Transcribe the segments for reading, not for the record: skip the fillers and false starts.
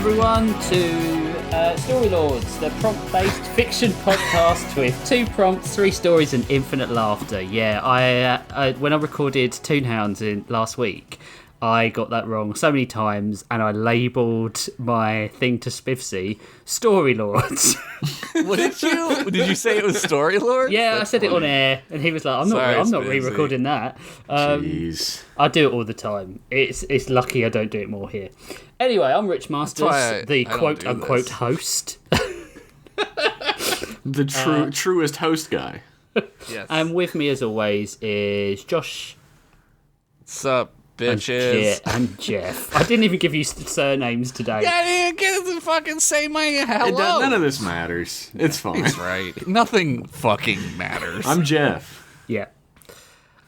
everyone to Story Lords, the prompt-based fiction podcast with 2 prompts, 3 stories, and infinite laughter. Yeah, I when I recorded Toonhounds last week, I got that wrong so many times, and I labelled my thing to Spiffsy Story Lords. What did you? Did you say it was Story Lords? Yeah, I said it on air, and he was like, "I'm not re-recording that." Jeez. I do it all the time. It's lucky I don't do it more here. Anyway, I'm Rich Masters, the quote-unquote host. The truest host guy. Yes. And with me, as always, is Josh. What's up, bitches? And Jeff. I didn't even give you surnames today. Yeah, I didn't get to fucking say my hello. None of this matters. It's fine. That's right. Nothing fucking matters. I'm Jeff. Yeah.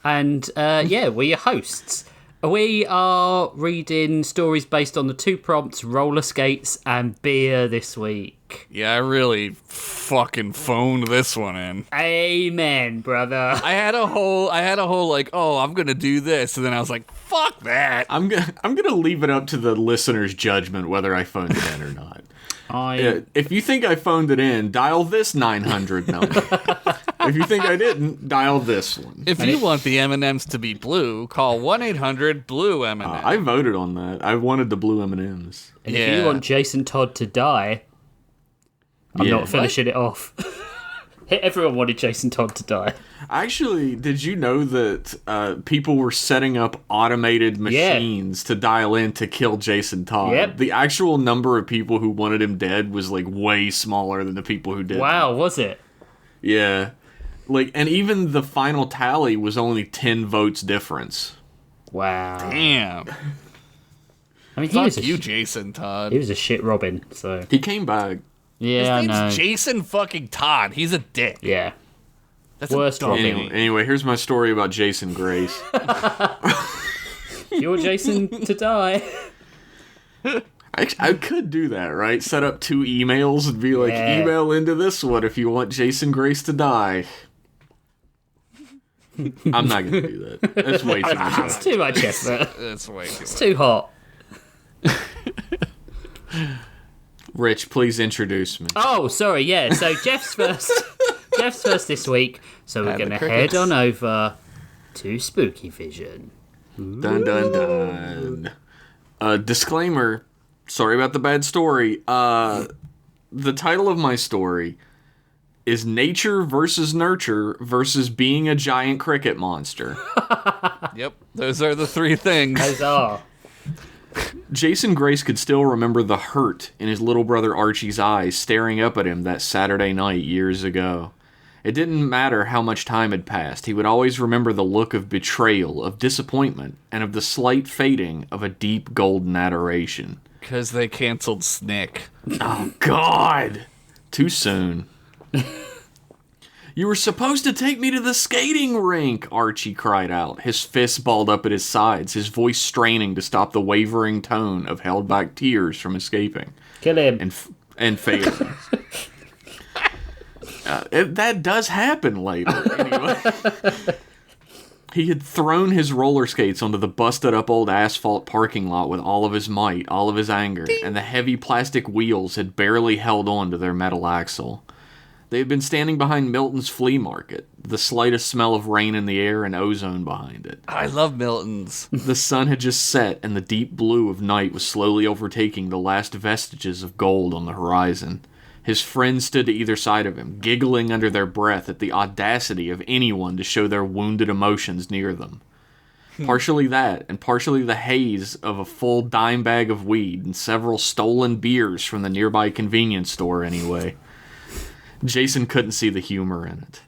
And, we're hosts. We are reading stories based on the 2 prompts, Rollerskates and beer this week. Yeah, I really fucking phoned this one in. Amen, brother. I had a whole like, oh, I'm gonna do this, and then I was like, fuck that. I'm gonna leave it up to the listener's judgment whether I phoned it in or not. If you think I phoned it in, dial this 900 number. If you think I didn't, dial this one. If you want the M&Ms to be blue, call 1-800-BLUE-M&M. I voted on that. I wanted the blue M&Ms. And if you want Jason Todd to die, I'm not finishing it off. Everyone wanted Jason Todd to die. Actually, did you know that people were setting up automated machines to dial in to kill Jason Todd? Yep. The actual number of people who wanted him dead was like way smaller than the people who did. Wow, was it? Yeah. And even the final tally was only 10 votes difference. Wow. Damn. I mean, Fuck you, Jason Todd. He was a shit Robin, so... He came back. Yeah, His I know. name's Jason fucking Todd. He's a dick. Yeah. That's Worst a Robin. Anyway, here's my story about Jason Grace. You want Jason to die? I could do that, right? Set up 2 emails and be like, email into this one if you want Jason Grace to die. I'm not going to do that. That's way too much. It's too much effort. That's way too much. It's too hot. Rich, please introduce me. Oh, sorry, yeah. So Jeff's first. Jeff's first this week. So we're going to head on over to Spooky Vision. Dun, dun, dun. Disclaimer. Sorry about the bad story. The title of my story is Nature versus Nurture versus Being a Giant Cricket Monster. Yep, those are the 3 things. Those are. Jason Grace could still remember the hurt in his little brother Archie's eyes staring up at him that Saturday night years ago. It didn't matter how much time had passed, he would always remember the look of betrayal, of disappointment, and of the slight fading of a deep golden adoration. Because they canceled Snick. Oh, God! Too soon. You were supposed to take me to the skating rink, Archie cried out, his fists balled up at his sides, his voice straining to stop the wavering tone of held-back tears from escaping. Kill him. And failing. That does happen later, anyway. He had thrown his roller skates onto the busted-up old asphalt parking lot with all of his might, all of his anger, and the heavy plastic wheels had barely held on to their metal axle. They had been standing behind Milton's flea market, the slightest smell of rain in the air and ozone behind it. I love Milton's. The sun had just set, and the deep blue of night was slowly overtaking the last vestiges of gold on the horizon. His friends stood to either side of him, giggling under their breath at the audacity of anyone to show their wounded emotions near them. Partially that, and partially the haze of a full dime bag of weed and several stolen beers from the nearby convenience store anyway. Jason couldn't see the humor in it.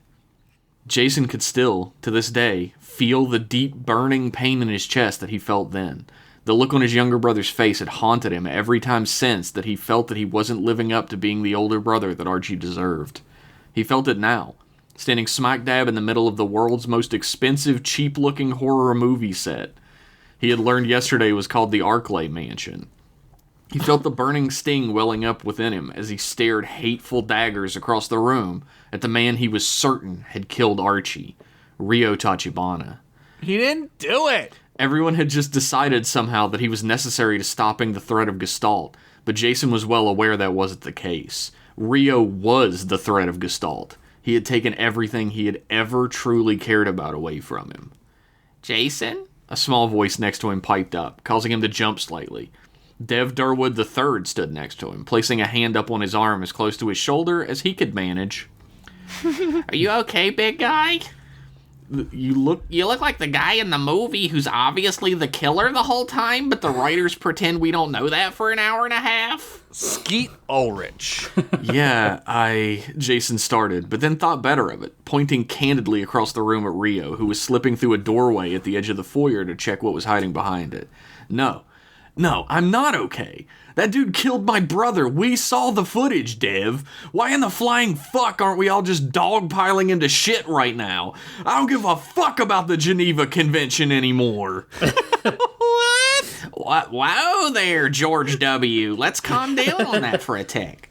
Jason could still, to this day, feel the deep burning pain in his chest that he felt then. The look on his younger brother's face had haunted him every time since that he felt that he wasn't living up to being the older brother that Archie deserved. He felt it now, standing smack dab in the middle of the world's most expensive, cheap-looking horror movie set. He had learned yesterday was called the Arklay Mansion. He felt the burning sting welling up within him as he stared hateful daggers across the room at the man he was certain had killed Archie, Rio Tachibana. He didn't do it! Everyone had just decided somehow that he was necessary to stopping the threat of Gestalt, But Jason was well aware that wasn't the case. Rio was the threat of Gestalt. He had taken everything he had ever truly cared about away from him. "Jason?" A small voice next to him piped up, causing him to jump slightly. Dev Durwood III stood next to him, placing a hand up on his arm as close to his shoulder as he could manage. "Are you okay, big guy? You look like the guy in the movie who's obviously the killer the whole time, but the writers pretend we don't know that for an hour and a half." Skeet Ulrich. "Yeah, Jason started, but then thought better of it, pointing candidly across the room at Rio, who was slipping through a doorway at the edge of the foyer to check what was hiding behind it. No, I'm not okay. That dude killed my brother. We saw the footage, Dev. Why in the flying fuck aren't we all just dogpiling into shit right now? I don't give a fuck about the Geneva Convention anymore." What? Whoa there, George W. Let's calm down on that for a tick.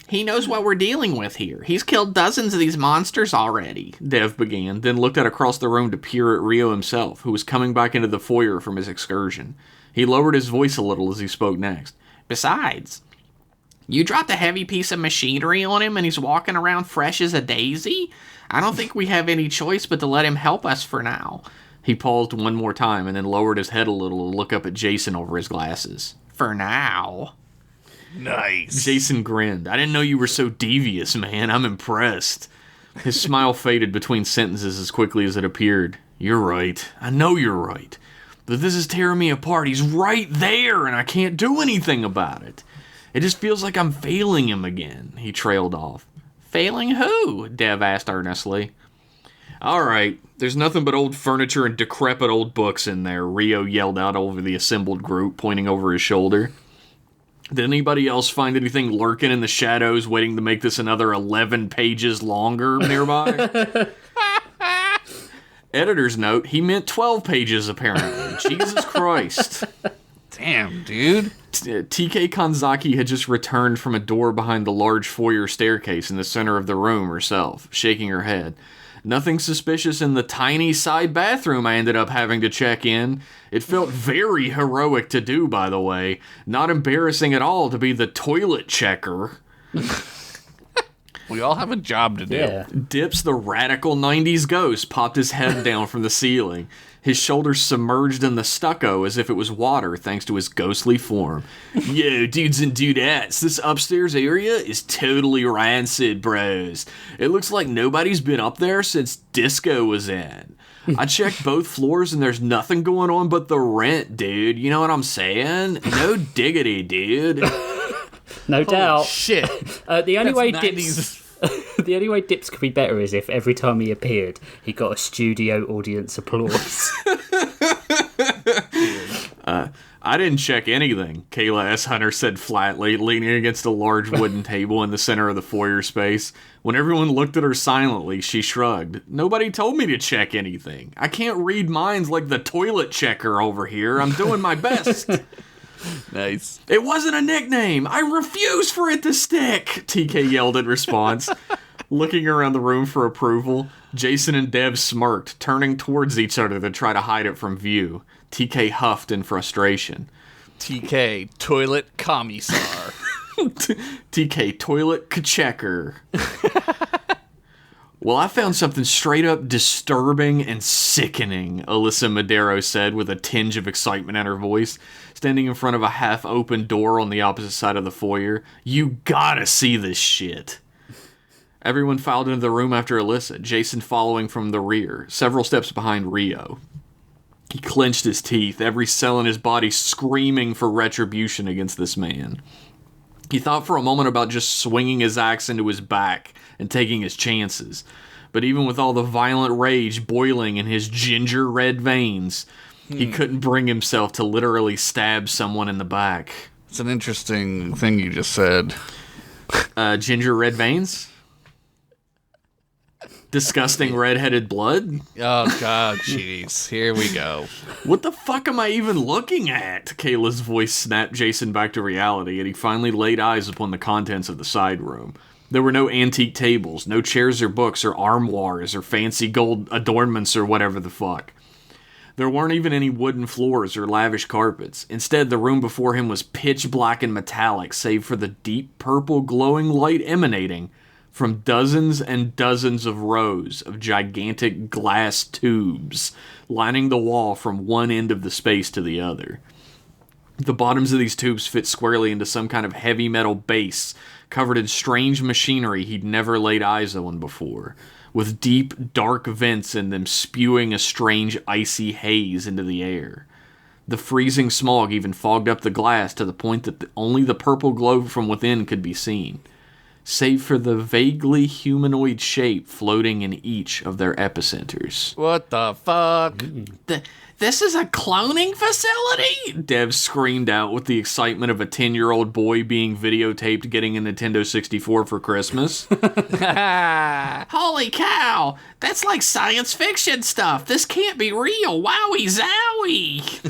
"He knows what we're dealing with here. He's killed dozens of these monsters already," Dev began, then looked out across the room to peer at Rio himself, who was coming back into the foyer from his excursion. He lowered his voice a little as he spoke next. "Besides, you dropped a heavy piece of machinery on him and he's walking around fresh as a daisy? I don't think we have any choice but to let him help us for now." He paused one more time and then lowered his head a little to look up at Jason over his glasses. "For now." Nice. Jason grinned. "I didn't know you were so devious, man. I'm impressed." His smile faded between sentences as quickly as it appeared. "You're right. I know you're right. But this is tearing me apart. He's right there, and I can't do anything about it. It just feels like I'm failing him again," he trailed off. "Failing who?" Dev asked earnestly. "All right, there's nothing but old furniture and decrepit old books in there," Rio yelled out over the assembled group, pointing over his shoulder. "Did anybody else find anything lurking in the shadows waiting to make this another 11 pages longer nearby?" Editor's note, he meant 12 pages apparently. Jesus Christ. Damn, dude. TK Kanzaki had just returned from a door behind the large foyer staircase in the center of the room herself, shaking her head. "Nothing suspicious in the tiny side bathroom I ended up having to check in. It felt very heroic to do, by the way. Not embarrassing at all to be the toilet checker." We all have a job to do. Yeah. Dips, the radical 90s ghost, popped his head down from the ceiling, his shoulders submerged in the stucco as if it was water thanks to his ghostly form. "Yo, dudes and dudettes, this upstairs area is totally rancid, bros. It looks like nobody's been up there since disco was in. I checked both floors and there's nothing going on but the rent, dude. You know what I'm saying? No diggity, dude." No doubt. Shit. The only That's way 90s. Dips... The only way Dips could be better is if every time he appeared, he got a studio audience applause. "I didn't check anything," Kayla S. Hunter said flatly, leaning against a large wooden table in the center of the foyer space. When everyone looked at her silently, she shrugged. "Nobody told me to check anything. I can't read minds like the toilet checker over here. I'm doing my best." Nice. "It wasn't a nickname. I refuse for it to stick," TK yelled in response. Looking around the room for approval, Jason and Deb smirked, turning towards each other to try to hide it from view. TK huffed in frustration. TK, toilet commissar. TK, toilet checker. "Well, I found something straight up disturbing and sickening," Alyssa Madero said with a tinge of excitement in her voice, standing in front of a half-open door on the opposite side of the foyer. "You gotta see this shit." Everyone filed into the room after Alyssa, Jason following from the rear, several steps behind Rio. He clenched his teeth, every cell in his body screaming for retribution against this man. He thought for a moment about just swinging his axe into his back and taking his chances. But even with all the violent rage boiling in his ginger red veins, he couldn't bring himself to literally stab someone in the back. It's an interesting thing you just said. Ginger red veins? Disgusting red-headed blood? Oh, God, jeez. Here we go. What the fuck am I even looking at? Kayla's voice snapped Jason back to reality, and he finally laid eyes upon the contents of the side room. There were no antique tables, no chairs or books or armoires or fancy gold adornments or whatever the fuck. There weren't even any wooden floors or lavish carpets. Instead, the room before him was pitch black and metallic, save for the deep purple glowing light emanating from dozens and dozens of rows of gigantic glass tubes lining the wall from one end of the space to the other. The bottoms of these tubes fit squarely into some kind of heavy metal base covered in strange machinery he'd never laid eyes on before, with deep, dark vents in them spewing a strange, icy haze into the air. The freezing smog even fogged up the glass to the point that only the purple glow from within could be seen, save for the vaguely humanoid shape floating in each of their epicenters. What the fuck? This is a cloning facility? Dev screamed out with the excitement of a 10-year-old boy being videotaped getting a Nintendo 64 for Christmas. Holy cow! That's like science fiction stuff. This can't be real. Wowie zowie!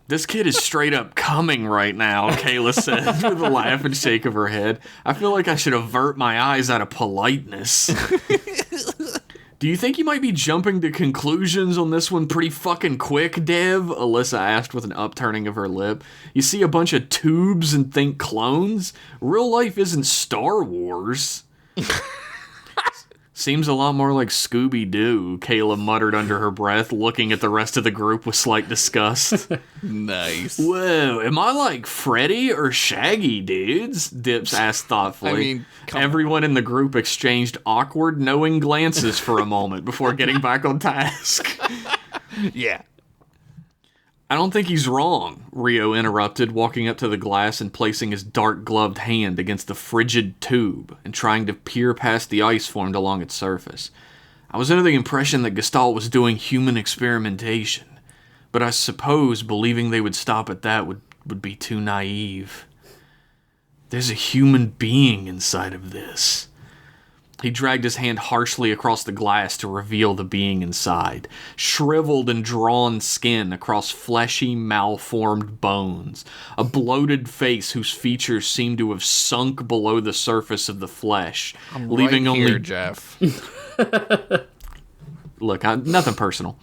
This kid is straight up coming right now, Kayla said with a laugh and shake of her head. I feel like I should avert my eyes out of politeness. Do you think you might be jumping to conclusions on this one pretty fucking quick, Dev? Alyssa asked with an upturning of her lip. You see a bunch of tubes and think clones? Real life isn't Star Wars. Seems a lot more like Scooby-Doo, Kayla muttered under her breath, looking at the rest of the group with slight disgust. Nice. Whoa, am I like Freddy or Shaggy, dudes? Dips asked thoughtfully. I mean, everyone in the group exchanged awkward, knowing glances for a moment before getting back on task. Yeah. I don't think he's wrong, Rio interrupted, walking up to the glass and placing his dark-gloved hand against the frigid tube and trying to peer past the ice formed along its surface. I was under the impression that Gestalt was doing human experimentation, but I suppose believing they would stop at that would be too naive. There's a human being inside of this. He dragged his hand harshly across the glass to reveal the being inside. Shriveled and drawn skin across fleshy, malformed bones. A bloated face whose features seemed to have sunk below the surface of the flesh, leaving right only here, Jeff. Look, nothing personal.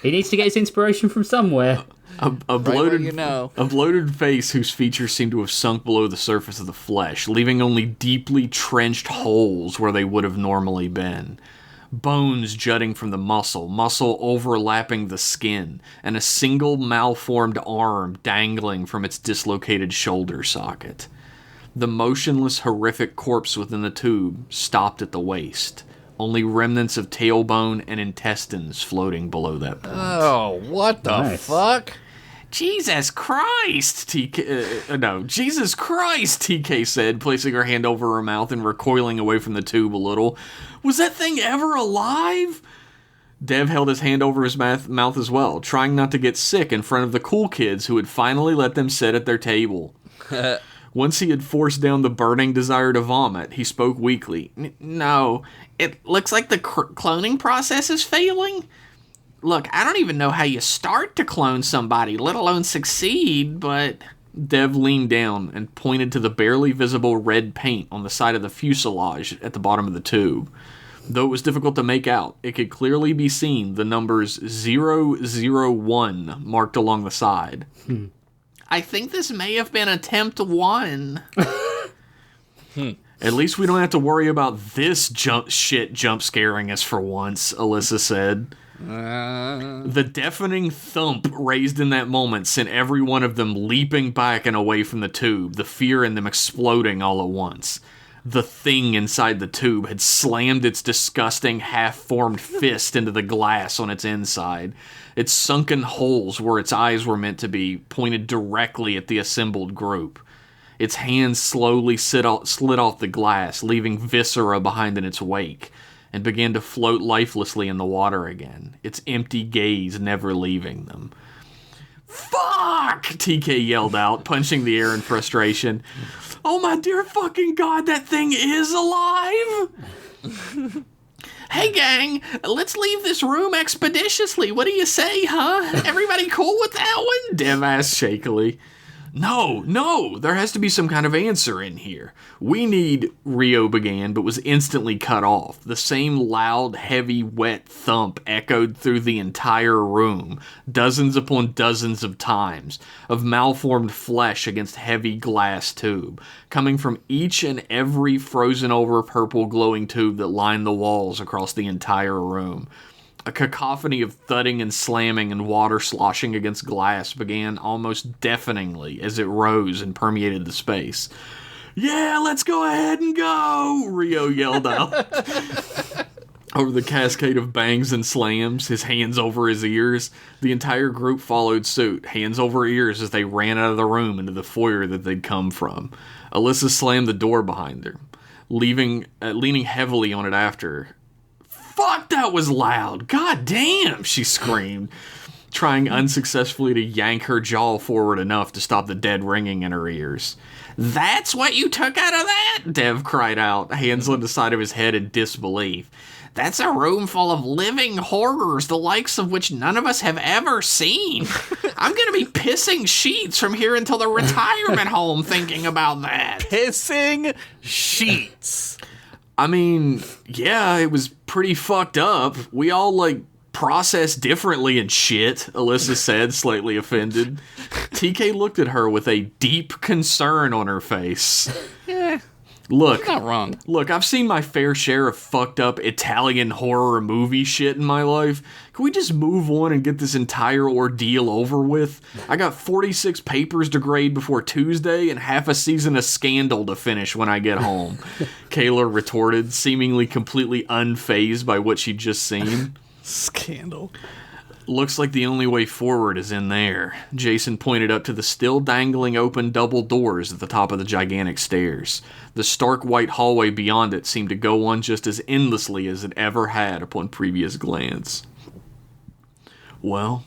He needs to get his inspiration from somewhere. A bloated, you know. a bloated face whose features seemed to have sunk below the surface of the flesh, leaving only deeply trenched holes where they would have normally been. Bones jutting from the muscle overlapping the skin, and a single malformed arm dangling from its dislocated shoulder socket. The motionless, horrific corpse within the tube stopped at the waist. Only remnants of tailbone and intestines floating below that point. Oh, what the fuck? Jesus Christ, Jesus Christ, TK said, placing her hand over her mouth and recoiling away from the tube a little. Was that thing ever alive? Dev held his hand over his mouth as well, trying not to get sick in front of the cool kids who had finally let them sit at their table. Once he had forced down the burning desire to vomit, he spoke weakly. No, it looks like the cloning process is failing. Look, I don't even know how you start to clone somebody, let alone succeed, but... Dev leaned down and pointed to the barely visible red paint on the side of the fuselage at the bottom of the tube. Though it was difficult to make out, it could clearly be seen the numbers 001 marked along the side. I think this may have been attempt 1. At least we don't have to worry about this jump scaring us for once, Alyssa said. The deafening thump raised in that moment sent every one of them leaping back and away from the tube, the fear in them exploding all at once. The thing inside the tube had slammed its disgusting, half-formed fist into the glass on its inside. Its sunken holes where its eyes were meant to be pointed directly at the assembled group. Its hands slowly slid off the glass, leaving viscera behind in its wake, and began to float lifelessly in the water again, its empty gaze never leaving them. Fuck! TK yelled out, punching the air in frustration. Oh my dear fucking god, that thing is alive! Hey gang, let's leave this room expeditiously. What do you say, huh? Everybody cool with that one? Dev asked shakily. No, there has to be some kind of answer in here. We need, Rio began, but was instantly cut off. The same loud, heavy, wet thump echoed through the entire room, dozens upon dozens of times, of malformed flesh against heavy glass tube, coming from each and every frozen-over purple glowing tube that lined the walls across the entire room. A cacophony of thudding and slamming and water sloshing against glass began almost deafeningly as it rose and permeated the space. "Yeah, let's go ahead and go!" Rio yelled out. Over the cascade of bangs and slams, his hands over his ears, the entire group followed suit, hands over ears as they ran out of the room into the foyer that they'd come from. Alyssa slammed the door behind her, leaning heavily on it after her. "Fuck, that was loud! God damn!" she screamed, trying unsuccessfully to yank her jaw forward enough to stop the dead ringing in her ears. "That's what you took out of that?" Dev cried out, hands on the side of his head in disbelief. "That's a room full of living horrors, the likes of which none of us have ever seen. I'm gonna be pissing sheets from here until the retirement home thinking about that." Pissing sheets. I mean, yeah, it was pretty fucked up. We all, process differently and shit, Alyssa said, slightly offended. TK looked at her with a deep concern on her face. Yeah, Look, not wrong. Look, I've seen my fair share of fucked up Italian horror movie shit in my life. Can we just move on and get this entire ordeal over with? I got 46 papers to grade before Tuesday and half a season of Scandal to finish when I get home. Kayla retorted, seemingly completely unfazed by what she'd just seen. Scandal. "Looks like the only way forward is in there." Jason pointed up to the still dangling open double doors at the top of the gigantic stairs. The stark white hallway beyond it seemed to go on just as endlessly as it ever had upon previous glance. "Well,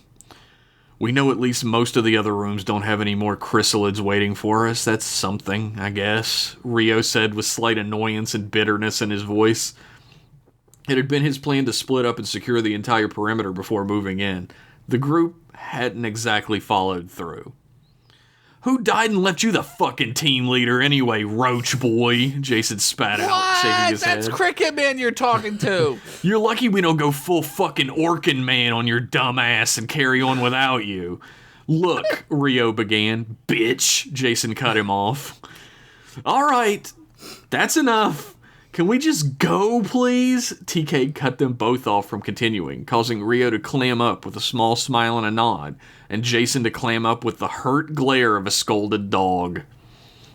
we know at least most of the other rooms don't have any more chrysalids waiting for us. That's something, I guess," Rio said with slight annoyance and bitterness in his voice. It had been his plan to split up and secure the entire perimeter before moving in. The group hadn't exactly followed through. "Who died and left you the fucking team leader anyway, roach boy?" Jason spat out, shaking his head. That's Cricket Man you're talking to. "You're lucky we don't go full fucking Orkin Man on your dumb ass and carry on without you." "Look," Rio began. "Bitch," Jason cut him off. "All right, that's enough. Can we just go, please?" TK cut them both off from continuing, causing Rio to clam up with a small smile and a nod, and Jason to clam up with the hurt glare of a scolded dog.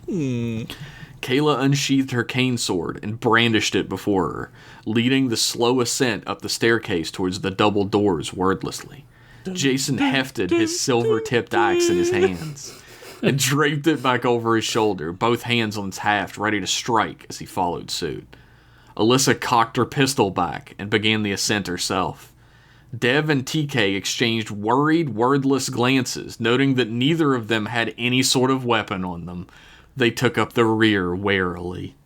Kayla unsheathed her cane sword and brandished it before her, leading the slow ascent up the staircase towards the double doors wordlessly. Jason hefted his silver-tipped axe in his hands and draped it back over his shoulder, both hands on its haft, ready to strike as he followed suit. Alyssa cocked her pistol back and began the ascent herself. Dev and TK exchanged worried, wordless glances, noting that neither of them had any sort of weapon on them. They took up the rear warily.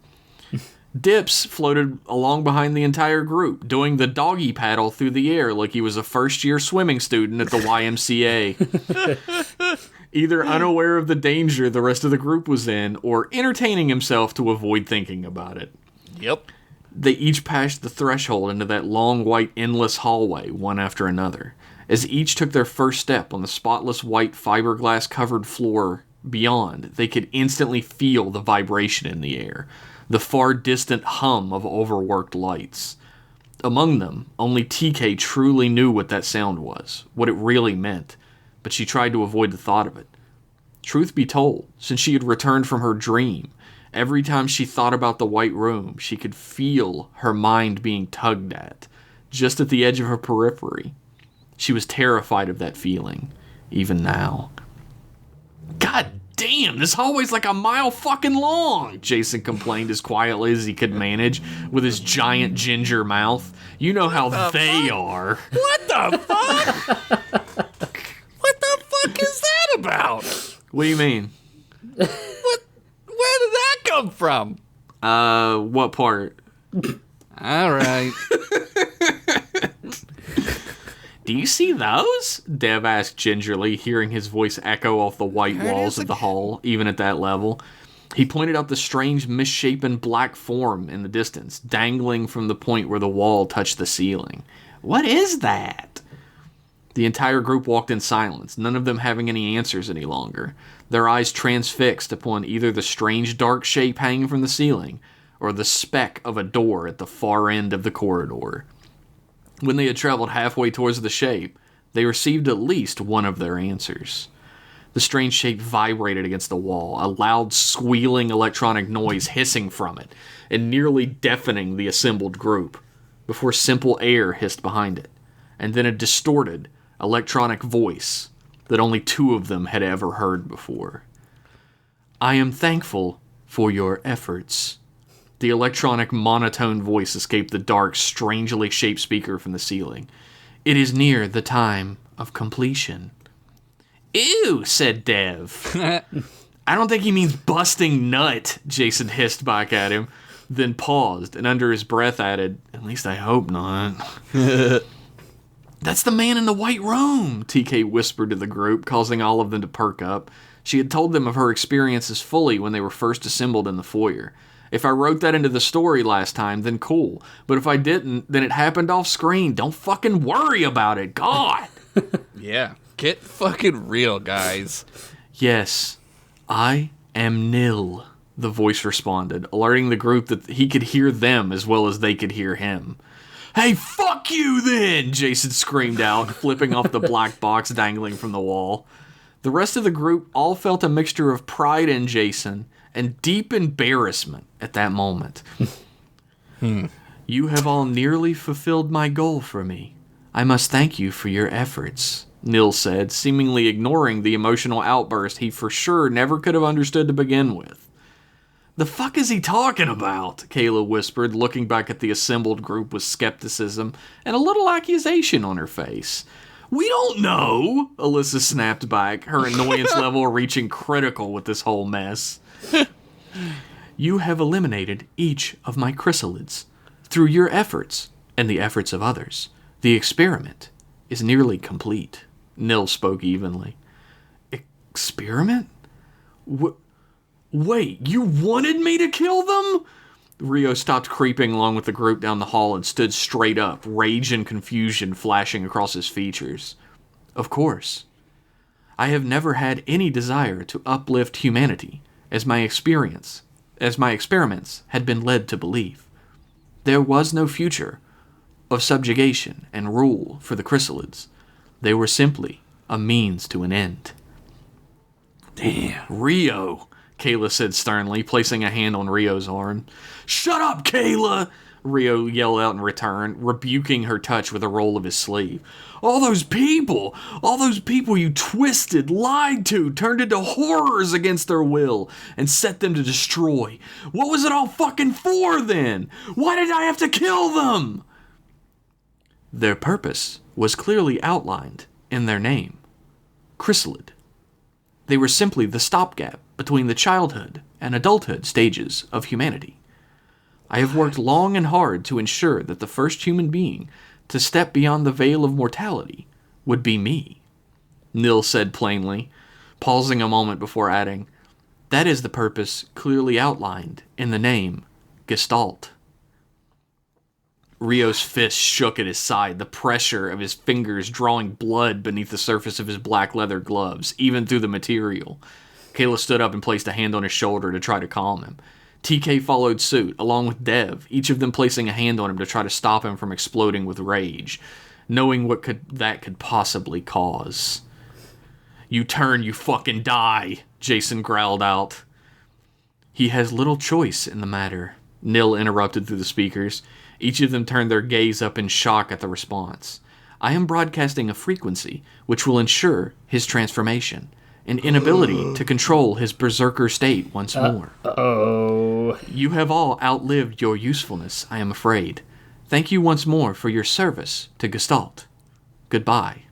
Dips floated along behind the entire group, doing the doggy paddle through the air like he was a first-year swimming student at the YMCA. Either unaware of the danger the rest of the group was in, or entertaining himself to avoid thinking about it. Yep. They each passed the threshold into that long, white, endless hallway, one after another. As each took their first step on the spotless white fiberglass-covered floor beyond, they could instantly feel the vibration in the air, the far distant hum of overworked lights. Among them, only TK truly knew what that sound was, what it really meant, but she tried to avoid the thought of it. Truth be told, since she had returned from her dream, every time she thought about the white room, she could feel her mind being tugged at, just at the edge of her periphery. She was terrified of that feeling, even now. "God damn, this hallway's like a mile fucking long," Jason complained as quietly as he could manage, with his giant ginger mouth. "You know how they are." What the fuck? What the fuck is that about? What do you mean? Where did that come from? What part? All right. Do you see those? Dev asked gingerly, hearing his voice echo off the white walls of the hall, even at that level. He pointed out the strange, misshapen black form in the distance, dangling from the point where the wall touched the ceiling. What is that? The entire group walked in silence, none of them having any answers any longer, their eyes transfixed upon either the strange dark shape hanging from the ceiling or the speck of a door at the far end of the corridor. When they had traveled halfway towards the shape, they received at least one of their answers. The strange shape vibrated against the wall, a loud squealing electronic noise hissing from it, and nearly deafening the assembled group, before simple air hissed behind it, and then a distorted, electronic voice that only two of them had ever heard before. I am thankful for your efforts. The electronic monotone voice escaped the dark, strangely shaped speaker from the ceiling. It is near the time of completion. Ew, said Dev. I don't think he means busting nut, Jason hissed back at him, then paused, and under his breath added, at least I hope not. That's the man in the white room, TK whispered to the group, causing all of them to perk up. She had told them of her experiences fully when they were first assembled in the foyer. If I wrote that into the story last time, then cool. But if I didn't, then it happened off screen. Don't fucking worry about it. God! Yeah. Get fucking real, guys. Yes, I am Nil, the voice responded, alerting the group that he could hear them as well as they could hear him. Hey, fuck you then, Jason screamed out, flipping off the black box dangling from the wall. The rest of the group all felt a mixture of pride in Jason and deep embarrassment at that moment. You have all nearly fulfilled my goal for me. I must thank you for your efforts, Nil said, seemingly ignoring the emotional outburst he for sure never could have understood to begin with. The fuck is he talking about? Kayla whispered, looking back at the assembled group with skepticism and a little accusation on her face. We don't know, Alyssa snapped back, her annoyance level reaching critical with this whole mess. You have eliminated each of my chrysalids. Through your efforts, and the efforts of others, the experiment is nearly complete. Nil spoke evenly. Experiment? Wait, you wanted me to kill them? Rio stopped creeping along with the group down the hall and stood straight up, rage and confusion flashing across his features. Of course. I have never had any desire to uplift humanity, as my experiments had been led to believe. There was no future of subjugation and rule for the chrysalids. They were simply a means to an end. Damn, Rio, Kayla said sternly, placing a hand on Rio's arm. Shut up, Kayla! Rio yelled out in return, rebuking her touch with a roll of his sleeve. All those people you twisted, lied to, turned into horrors against their will, and set them to destroy. What was it all fucking for, then? Why did I have to kill them? Their purpose was clearly outlined in their name. Chrysalid. They were simply the stopgap between the childhood and adulthood stages of humanity. I have worked long and hard to ensure that the first human being to step beyond the veil of mortality would be me, Nil said plainly, pausing a moment before adding, that is the purpose clearly outlined in the name Gestalt. Rio's fist shook at his side, the pressure of his fingers drawing blood beneath the surface of his black leather gloves, even through the material. Kayla stood up and placed a hand on his shoulder to try to calm him. TK followed suit, along with Dev, each of them placing a hand on him to try to stop him from exploding with rage, knowing what that could possibly cause. You turn, you fucking die, Jason growled out. He has little choice in the matter, Nil interrupted through the speakers. Each of them turned their gaze up in shock at the response. I am broadcasting a frequency which will ensure his transformation, an inability to control his berserker state once more. You have all outlived your usefulness, I am afraid. Thank you once more for your service to Gestalt. Goodbye.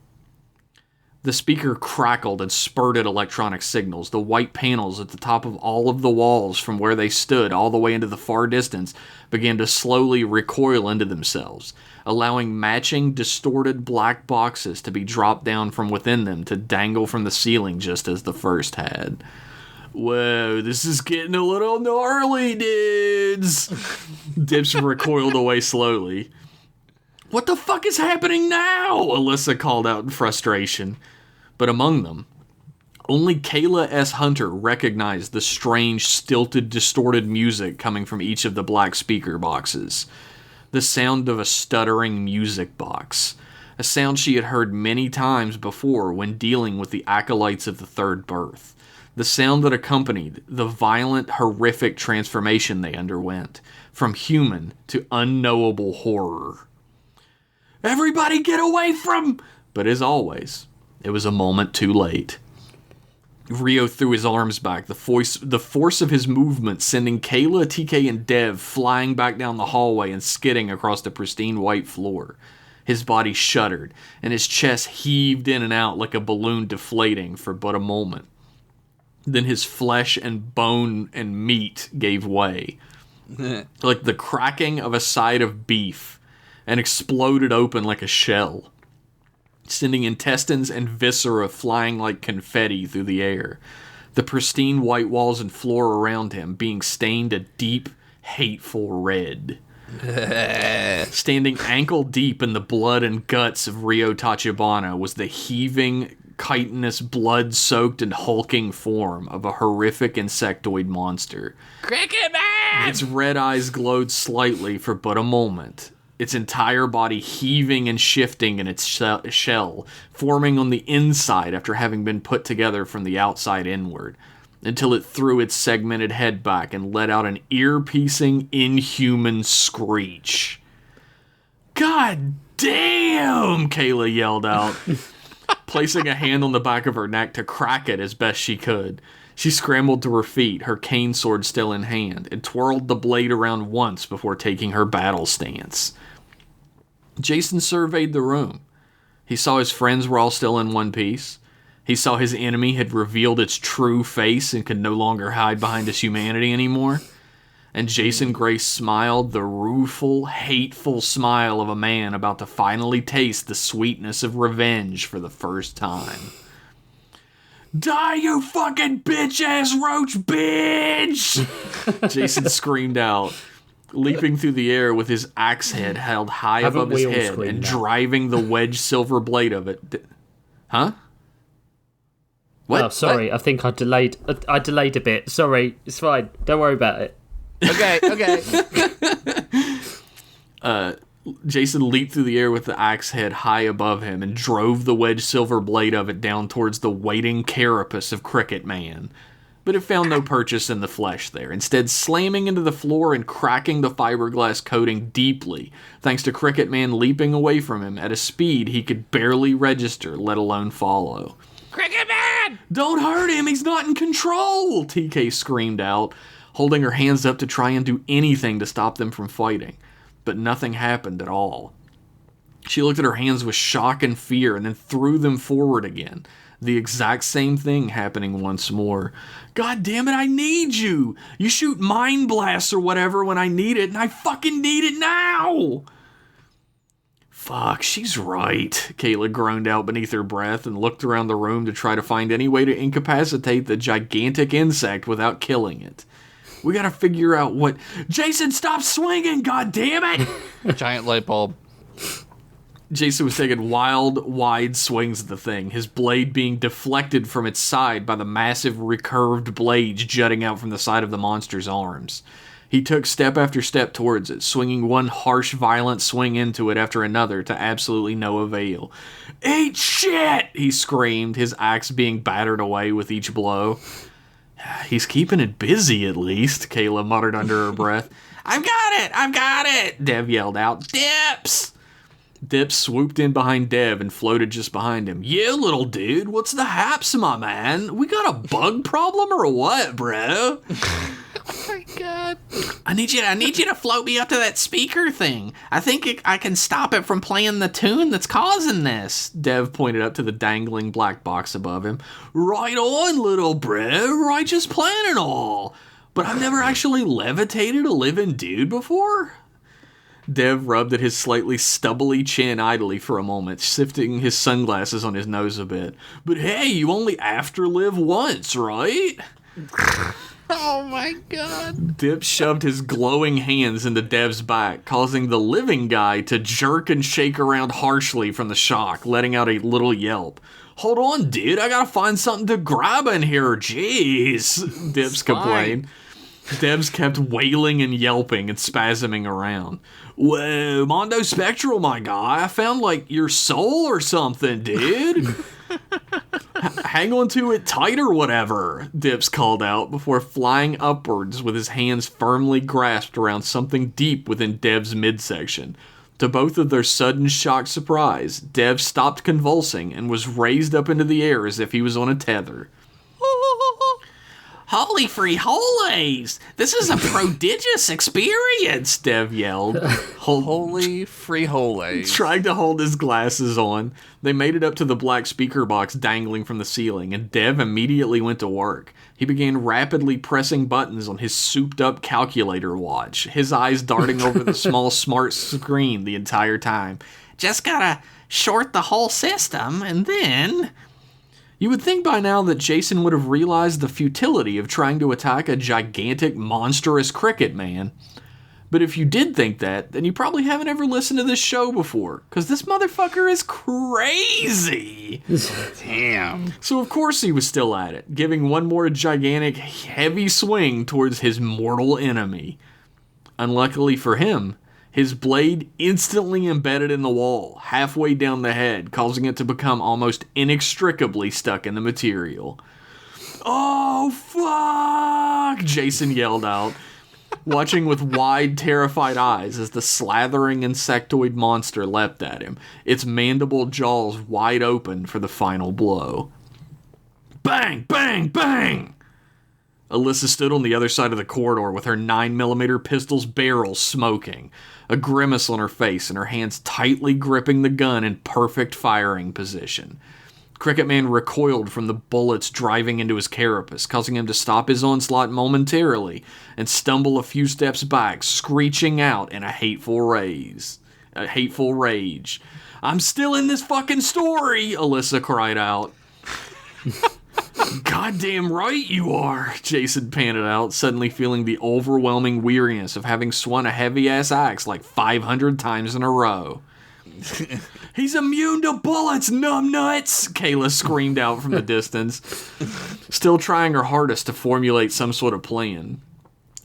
The speaker crackled and spurted electronic signals. The white panels at the top of all of the walls from where they stood all the way into the far distance began to slowly recoil into themselves, allowing matching distorted black boxes to be dropped down from within them to dangle from the ceiling just as the first had. Whoa, this is getting a little gnarly, dudes! Dips recoiled away slowly. What the fuck is happening now? Alyssa called out in frustration. But among them, only Kayla S. Hunter recognized the strange, stilted, distorted music coming from each of the black speaker boxes. The sound of a stuttering music box. A sound she had heard many times before when dealing with the acolytes of the third birth. The sound that accompanied the violent, horrific transformation they underwent, from human to unknowable horror. Everybody get away from... But as always, it was a moment too late. Rio threw his arms back, the force of his movement sending Kayla, TK, and Dev flying back down the hallway and skidding across the pristine white floor. His body shuddered, and his chest heaved in and out like a balloon deflating for but a moment. Then his flesh and bone and meat gave way, like the cracking of a side of beef, and exploded open like a shell, sending intestines and viscera flying like confetti through the air, the pristine white walls and floor around him being stained a deep, hateful red. Standing ankle deep in the blood and guts of Rio Tachibana was the heaving, chitinous, blood-soaked and hulking form of a horrific insectoid monster. Cricket Man! Its red eyes glowed slightly for but a moment, its entire body heaving and shifting in its shell, forming on the inside after having been put together from the outside inward, until it threw its segmented head back and let out an ear-piercing, inhuman screech. God damn! Kayla yelled out, placing a hand on the back of her neck to crack it as best she could. She scrambled to her feet, her cane sword still in hand, and twirled the blade around once before taking her battle stance. Jason surveyed the room. He saw his friends were all still in one piece. He saw his enemy had revealed its true face and could no longer hide behind its humanity anymore. And Jason Gray smiled the rueful, hateful smile of a man about to finally taste the sweetness of revenge for the first time. Die, you fucking bitch-ass roach bitch! Jason screamed out, leaping through the air with his axe head held high above his head and driving the wedge silver blade of it. Huh? What? Oh, sorry. What? I think I delayed a bit. Sorry. It's fine. Don't worry about it. Okay. Jason leaped through the air with the axe head high above him and drove the wedge silver blade of it down towards the waiting carapace of Cricket Man. But it found no purchase in the flesh there, instead slamming into the floor and cracking the fiberglass coating deeply, thanks to Cricket Man leaping away from him at a speed he could barely register, let alone follow. Cricket Man! Don't hurt him, he's not in control! TK screamed out, holding her hands up to try and do anything to stop them from fighting. But nothing happened at all. She looked at her hands with shock and fear and then threw them forward again. The exact same thing happening once more. God damn it, I need you! You shoot mind blasts or whatever when I need it, and I fucking need it now! Fuck, she's right, Kayla groaned out beneath her breath and looked around the room to try to find any way to incapacitate the gigantic insect without killing it. We gotta figure out what... Jason, stop swinging, god damn it! Giant light bulb. Jason was taking wild, wide swings at the thing, his blade being deflected from its side by the massive recurved blades jutting out from the side of the monster's arms. He took step after step towards it, swinging one harsh, violent swing into it after another to absolutely no avail. Eat shit! He screamed, his axe being battered away with each blow. He's keeping it busy, at least, Kayla muttered under her breath. I've got it! Dev yelled out. Dips! Dips swooped in behind Dev and floated just behind him. Yeah, little dude, what's the haps, my man? We got a bug problem or what, bro? God. I need you to float me up to that speaker thing. I think I can stop it from playing the tune that's causing this. Dev pointed up to the dangling black box above him. Right on, little bro. Righteous plan and all. But I've never actually levitated a living dude before. Dev rubbed at his slightly stubbly chin idly for a moment, shifting his sunglasses on his nose a bit. But hey, you only afterlive once, right? Oh my God. Dip shoved his glowing hands into Dev's back, causing the living guy to jerk and shake around harshly from the shock, letting out a little yelp. Hold on, dude, I gotta find something to grab in here, jeez, Dips complained. Debs kept wailing and yelping and spasming around. Whoa, Mondo Spectral, my guy, I found, like, your soul or something, dude. Hang on to it tight or whatever, Dips called out before flying upwards with his hands firmly grasped around something deep within Dev's midsection. To both of their sudden shocked surprise, Dev stopped convulsing and was raised up into the air as if he was on a tether. Holy free holies! This is a prodigious experience, Dev yelled. Holy frijoles. Trying to hold his glasses on. They made it up to the black speaker box dangling from the ceiling, and Dev immediately went to work. He began rapidly pressing buttons on his souped-up calculator watch, his eyes darting over the small smart screen the entire time. Just gotta short the whole system, and then... You would think by now that Jason would have realized the futility of trying to attack a gigantic, monstrous cricket man. But if you did think that, then you probably haven't ever listened to this show before, because this motherfucker is crazy. Damn. So of course he was still at it, giving one more gigantic, heavy swing towards his mortal enemy. Unluckily for him, his blade instantly embedded in the wall, halfway down the head, causing it to become almost inextricably stuck in the material. Oh, fuck! Jason yelled out, watching with wide, terrified eyes as the slathering insectoid monster leapt at him, its mandible jaws wide open for the final blow. Bang! Bang! Bang! Alyssa stood on the other side of the corridor with her 9mm pistol's barrel smoking, a grimace on her face and her hands tightly gripping the gun in perfect firing position. Cricket Man recoiled from the bullets driving into his carapace, causing him to stop his onslaught momentarily and stumble a few steps back, screeching out in a hateful rage. I'm still in this fucking story, Alyssa cried out. Goddamn right you are, Jason panted out, suddenly feeling the overwhelming weariness of having swung a heavy-ass axe like 500 times in a row. He's immune to bullets, numbnuts! Kayla screamed out from the distance, still trying her hardest to formulate some sort of plan.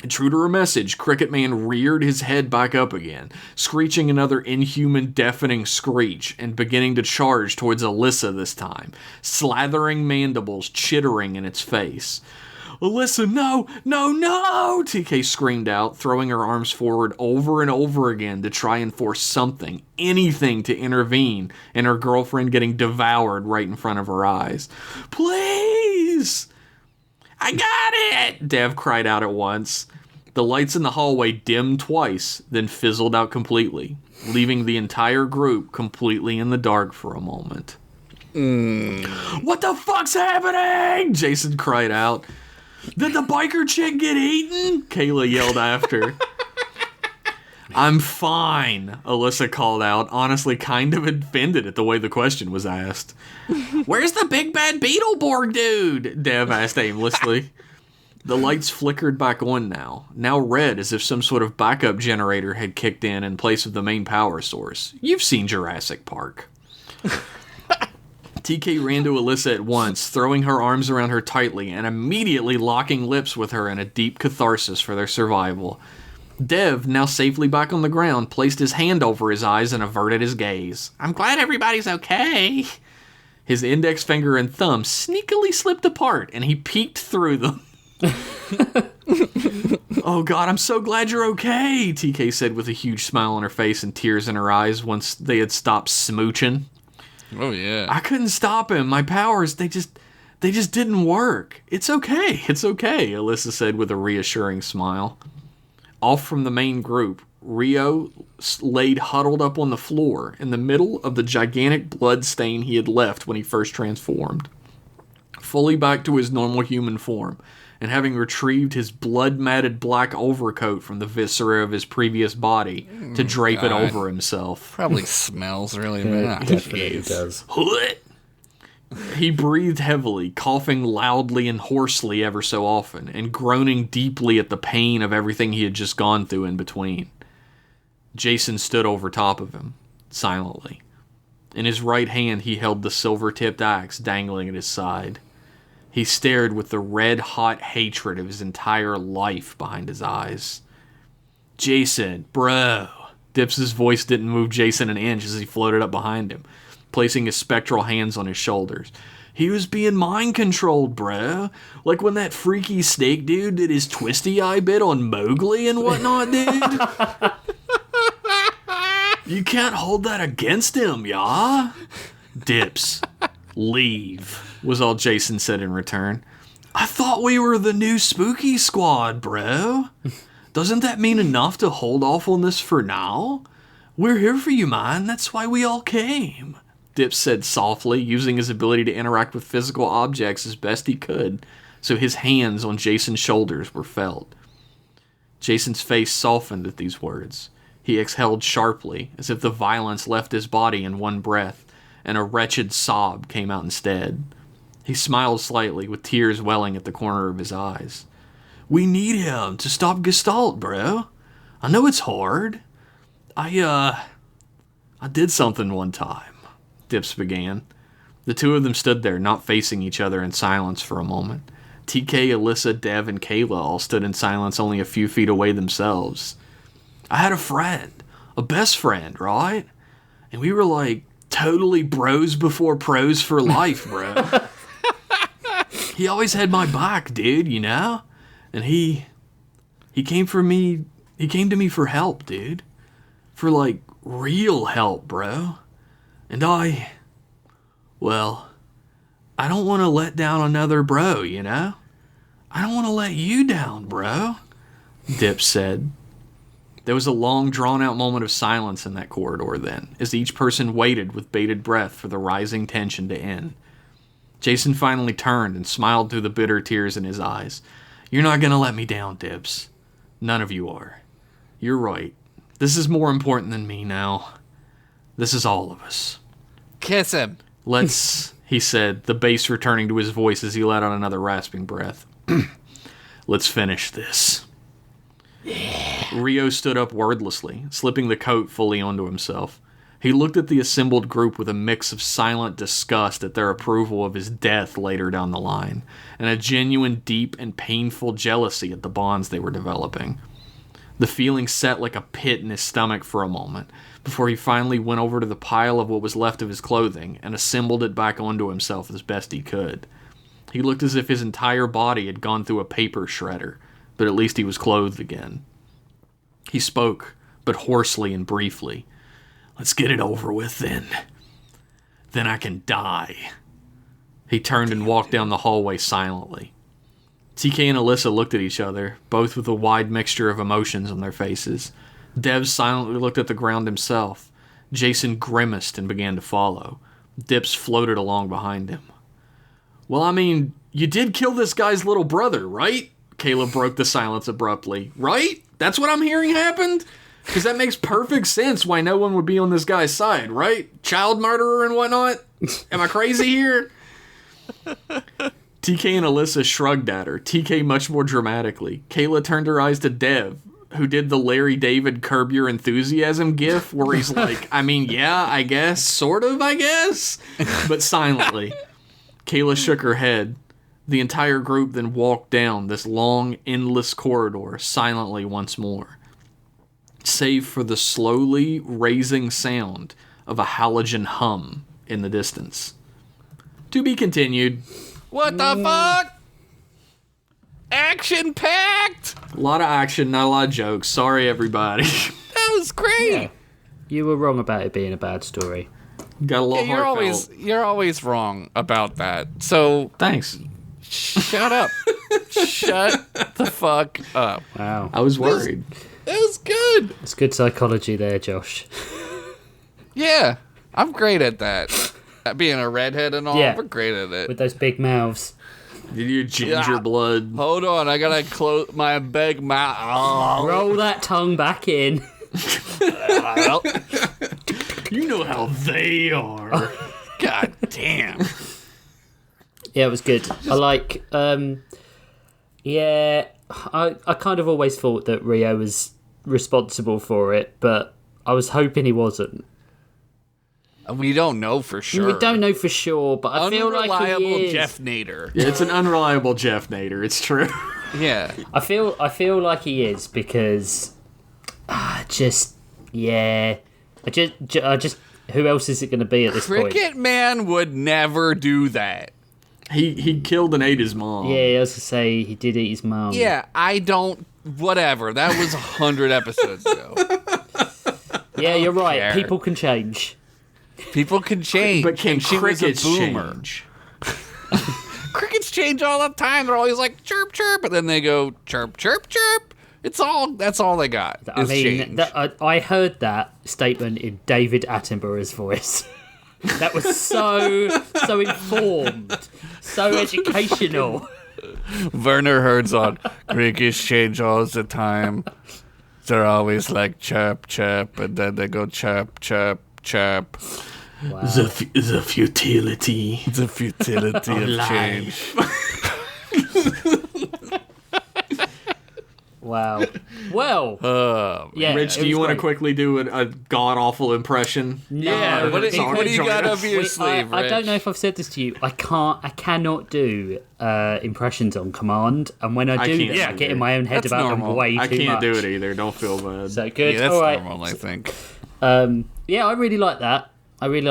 True to her message, Cricket Man reared his head back up again, screeching another inhuman, deafening screech, and beginning to charge towards Alyssa this time, slathering mandibles chittering in its face. Alyssa, no, no, no! TK screamed out, throwing her arms forward over and over again to try and force something, anything to intervene in her girlfriend getting devoured right in front of her eyes. Please! I got it! Dev cried out at once. The lights in the hallway dimmed twice, then fizzled out completely, leaving the entire group completely in the dark for a moment. What the fuck's happening? Jason cried out. Did the biker chick get eaten? Kayla yelled after. I'm fine, Alyssa called out, honestly kind of offended at the way the question was asked. Where's the big bad Beetleborg dude? Dev asked aimlessly. The lights flickered back on now red as if some sort of backup generator had kicked in place of the main power source. You've seen Jurassic Park. TK ran to Alyssa at once, throwing her arms around her tightly and immediately locking lips with her in a deep catharsis for their survival. Dev, now safely back on the ground, placed his hand over his eyes and averted his gaze. I'm glad everybody's okay. His index finger and thumb sneakily slipped apart, and he peeked through them. Oh God, I'm so glad you're okay, TK said with a huge smile on her face and tears in her eyes once they had stopped smooching. Oh, yeah. I couldn't stop him. My powers, They just didn't work. It's okay, Alyssa said with a reassuring smile. Off from the main group, Rio laid huddled up on the floor in the middle of the gigantic blood stain he had left when he first transformed. Fully back to his normal human form, and having retrieved his blood-matted black overcoat from the viscera of his previous body to drape it over himself. Probably smells really bad. Definitely does. He breathed heavily, coughing loudly and hoarsely ever so often, and groaning deeply at the pain of everything he had just gone through in between. Jason stood over top of him, silently. In his right hand he held the silver-tipped axe dangling at his side. He stared with the red-hot hatred of his entire life behind his eyes. Jason, bro. Dips's voice didn't move Jason an inch as he floated up behind him, placing his spectral hands on his shoulders. He was being mind-controlled, bro. Like when that freaky snake dude did his twisty eye bit on Mowgli and whatnot, dude. You can't hold that against him, yeah? Dips, leave, was all Jason said in return. I thought we were the new spooky squad, bro. Doesn't that mean enough to hold off on this for now? We're here for you, man. That's why we all came. Dips said softly, using his ability to interact with physical objects as best he could, so his hands on Jason's shoulders were felt. Jason's face softened at these words. He exhaled sharply, as if the violence left his body in one breath, and a wretched sob came out instead. He smiled slightly, with tears welling at the corner of his eyes. We need him to stop Gestalt, bro. I know it's hard. I did something one time, Dips began. The two of them stood there, not facing each other, in silence for a moment. TK, Alyssa, Dev, and Kayla all stood in silence only a few feet away themselves. I had a friend, a best friend, right? And we were like totally bros before pros for life, bro. He always had my back, dude, you know? And he came to me for help, dude. For like real help, bro. And I don't want to let down another bro, you know? I don't want to let you down, bro, Dip said. There was a long, drawn-out moment of silence in that corridor then, as each person waited with bated breath for the rising tension to end. Jason finally turned and smiled through the bitter tears in his eyes. You're not gonna let me down, Dibs. None of you are. You're right. This is more important than me now. This is all of us. Kiss him. Let's, he said, the bass returning to his voice as he let out another rasping breath. Let's finish this. Yeah. Rio stood up wordlessly, slipping the coat fully onto himself. He looked at the assembled group with a mix of silent disgust at their approval of his death later down the line, and a genuine, deep, and painful jealousy at the bonds they were developing. The feeling set like a pit in his stomach for a moment, before he finally went over to the pile of what was left of his clothing and assembled it back onto himself as best he could. He looked as if his entire body had gone through a paper shredder, but at least he was clothed again. He spoke, but hoarsely and briefly. Let's get it over with then. Then I can die. He turned and walked down the hallway silently. TK and Alyssa looked at each other, both with a wide mixture of emotions on their faces. Dev silently looked at the ground himself. Jason grimaced and began to follow. Dips floated along behind him. Well, I mean, you did kill this guy's little brother, right? Kayla broke the silence abruptly. Right? That's what I'm hearing happened? Because that makes perfect sense why no one would be on this guy's side, right? Child murderer and whatnot? Am I crazy here? TK and Alyssa shrugged at her, TK much more dramatically. Kayla turned her eyes to Dev, who did the Larry David Curb Your Enthusiasm gif, where he's like, I mean, yeah, I guess, sort of, I guess, but silently. Kayla shook her head. The entire group then walked down this long, endless corridor silently once more, save for the slowly raising sound of a halogen hum in the distance. To be continued. What the fuck? Action-packed! A lot of action, not a lot of jokes. Sorry, everybody. That was great. Yeah. You were wrong about it being a bad story. Got a little heartfelt. You're always wrong about that. So Thanks. shut up. Shut the fuck up. Wow. I was worried. It was good. It's good psychology there, Josh. Yeah, I'm great at that. Being a redhead and all, Yeah. we're great at it. With those big mouths. Did you ginger blood? Hold on, I gotta close my big mouth. Oh. Roll that tongue back in. Well, You know how they are. God damn. Yeah, it was good. I like, yeah, I kind of always thought that Rio was responsible for it, but I was hoping he wasn't. We don't know for sure. We don't know for sure, but I feel like Unreliable he is. Jeff Nader. Yeah, it's an unreliable Jeff Nader. It's true. Yeah. I feel like he is because, yeah, I just, who else is it going to be at this point? Cricket Man would never do that. He killed and ate his mom. Yeah, I was to say he did eat his mum. Yeah, I don't. Whatever. That was 100 episodes ago. Yeah, you're right. care. People can change. People can change. But can she was a crickets boomer. change? Crickets change all the time. They're always like chirp chirp, and then they go chirp chirp chirp. That's all they got. I is mean, change. I heard that statement in David Attenborough's voice. That was so informed, so educational. Werner Herzog. Crickets change all the time. They're always like chirp chirp, and then they go chirp chirp chirp. Wow. The futility. The futility of life. change. Wow. Well, yeah. Rich, do you want to quickly do a god awful impression? Yeah, what do you got up your sleeve, I don't Rich? know if I've said this to you. I cannot do impressions on command, and when I do can't them, I get in my own head That's about normal. them way I too can't much. do it either. Don't feel bad. So good. Yeah, that's All right. normal, I think. Yeah, I really like that. I don't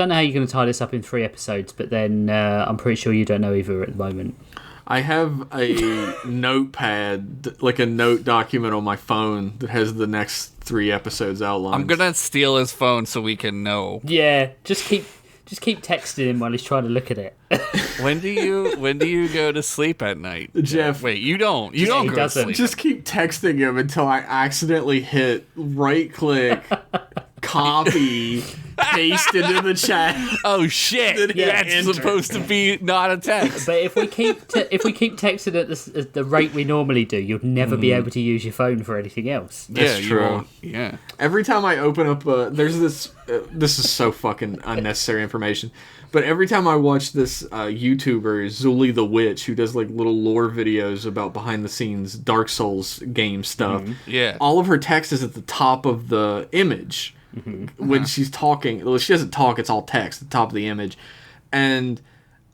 know how you're going to tie this up in 3 episodes, but then I'm pretty sure you don't know either at the moment. I have a notepad, like a note document on my phone that has the next 3 episodes outlined. I'm gonna steal his phone so we can know. Yeah, just keep texting him while he's trying to look at it. When do you go to sleep at night? Jeff. Wait, you don't. You don't he go to doesn't. sleep. Just keep texting him until I accidentally hit right click, copy, paste into the chat. Oh shit! Yeah, That's enter. supposed to be not a text. But if we keep texting at the rate we normally do, you'll never be able to use your phone for anything else. That's you true. won't- Yeah. Every time I open up, there's this. This is so fucking unnecessary information. But every time I watch this YouTuber, Zuli the Witch, who does like little lore videos about behind the scenes Dark Souls game stuff, Yeah. all of her text is at the top of the image when she's talking. Well, she doesn't talk; it's all text at the top of the image, and.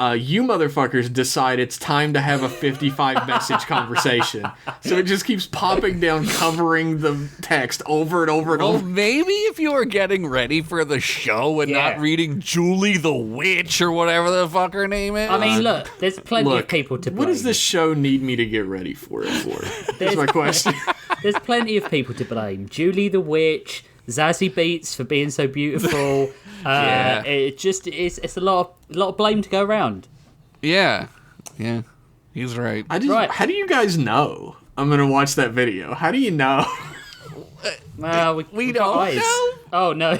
You motherfuckers decide it's time to have a 55 message conversation. So it just keeps popping down, covering the text over and over and Well, over. maybe if you were getting ready for the show and not Yeah. reading Julie the Witch or whatever the fuck her name is. I mean, look, there's plenty of people to blame. What does this show need me to get ready for it for? That's my question. There's plenty of people to blame. Julie the Witch, Zazie Beetz for being so beautiful. Yeah. It's a lot of blame to go around. yeah. He's right. Right. How do you guys know I'm gonna watch that video? How do you know? Well, we don't eyes. know. Oh no.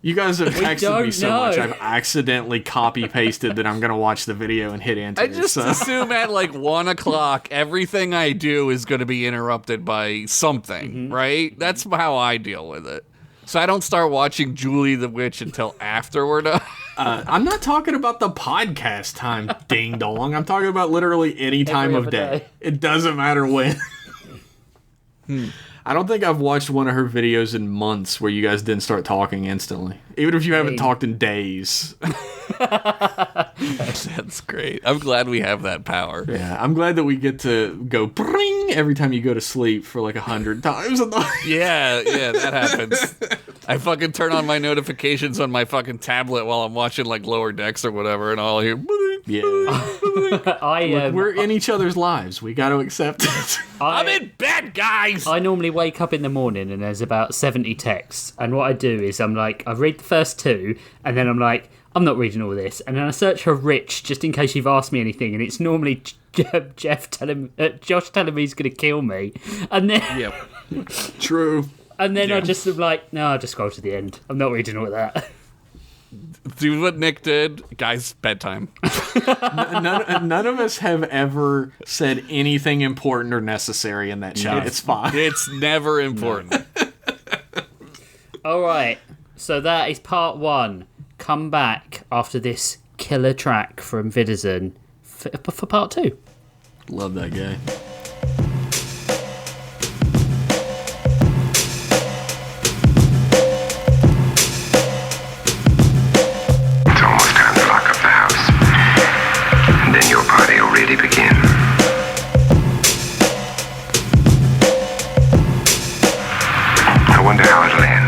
You guys have texted me don't so much. know. I've accidentally copy pasted that I'm gonna watch the video and hit enter. I just so. assume at like 1 o'clock, everything I do is going to be interrupted by something, right? That's how I deal with it. So I don't start watching Julie the Witch until after we're done. I'm not talking about the podcast time, ding dong. I'm talking about literally any time of other day. day. It doesn't matter when. I don't think I've watched one of her videos in months where you guys didn't start talking instantly. Even if you haven't talked in days. That's great. I'm glad we have that power. Yeah, I'm glad that we get to go bring every time you go to sleep for like 100 times a night. Yeah, that happens. I fucking turn on my notifications on my fucking tablet while I'm watching like Lower Decks or whatever, and I'll hear. "Bling." Yeah. I We're in each other's lives. We got to accept it. I'm in bed, guys! I normally wake up in the morning and there's about 70 texts. And what I do is I read the first 2, and then I'm like, I'm not reading all this. And then I search for Rich just in case you've asked me anything. And it's normally Josh telling me he's going to kill me. And then, Yep. True. and then I just am like, no, I'll just scroll to the end. I'm not reading all that. Do what Nick did. Guys, bedtime. None of us have ever said anything important or necessary in that chat. It's fine. It's never important. All right. So that is part 1. Come back after this killer track from Vidazen for part 2. Love that guy. It's almost time to lock up the house. And then your party will really begin. I wonder how it'll end.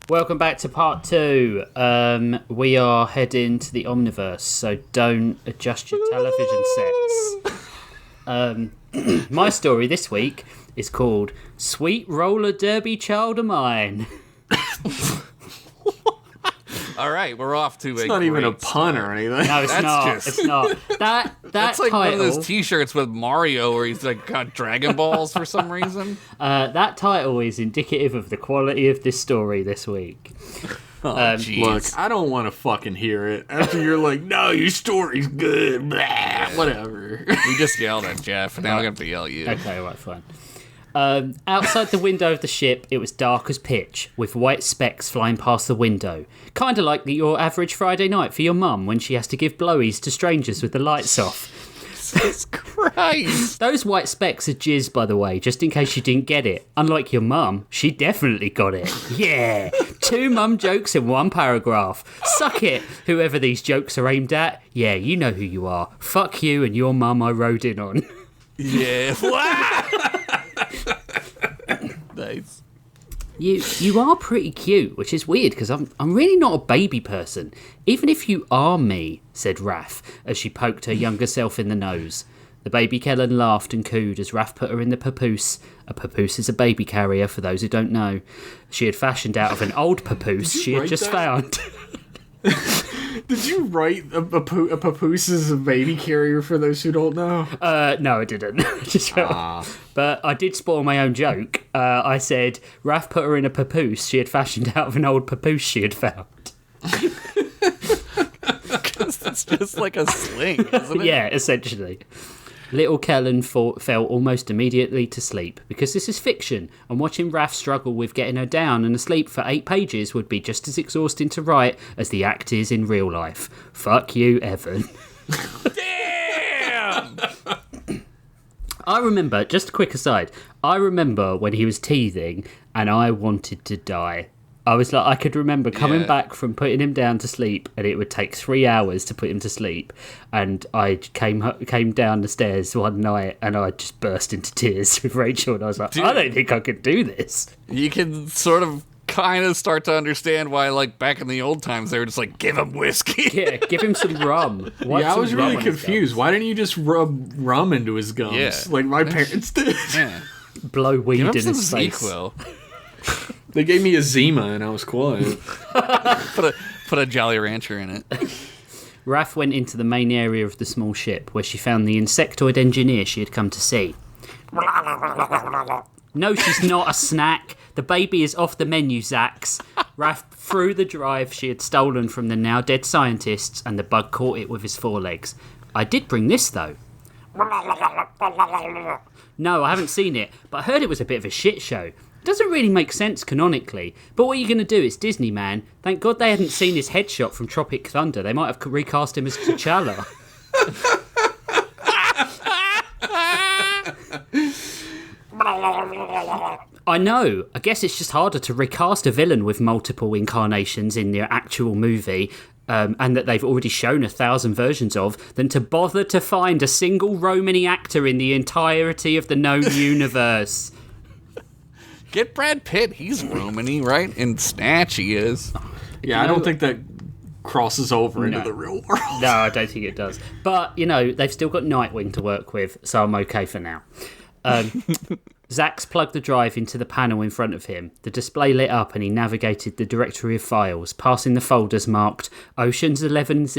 Welcome back to part 2. We are heading to the Omniverse, so don't adjust your television sets. My story this week is called Sweet Roller Derby Child of Mine. All right, we're off to It's not even a pun or anything. No, it's That's not. just- It's not. That's like title, one of those T-shirts with Mario where he's like got Dragon Balls for some reason. that title is indicative of the quality of this story this week. Jeez. Look, I don't want to fucking hear it. After you're like, no, your story's good. Blah, whatever. We just yelled at Jeff, and now I'm going to yell at you. Okay, right, fine. Outside the window of the ship, it was dark as pitch, with white specks flying past the window. Kind of like your average Friday night for your mum when she has to give blowies to strangers with the lights off. Jesus Christ. Those white specks are jizz, by the way, just in case you didn't get it. Unlike your mum, she definitely got it. Yeah, 2 mum jokes in 1 paragraph. Suck it, whoever these jokes are aimed at. Yeah, you know who you are. Fuck you and your mum I rode in on. Yeah. Nice. You are pretty cute, which is weird because I'm really not a baby person. Even if you are me, said Raph as she poked her younger self in the nose. The baby Kellen laughed and cooed as Raph put her in the papoose. A papoose is a baby carrier, for those who don't know. She had fashioned out of an old papoose she had write just that? found. Did you write a papoose as a baby carrier for those who don't know? No, I didn't. But I did spoil my own joke. I said, Raph put her in a papoose she had fashioned out of an old papoose she had found. It's just like a sling, isn't it? Yeah, essentially. Little Kellen fell almost immediately to sleep, because this is fiction, and watching Raph struggle with getting her down and asleep for 8 pages would be just as exhausting to write as the act is in real life. Fuck you, Evan. Damn! I remember, just a quick aside, I remember when he was teething and I wanted to die. I was like, I could remember coming back from putting him down to sleep, and it would take 3 hours to put him to sleep. And I came down the stairs one night, and I just burst into tears with Rachel, and I was like, I don't think I could do this. You can sort of kind of start to understand why, like, back in the old times, they were just like, give him whiskey. Yeah, give him some rum. I was really confused. Why didn't you just rub rum into his gums Yeah. like my parents did? Yeah. Blow weed Give in him some his face. ZzzQuil. They gave me a Zima and I was quiet. Put a Jolly Rancher in it. Raph went into the main area of the small ship, where she found the insectoid engineer she had come to see. No, she's not a snack. The baby is off the menu, Zax. Raph threw the drive she had stolen from the now dead scientists, and the bug caught it with his forelegs. I did bring this, though. No, I haven't seen it, but I heard it was a bit of a shit show. It doesn't really make sense canonically, but what are you going to do? It's Disney, man. Thank God they hadn't seen his headshot from Tropic Thunder. They might have recast him as T'Challa. I know. I guess it's just harder to recast a villain with multiple incarnations in their actual movie, and that they've already shown 1,000 versions of, than to bother to find a single Romany actor in the entirety of the known universe. Get Brad Pitt. He's Romany, right? In Snatch, he is. Yeah, I don't think that crosses over into the real world. No, I don't think it does. But, they've still got Nightwing to work with, so I'm okay for now. Zax plugged the drive into the panel in front of him. The display lit up and he navigated the directory of files, passing the folders marked Oceans 11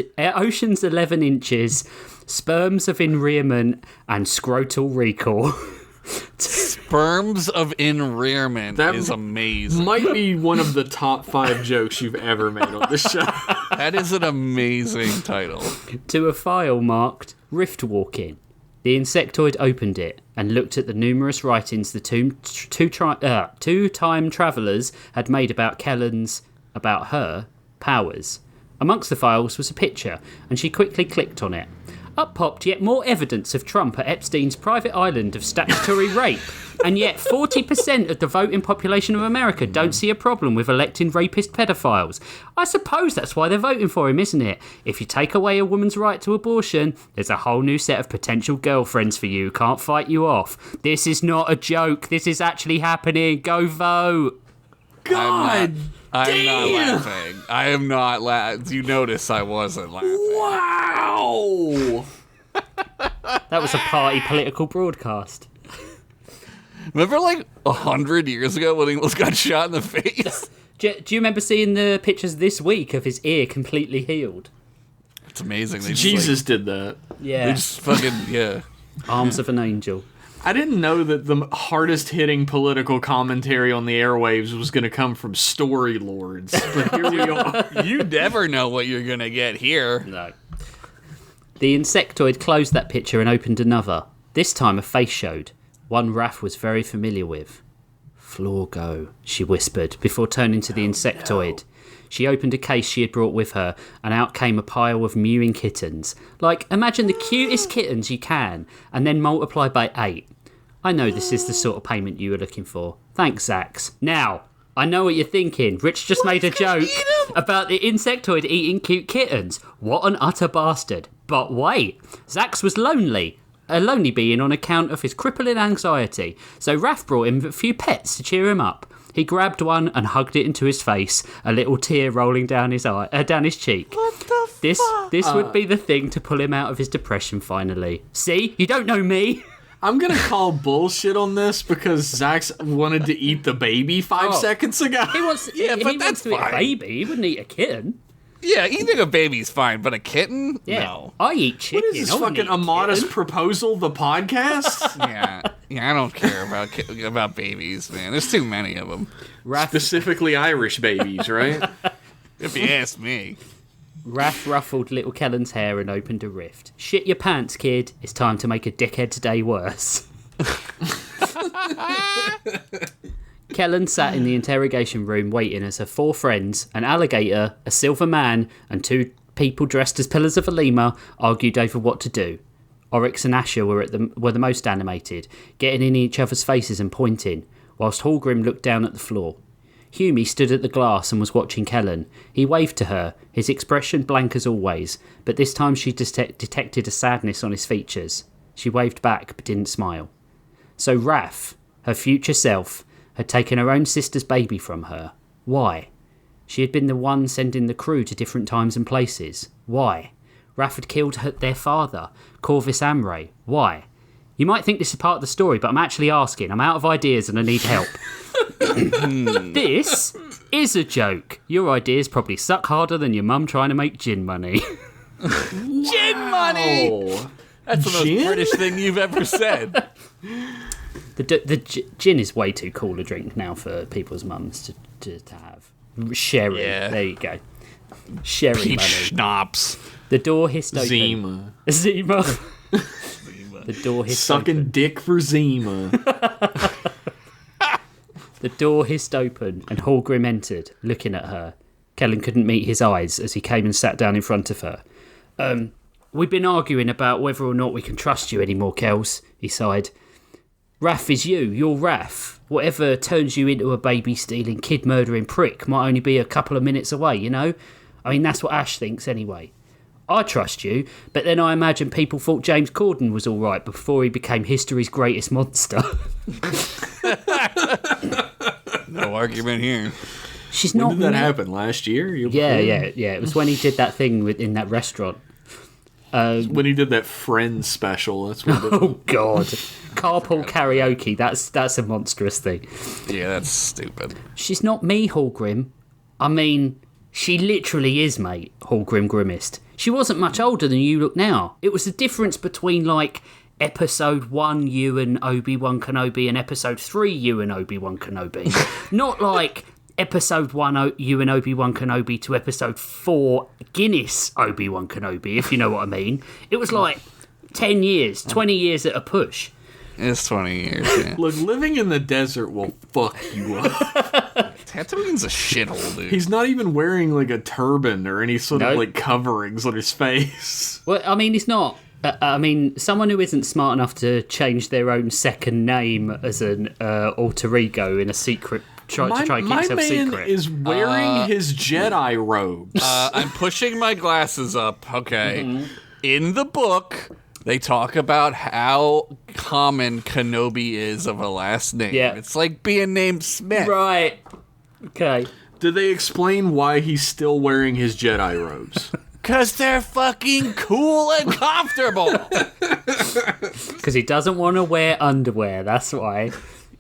inches, Sperms of Enrearment, and Scrotal Recall. Sperms of Enrearment is amazing. Might be one of the top 5 jokes you've ever made on this show. That is an amazing title. To a file marked Rift Walking. The insectoid opened it and looked at the numerous writings the two-time travellers had made about her powers. Amongst the files was a picture, and she quickly clicked on it. Up popped yet more evidence of Trump at Epstein's private island of statutory rape, and yet 40% of the voting population of America don't see a problem with electing rapist pedophiles. I suppose that's why they're voting for him, isn't it? If you take away a woman's right to abortion, there's a whole new set of potential girlfriends for you who can't fight you off. This is not a joke. This is actually happening. Go vote. God I'm not laughing. I am not laughing. You notice I wasn't laughing. Wow! That was a party political broadcast. Remember 100 years ago when he almost got shot in the face? Do you remember seeing the pictures this week of his ear completely healed? It's amazing. Jesus did that. Yeah. They just fucking, yeah. Arms of an angel. I didn't know that the hardest hitting political commentary on the airwaves was going to come from story lords. But here we are. You never know what you're going to get here. No. The insectoid closed that picture and opened another. This time a face showed. One Raph was very familiar with. Florgo, she whispered, before turning to the insectoid. No. She opened a case she had brought with her, and out came a pile of mewing kittens. Imagine the cutest kittens you can, and then multiply by 8. I know this is the sort of payment you were looking for. Thanks, Zax. Now, I know what you're thinking. Rich just made a joke about the insectoid eating cute kittens. What an utter bastard. But wait, Zax was lonely. A lonely being on account of his crippling anxiety. So Raph brought him a few pets to cheer him up. He grabbed one and hugged it into his face, a little tear rolling down his cheek. What the fuck? This would be the thing to pull him out of his depression finally. See? You don't know me. I'm going to call bullshit on this because Zax wanted to eat the baby 5 seconds ago. He wants to eat a baby. He wouldn't eat a kitten. Yeah, eating a baby's fine, but a kitten? Yeah. No. I eat chicken. What is this fucking A Modest Proposal, the podcast? Yeah, I don't care about babies, man. There's too many of them. Specifically Irish babies, right? If you ask me. Raph ruffled little Kellen's hair and opened a rift. Shit your pants, kid. It's time to make a dickhead's day worse. Kellen sat in the interrogation room waiting as her 4 friends, an alligator, a silver man, and 2 people dressed as pillars of a lemur, argued over what to do. Oryx and Asher were the most animated, getting in each other's faces and pointing, whilst Hallgrim looked down at the floor. Humi stood at the glass and was watching Kellen. He waved to her, his expression blank as always, but this time she detected a sadness on his features. She waved back but didn't smile. So Raph, her future self, had taken her own sister's baby from her. Why? She had been the one sending the crew to different times and places. Why? Raph had killed their father, Corvus Amray. Why? You might think this is part of the story, but I'm actually asking. I'm out of ideas and I need help. This is a joke. Your ideas probably suck harder than your mum trying to make gin money. Gin money! Oh, That's the most Gin? British thing you've ever said. The gin is way too cool a drink now for people's mums to have. Sherry. Yeah. There you go. Sherry Peach money. schnapps. The door hissed open. Zima. The door hissed Sucking open. dick for Zima. The door hissed open and Hallgrim entered, looking at her. Kellen couldn't meet his eyes as he came and sat down in front of her. We've been arguing about whether or not we can trust you anymore, Kels, he sighed. Raph is you. You're Raph. Whatever turns you into a baby-stealing, kid-murdering prick might only be a couple of minutes away, you know? I mean, that's what Ash thinks anyway. I trust you, but then I imagine people thought James Corden was all right before he became history's greatest monster. No argument here. She's When not did that me- happen? Last year? Yeah. It was when he did that thing in that restaurant. When he did that Friends special. That's what. Oh God, carpool karaoke. That's a monstrous thing. Yeah, that's stupid. She's not me, Hallgrim. I mean, she literally is, mate. Hallgrim grimaced. She wasn't much older than you look now. It was the difference between like episode 1 you and Obi-Wan Kenobi and episode 3 you and Obi-Wan Kenobi. Not like episode 1 you and Obi-Wan Kenobi to episode 4 Guinness Obi-Wan Kenobi, if you know what I mean. It was like 10 years, 20 years at a push. It's 20 years, yeah. Look, living in the desert will fuck you up. Tatooine's a shithole, dude. He's not even wearing like a turban or any sort of Nope. like coverings on his face. Well, I mean, it's not. I mean, someone who isn't smart enough to change their own second name as an alter ego in a secret, to try and keep my himself man secret. is wearing his Jedi robes. I'm pushing my glasses up. Okay. Mm-hmm. In the book, they talk about how common Kenobi is of a last name. Yeah. It's like being named Smith. Right. Okay. Did they explain why he's still wearing his Jedi robes? Because they're fucking cool and comfortable. Because he doesn't want to wear underwear. That's why.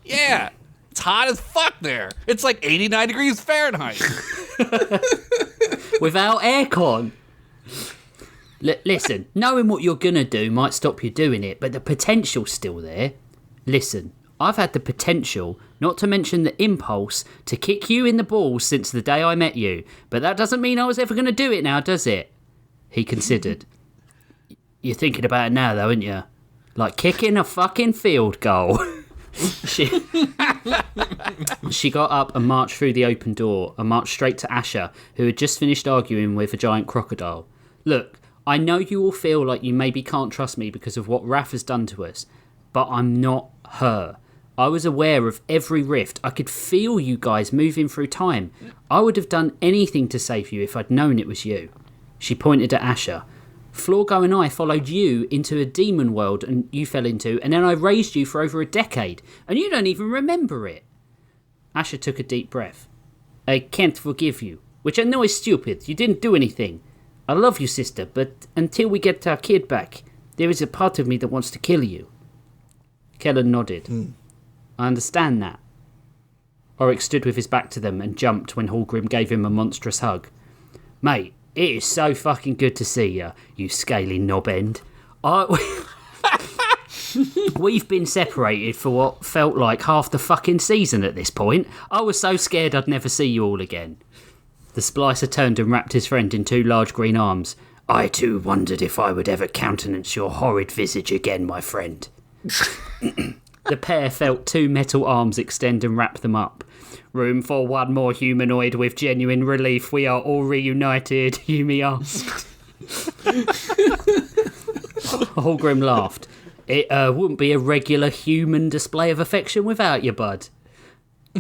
Yeah. It's hot as fuck there. It's like 89 degrees Fahrenheit. Without aircon. Listen, knowing what you're going to do might stop you doing it, but the potential's still there. Listen, I've had the potential, not to mention the impulse, to kick you in the balls since the day I met you. But that doesn't mean I was ever going to do it now, does it? He considered. You're thinking about it now, though, aren't you? Like kicking a fucking field goal. She got up and marched through the open door and marched straight to Asher, who had just finished arguing with a giant crocodile. Look, I know you all feel like you maybe can't trust me because of what Raph has done to us, but I'm not her. I was aware of every rift. I could feel you guys moving through time. I would have done anything to save you if I'd known it was you. She pointed at Asher. Florgo and I followed you into a demon world and you fell into, and then I raised you for over a decade, and you don't even remember it. Asher took a deep breath. I can't forgive you, which I know is stupid. You didn't do anything. I love you, sister, but until we get our kid back, there is a part of me that wants to kill you. Kellen nodded. I understand that. Oryx stood with his back to them and jumped when Hallgrim gave him a monstrous hug. Mate, it is so fucking good to see you, you scaly knob end. We've been separated for what felt like half the fucking season at this point. I was so scared I'd never see you all again. The splicer turned and wrapped his friend in 2 large green arms. I too wondered if I would ever countenance your horrid visage again, my friend. The pair felt 2 metal arms extend and wrap them up. Room for one more humanoid with genuine relief. We are all reunited, Yumi asked. Hallgrim laughed. It wouldn't be a regular human display of affection without you, bud.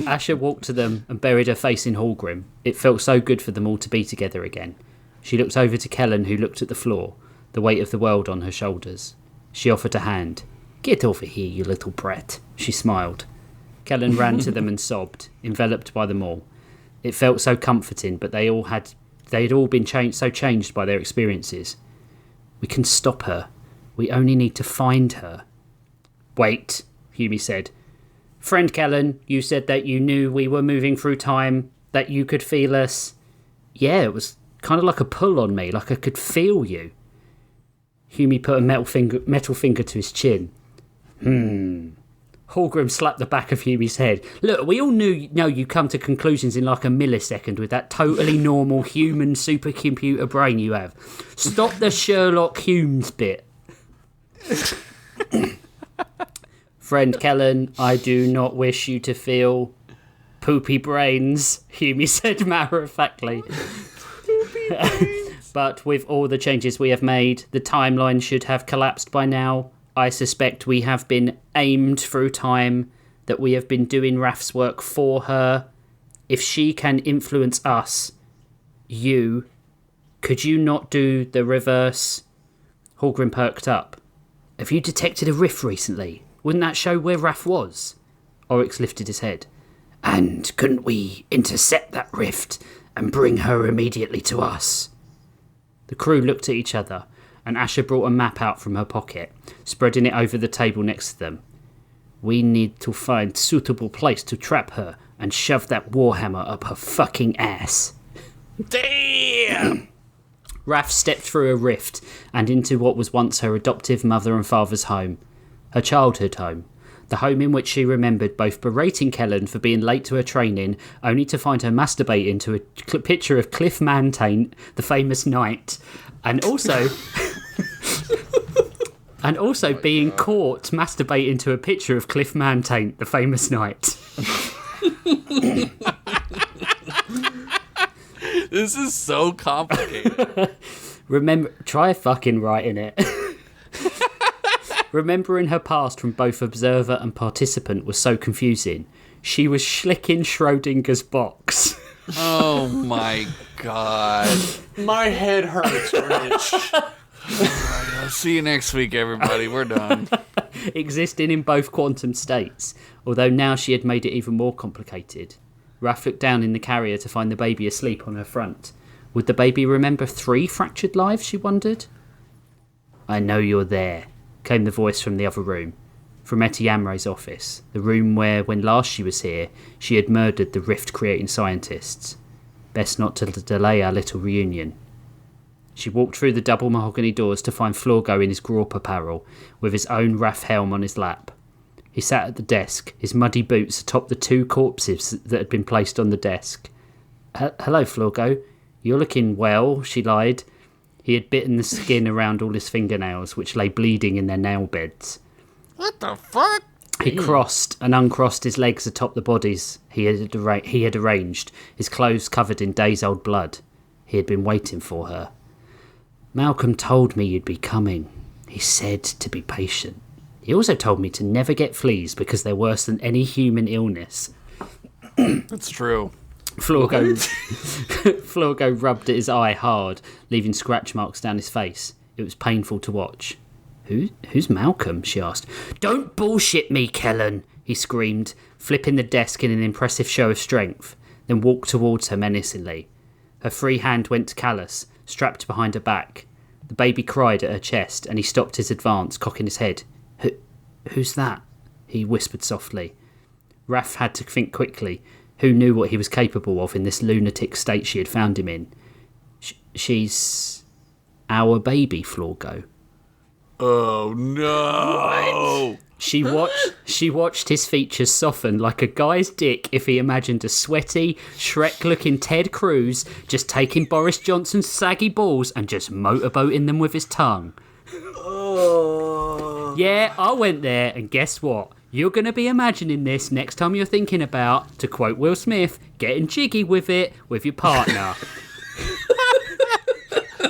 Asher walked to them and buried her face in Hallgrim. It felt so good for them all to be together again. She looked over to Kellen, who looked at the floor, the weight of the world on her shoulders. She offered a hand. Get over here, you little brat. She smiled. Kellen ran to them and sobbed, enveloped by them all. It felt so comforting, but they had all been changed by their experiences. We can stop her. We only need to find her. Wait, Humi said. Friend Kellen, you said that you knew we were moving through time, that you could feel us. Yeah, it was kind of like a pull on me, like I could feel you. Humi put a metal finger to his chin. Hallgrim slapped the back of Humi's head. Look, we all know you come to conclusions in like a millisecond with that totally normal human supercomputer brain you have. Stop the Sherlock Holmes bit. Friend Kellen, I do not wish you to feel poopy brains, Humi said matter-of-factly. But with all the changes we have made, the timeline should have collapsed by now. I suspect we have been aimed through time, that we have been doing Raph's work for her. If she can influence us, could you not do the reverse? Hallgrim perked up. Have you detected a rift recently? Wouldn't that show where Raph was? Oryx lifted his head. And couldn't we intercept that rift and bring her immediately to us? The crew looked at each other, and Asher brought a map out from her pocket, spreading it over the table next to them. We need to find suitable place to trap her and shove that warhammer up her fucking ass. Damn! Raph stepped through a rift and into what was once her adoptive mother and father's home. Her childhood home. The home in which she remembered both berating Kellen for being late to her training, only to find her masturbating to a picture of Cliff Mantaint, the famous knight, and also being caught masturbating to a picture of Cliff Mantaint, the famous knight. This is so complicated. Try fucking writing it. Remembering her past from both observer and participant was so confusing. She was schlicking Schrodinger's box. Oh my god. My head hurts, Rich. I'll see you next week, everybody. We're done. Existing in both quantum states, although now she had made it even more complicated. Raph looked down in the carrier to find the baby asleep on her front. Would the baby remember 3 fractured lives, she wondered? I know you're there, came the voice from the other room, from Etty Amre's office, the room where, when last she was here, she had murdered the rift-creating scientists. Best not to delay our little reunion. She walked through the double mahogany doors to find Florgo in his Graup apparel, with his own Raph helm on his lap. He sat at the desk, his muddy boots atop the 2 corpses that had been placed on the desk. Hello, Florgo. You're looking well, she lied. He had bitten the skin around all his fingernails, which lay bleeding in their nail beds. What the fuck? He crossed and uncrossed his legs atop the bodies he had arranged, his clothes covered in days-old blood. He had been waiting for her. Malcolm told me you'd be coming. He said to be patient. He also told me to never get fleas because they're worse than any human illness. That's true. Florgo rubbed at his eye hard, leaving scratch marks down his face. It was painful to watch. Who's Malcolm? She asked. Don't bullshit me, Kellen, he screamed, flipping the desk in an impressive show of strength, then walked towards her menacingly. Her free hand went to Callus, strapped behind her back. The baby cried at her chest, and he stopped his advance, cocking his head. Who's that? He whispered softly. Raph had to think quickly. Who knew what he was capable of in this lunatic state she had found him in? She's our baby, Florgo. Oh no! What? She watched his features soften like a guy's dick if he imagined a sweaty, Shrek-looking Ted Cruz just taking Boris Johnson's saggy balls and just motorboating them with his tongue. Oh. Yeah, I went there, and guess what? You're going to be imagining this next time you're thinking about, to quote Will Smith, getting jiggy with it with your partner.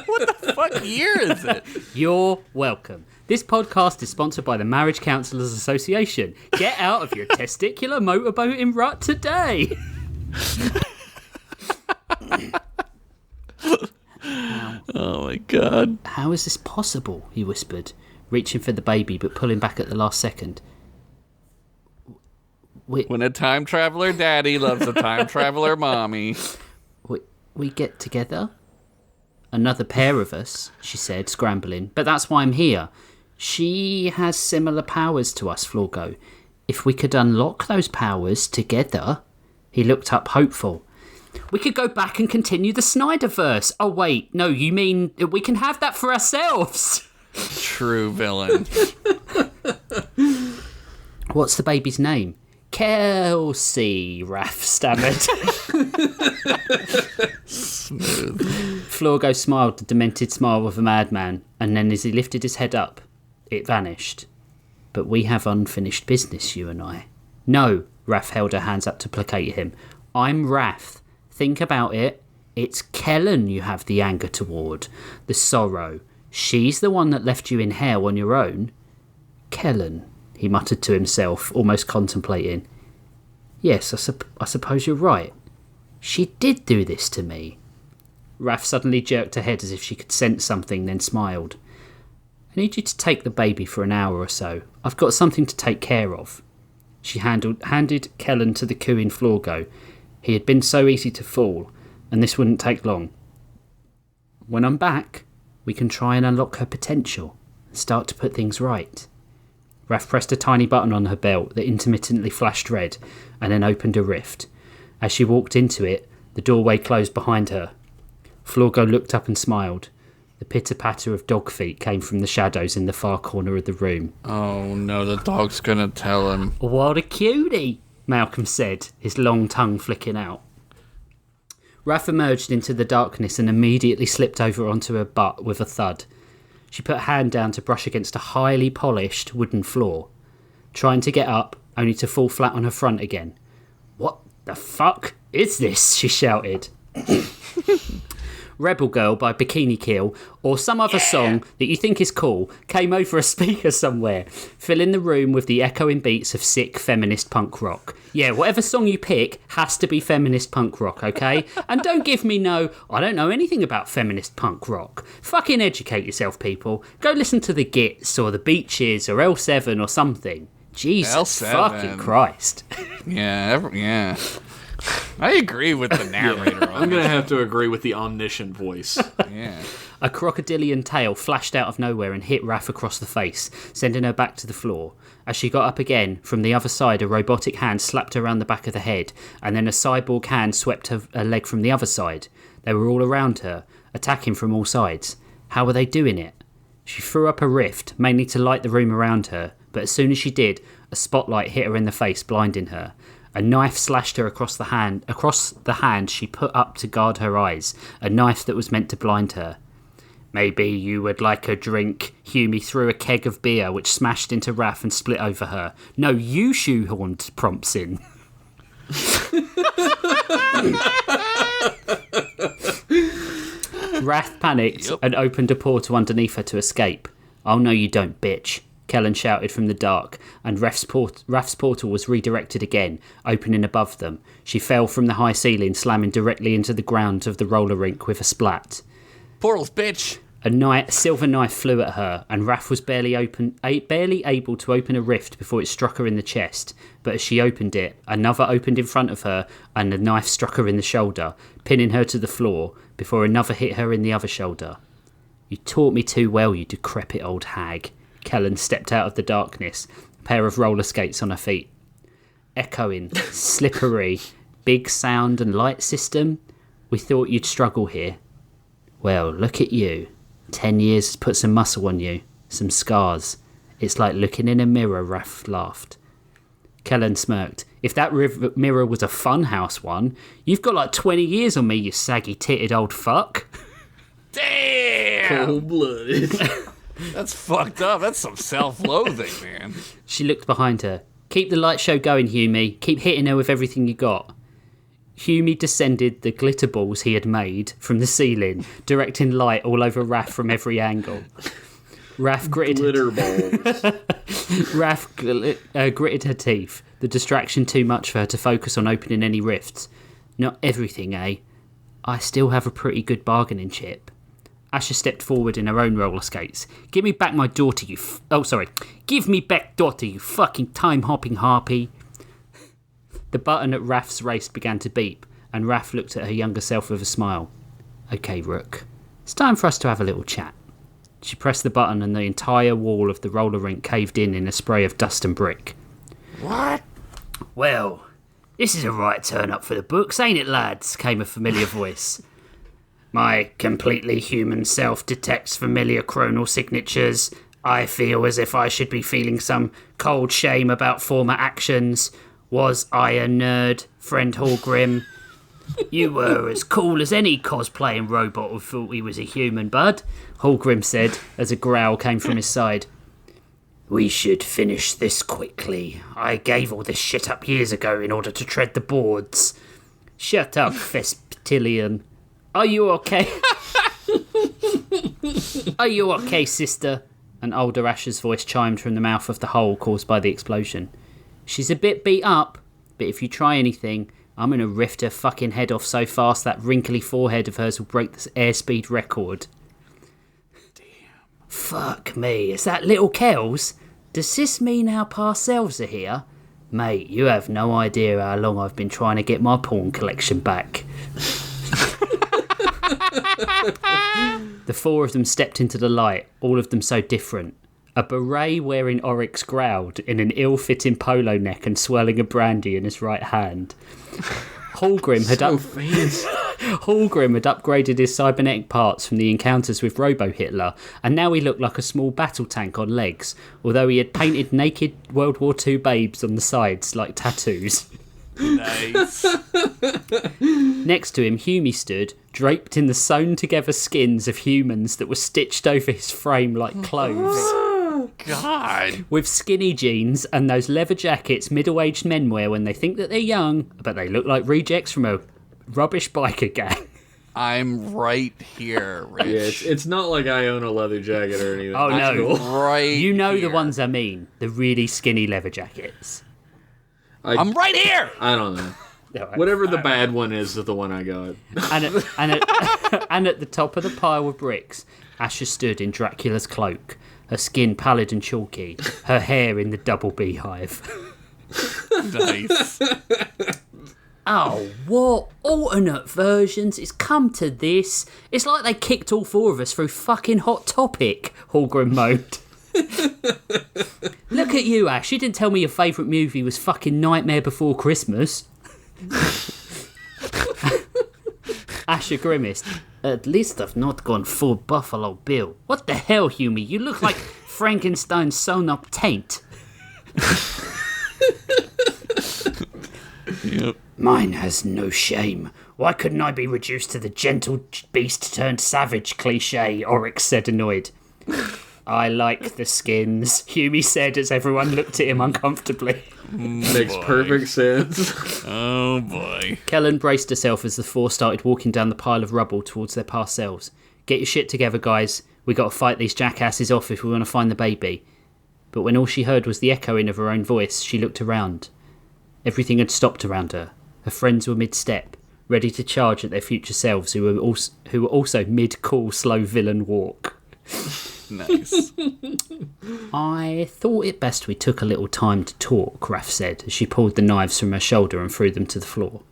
What the fuck year is it? You're welcome. This podcast is sponsored by the Marriage Counsellors Association. Get out of your testicular motorboating rut today. Oh my god. How is this possible? He whispered, reaching for the baby but pulling back at the last second. When a time traveler daddy loves a time traveler mommy. We get together? Another pair of us, she said, scrambling. But that's why I'm here. She has similar powers to us, Florgo. If we could unlock those powers together... He looked up hopeful. We could go back and continue the Snyderverse. Oh, wait. No, you mean we can have that for ourselves? True villain. What's the baby's name? Kelsey, Raph stammered. Smooth. Florgo smiled the demented smile of a madman, and then as he lifted his head up, it vanished. But we have unfinished business, you and I. No, Raph held her hands up to placate him. I'm Raph. Think about it. It's Kellen you have the anger toward, the sorrow. She's the one that left you in hell on your own. Kellen, he muttered to himself, almost contemplating. Yes, I suppose you're right. She did do this to me. Raph suddenly jerked her head as if she could sense something, then smiled. I need you to take the baby for an hour or so. I've got something to take care of. She handed Kellen to the cooing Florgo. He had been so easy to fool, and this wouldn't take long. When I'm back, we can try and unlock her potential and start to put things right. Raph pressed a tiny button on her belt that intermittently flashed red and then opened a rift. As she walked into it, the doorway closed behind her. Florgo looked up and smiled. The pitter-patter of dog feet came from the shadows in the far corner of the room. Oh no, the dog's gonna tell him. What a cutie, Malcolm said, his long tongue flicking out. Raph emerged into the darkness and immediately slipped over onto her butt with a thud. She put a hand down to brush against a highly polished wooden floor, trying to get up, only to fall flat on her front again. What the fuck is this? She shouted. Rebel Girl by Bikini Kill, or some other song that you think is cool, came over a speaker somewhere, filling the room with the echoing beats of sick feminist punk rock. Yeah, whatever song you pick has to be feminist punk rock, okay? And don't give me no, I don't know anything about feminist punk rock. Fucking educate yourself, people. Go listen to the Gits or the Beaches or L7 or something. Jesus L7. fucking Christ. Yeah. I agree with the narrator on I'm going to have to agree with the omniscient voice. Yeah. A crocodilian tail flashed out of nowhere and hit Raph across the face, sending her back to the floor. As she got up again, from the other side a robotic hand slapped her around the back of the head, and then a cyborg hand swept her leg from the other side. They were all around her, attacking from all sides. How were they doing it? She threw up a rift, mainly to light the room around her, but as soon as she did, a spotlight hit her in the face, blinding her. A knife slashed her across the hand she put up to guard her eyes, a knife that was meant to blind her. Maybe you would like a drink. Hume threw a keg of beer, which smashed into Raph and split over her. No, you shoehorned prompts in. Raph panicked and opened a portal underneath her to escape. Oh no you don't, bitch. Kellen shouted from the dark, and Raph's portal was redirected again, opening above them. She fell from the high ceiling, slamming directly into the ground of the roller rink with a splat. Portals, bitch! A silver knife flew at her, and Raph was barely able to open a rift before it struck her in the chest. But as she opened it, another opened in front of her, and the knife struck her in the shoulder, pinning her to the floor, before another hit her in the other shoulder. You taught me too well, you decrepit old hag. Kellen stepped out of the darkness, a pair of roller skates on her feet. Echoing, slippery, big sound and light system. We thought you'd struggle here. Well, look at you. 10 years has put some muscle on you, some scars. It's like looking in a mirror, Raph laughed. Kellen smirked. If that mirror was a funhouse one, you've got like 20 years on me, you saggy-titted old fuck. Damn! Cold-blooded. That's fucked up. That's some self-loathing, man. She looked behind her. Keep the light show going, Hume. Keep hitting her with everything you got. Hume descended the glitter balls he had made from the ceiling, directing light all over Raph from every angle. Raph gritted Glitter balls. gritted her teeth. The distraction too much for her to focus on opening any rifts. Not everything, eh? I still have a pretty good bargaining chip. Asher stepped forward in her own roller skates. Give me back my daughter, you Give me back daughter, you fucking time-hopping harpy. The button at Raph's waist began to beep, and Raph looked at her younger self with a smile. Okay, Rook. It's time for us to have a little chat. She pressed the button and the entire wall of the roller rink caved in a spray of dust and brick. What? Well, This is a right turn up for the books, ain't it, lads? Came a familiar voice. My completely human self detects familiar chronal signatures. I feel as if I should be feeling some cold shame about former actions. Was I a nerd, friend Hallgrim? You were as cool as any cosplaying robot who thought he was a human, bud, Hallgrim said as a growl came from his side. We should finish this quickly. I gave all this shit up years ago in order to tread the boards. Shut up, Vesptillion. Are you okay? Are you okay, sister? An older Asher's voice chimed from the mouth of the hole caused by the explosion. She's a bit beat up, but if you try anything, I'm going to rift her fucking head off so fast that wrinkly forehead of hers will break this airspeed record. Damn. Fuck me, is that little Kells? Does this mean our parcels are here? Mate, you have no idea how long I've been trying to get my porn collection back. The four of them stepped into the light, all of them so different. A beret wearing Oryx growled in an ill-fitting polo neck and swirling a brandy in his right hand. Hallgrim had upgraded his cybernetic parts from the encounters with Robo-Hitler, and now he looked like a small battle tank on legs, although he had painted naked World War II babes on the sides like tattoos. Nice. Next to him, Humie stood, draped in the sewn-together skins of humans that were stitched over his frame like clothes. God. With skinny jeans and those leather jackets middle-aged men wear when they think that they're young, but they look like rejects from a rubbish biker gang. I'm right here, Rich. Yeah, it's not like I own a leather jacket or anything. Oh, no. Right You know here. the ones I mean. The really skinny leather jackets. I'm right here! I don't know. Whatever the bad one is the one I got. And at the top of the pile of bricks, Asher stood in Dracula's cloak, her skin pallid and chalky, her hair in the double beehive. Nice. Oh, what alternate versions? It's come to this. It's like they kicked all four of us through fucking Hot Topic, Hallgrim moaned. Look at you, Ash. You didn't tell me your favourite movie was fucking Nightmare Before Christmas. Asher grimaced. At least I've not gone full Buffalo Bill. What the hell, Humie? You look like Frankenstein's sewn up taint. Yep. Mine has no shame. Why couldn't I be reduced to the gentle beast turned savage cliche? Oryx said, annoyed. I like the skins, Humie said as everyone looked at him uncomfortably. Makes perfect sense. Oh boy. Kellen braced herself as the four started walking down the pile of rubble towards their parcels. Get your shit together, guys. We got to fight these jackasses off if we want to find the baby. But when all she heard was the echoing of her own voice, she looked around. Everything had stopped around her. Her friends were mid-step, ready to charge at their future selves, who were also mid-cool slow villain walk. Nice. I thought it best we took a little time to talk, Raph said, as she pulled the knives from her shoulder and threw them to the floor.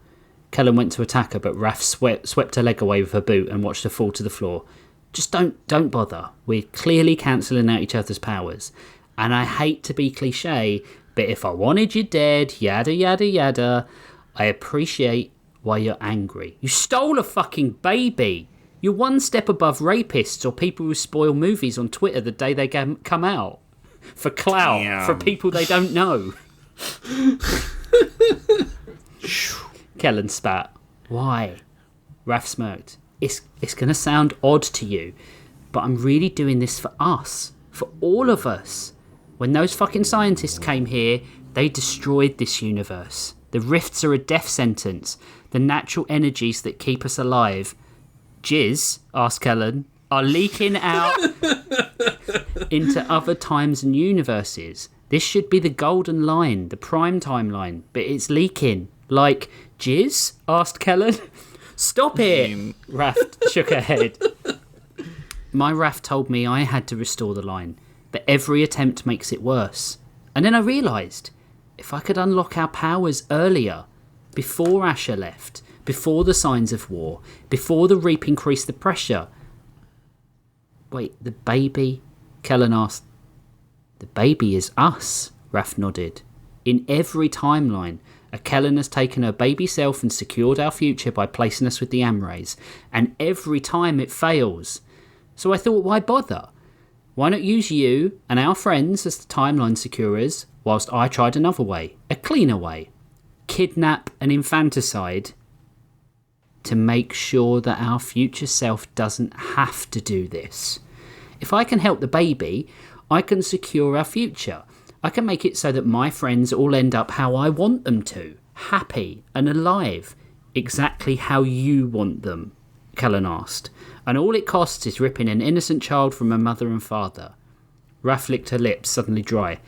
Kellen went to attack her, but Raph swept her leg away with her boot and watched her fall to the floor. Just don't bother. We're clearly cancelling out each other's powers. And I hate to be cliche, but if I wanted you dead, yada yada yada, I appreciate why you're angry. You stole a fucking baby! You're one step above rapists or people who spoil movies on Twitter the day they come out. For clout, Damn. for people they don't know. Kellen spat. Why? Raph smirked. It's going to sound odd to you, but I'm really doing this for us. For all of us. When those fucking scientists came here, they destroyed this universe. The rifts are a death sentence. The natural energies that keep us alive... Jizz, asked Kellen, are leaking out into other times and universes. This should be the golden line, the prime timeline, but it's leaking. Like, jizz? Asked Kellen. Stop it! Raph shook her head. My Raph told me I had to restore the line, but every attempt makes it worse. And then I realised, if I could unlock our powers earlier, before Asher left... Before the signs of war, before the reap increased the pressure. Wait, the baby? Kellen asked. The baby is us, Raph nodded. In every timeline, Kellen has taken her baby self and secured our future by placing us with the Amrays, and every time it fails. So I thought, why bother? Why not use you and our friends as the timeline securers, whilst I tried another way, a cleaner way. Kidnap and infanticide to make sure that our future self doesn't have to do this. If I can help the baby, I can secure our future. I can make it so that my friends all end up how I want them to, happy and alive, exactly how you want them, Kellen asked. And all it costs is ripping an innocent child from her mother and father. Raph licked her lips, suddenly dry.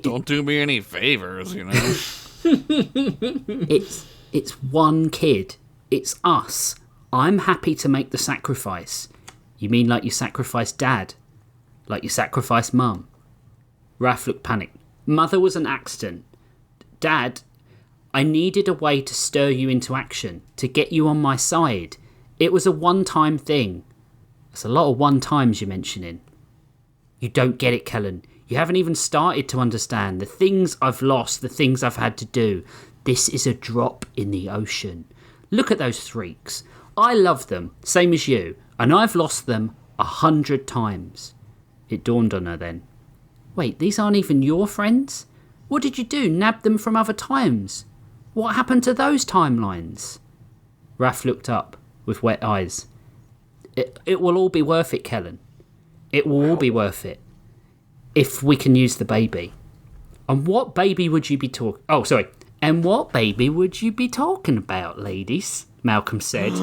Don't do me any favors, you know. It's one kid. It's us. I'm happy to make the sacrifice. You mean like you sacrificed Dad? Like you sacrificed Mum? Raph looked panicked. Mother was an accident. Dad, I needed a way to stir you into action, to get you on my side. It was a one-time thing. That's a lot of one-times you're mentioning. You don't get it, Kellen. You haven't even started to understand the things I've lost, the things I've had to do. This is a drop in the ocean. Look at those freaks. I love them, same as you, and I've lost them 100 times. It dawned on her then. Wait, these aren't even your friends? What did you do, nab them from other times? What happened to those timelines? Raph looked up with wet eyes. It will all be worth it, Kellen. It will all be worth it. If we can use the baby. And what baby would you be talking... Oh, sorry. And what baby would you be talking about, ladies? Malcolm said,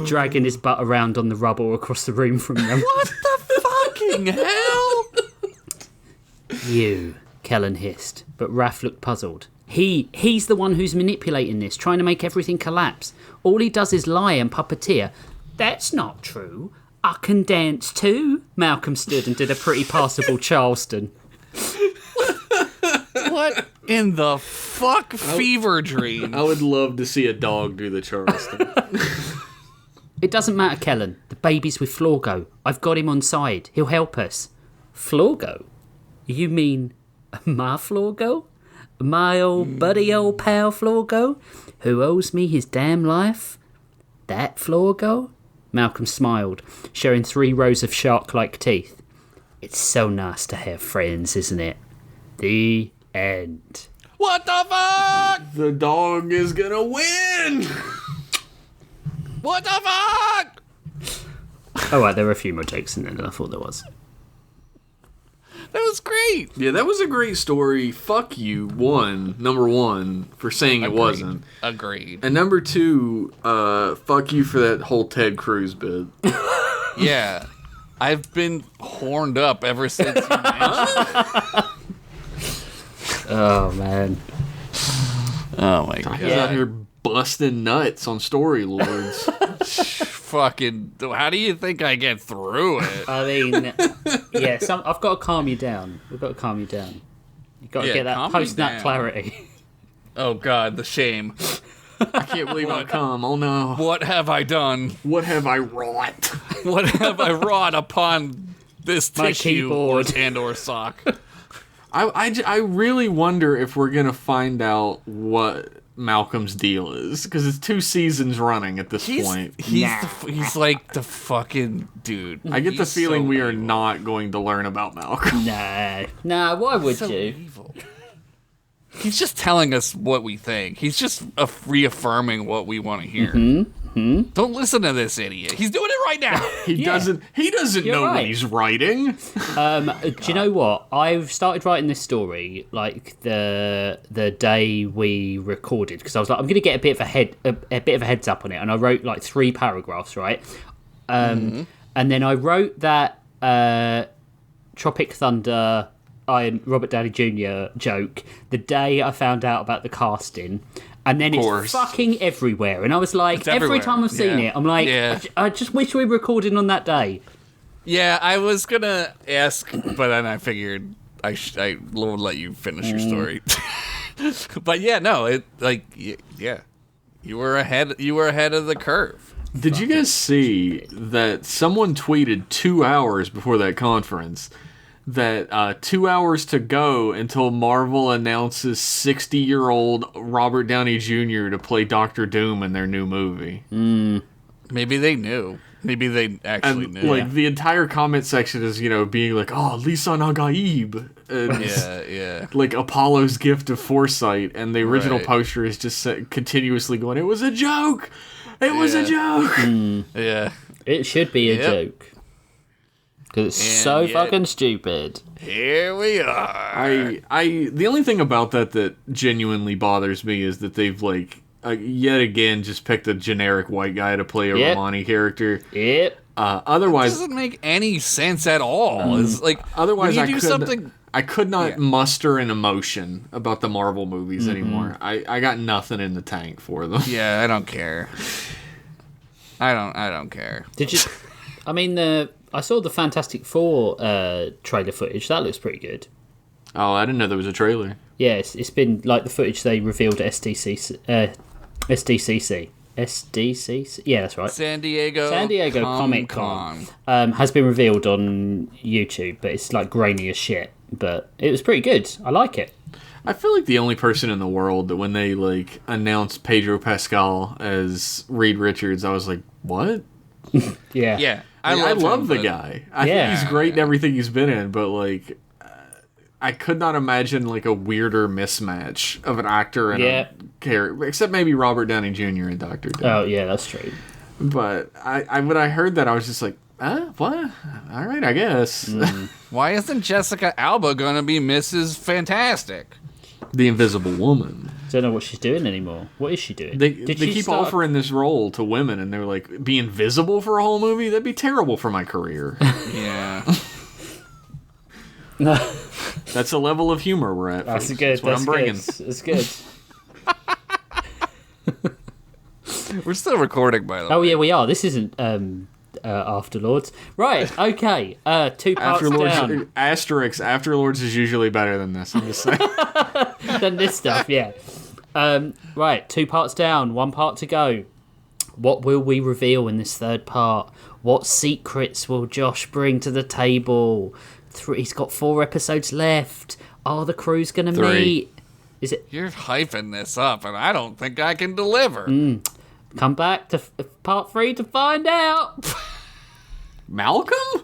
dragging his butt around on the rubble across the room from them. What the fucking hell? You, Kellen hissed, but Raph looked puzzled. He's the one who's manipulating this, trying to make everything collapse. All he does is lie and puppeteer. That's not true. I can dance too. Malcolm stood and did a pretty passable Charleston. What in the fuck fever dream? I would love to see a dog do the Charleston. It doesn't matter, Kellen. The baby's with Florgo. I've got him on side. He'll help us. Florgo? You mean my Florgo? My old buddy, old pal Florgo? Who owes me his damn life? That Florgo? Malcolm smiled, showing 3 rows of shark-like teeth. It's so nice to have friends, isn't it? The end. What the fuck? The dog is gonna win! What the fuck? Oh, right, there were a few more jokes in there than I thought there was. That was great. Yeah, that was a great story. Fuck you, number one, for saying it wasn't. Agreed. And number 2, fuck you for that whole Ted Cruz bit. Yeah. I've been horned up ever since you mentioned it. Oh, man. Oh, my God. He's out here busting nuts on Story Lords. Fucking, how do you think I get through it? I mean, yeah, I've got to calm you down. We've got to calm you down. You've got to get that calm me post-nut down. clarity. Oh, God, the shame. I can't believe I've come. Oh, no. What have I done? What have I wrought? What have I wrought upon this My tissue keyboard. and/or sock? I really wonder if we're going to find out what Malcolm's deal is, because it's 2 seasons running at this point. He's like the fucking dude. I get the He's feeling so we are evil. not going to learn about Malcolm. Nah, why would So you? evil. He's just telling us what we think. He's just reaffirming what we want to hear. Don't listen to this idiot. He's doing it right now. He doesn't You're know right. what he's writing. Do you know what? I've started writing this story like the day we recorded, because I was like, I'm going to get a bit of a heads up on it, and I wrote like 3 paragraphs, right? And then I wrote that Tropic Thunder Robert Downey Jr. joke the day I found out about the casting. And then it's fucking everywhere. And I was like, every time I've seen it, I'm like, I just wish we were recording on that day. Yeah, I was going to ask, but then I figured I will let you finish your story. But yeah, no, you were ahead of the curve. Did you guys see that someone tweeted 2 hours before that conference that 2 hours to go until Marvel announces 60-year-old Robert Downey Jr. to play Doctor Doom in their new movie. Maybe they knew. Maybe they actually And, knew. like, the entire comment section is, being like, oh, Lisa Nagaib. And yeah. like Apollo's gift of foresight, and the original Right. poster is just continuously going, it was a joke! It was a joke! Yeah. It should be a joke. Because it's And so yet- fucking stupid. Here we are. The only thing about that genuinely bothers me is that they've, like, yet again just picked a generic white guy to play a Yep. Romani character. Yep. Otherwise, Doesn't make any sense at all. It's like otherwise when you do something. I could not muster an emotion about the Marvel movies anymore. I got nothing in the tank for them. Yeah, I don't care. I don't care. Did you? I mean, I saw the Fantastic Four trailer footage. That looks pretty good. Oh, I didn't know there was a trailer. Yeah, it's been like the footage they revealed at SDCC. Yeah, that's right. San Diego Comic Con has been revealed on YouTube, but it's like grainy as shit. But it was pretty good. I like it. I feel like the only person in the world that when they like announced Pedro Pascal as Reed Richards, I was like, what? Yeah. Yeah, I love him, the but- guy. I Yeah. think he's great in everything he's been in, but like, I could not imagine like a weirder mismatch of an actor and a character, except maybe Robert Downey Jr. and Doctor Doom. Oh yeah, that's true. But I when I heard that, I was just like, what? All right, I guess. Why isn't Jessica Alba gonna be Mrs. Fantastic? The Invisible Woman. Don't know what she's doing anymore. What is she doing? They Did she keep start- offering this role to women, and they're like, be invisible for a whole movie? That'd be terrible for my career. Yeah. That's a level of humor we're at. That's folks. good. That's what I'm bringing. That's good. We're still recording, by the way. Oh yeah, we are. This isn't Afterlords. Right. Okay. 2 parts down. Afterlords is usually better than this. I'm just saying. Than this stuff. Yeah. Right. 2 parts down. 1 part to go. What will we reveal in this third part? What secrets will Josh bring to the table? He's got 4 episodes left. Are the crews going to 3. meet? Is it? You're hyping this up, and I don't think I can deliver. Come back to part 3 to find out. Malcolm?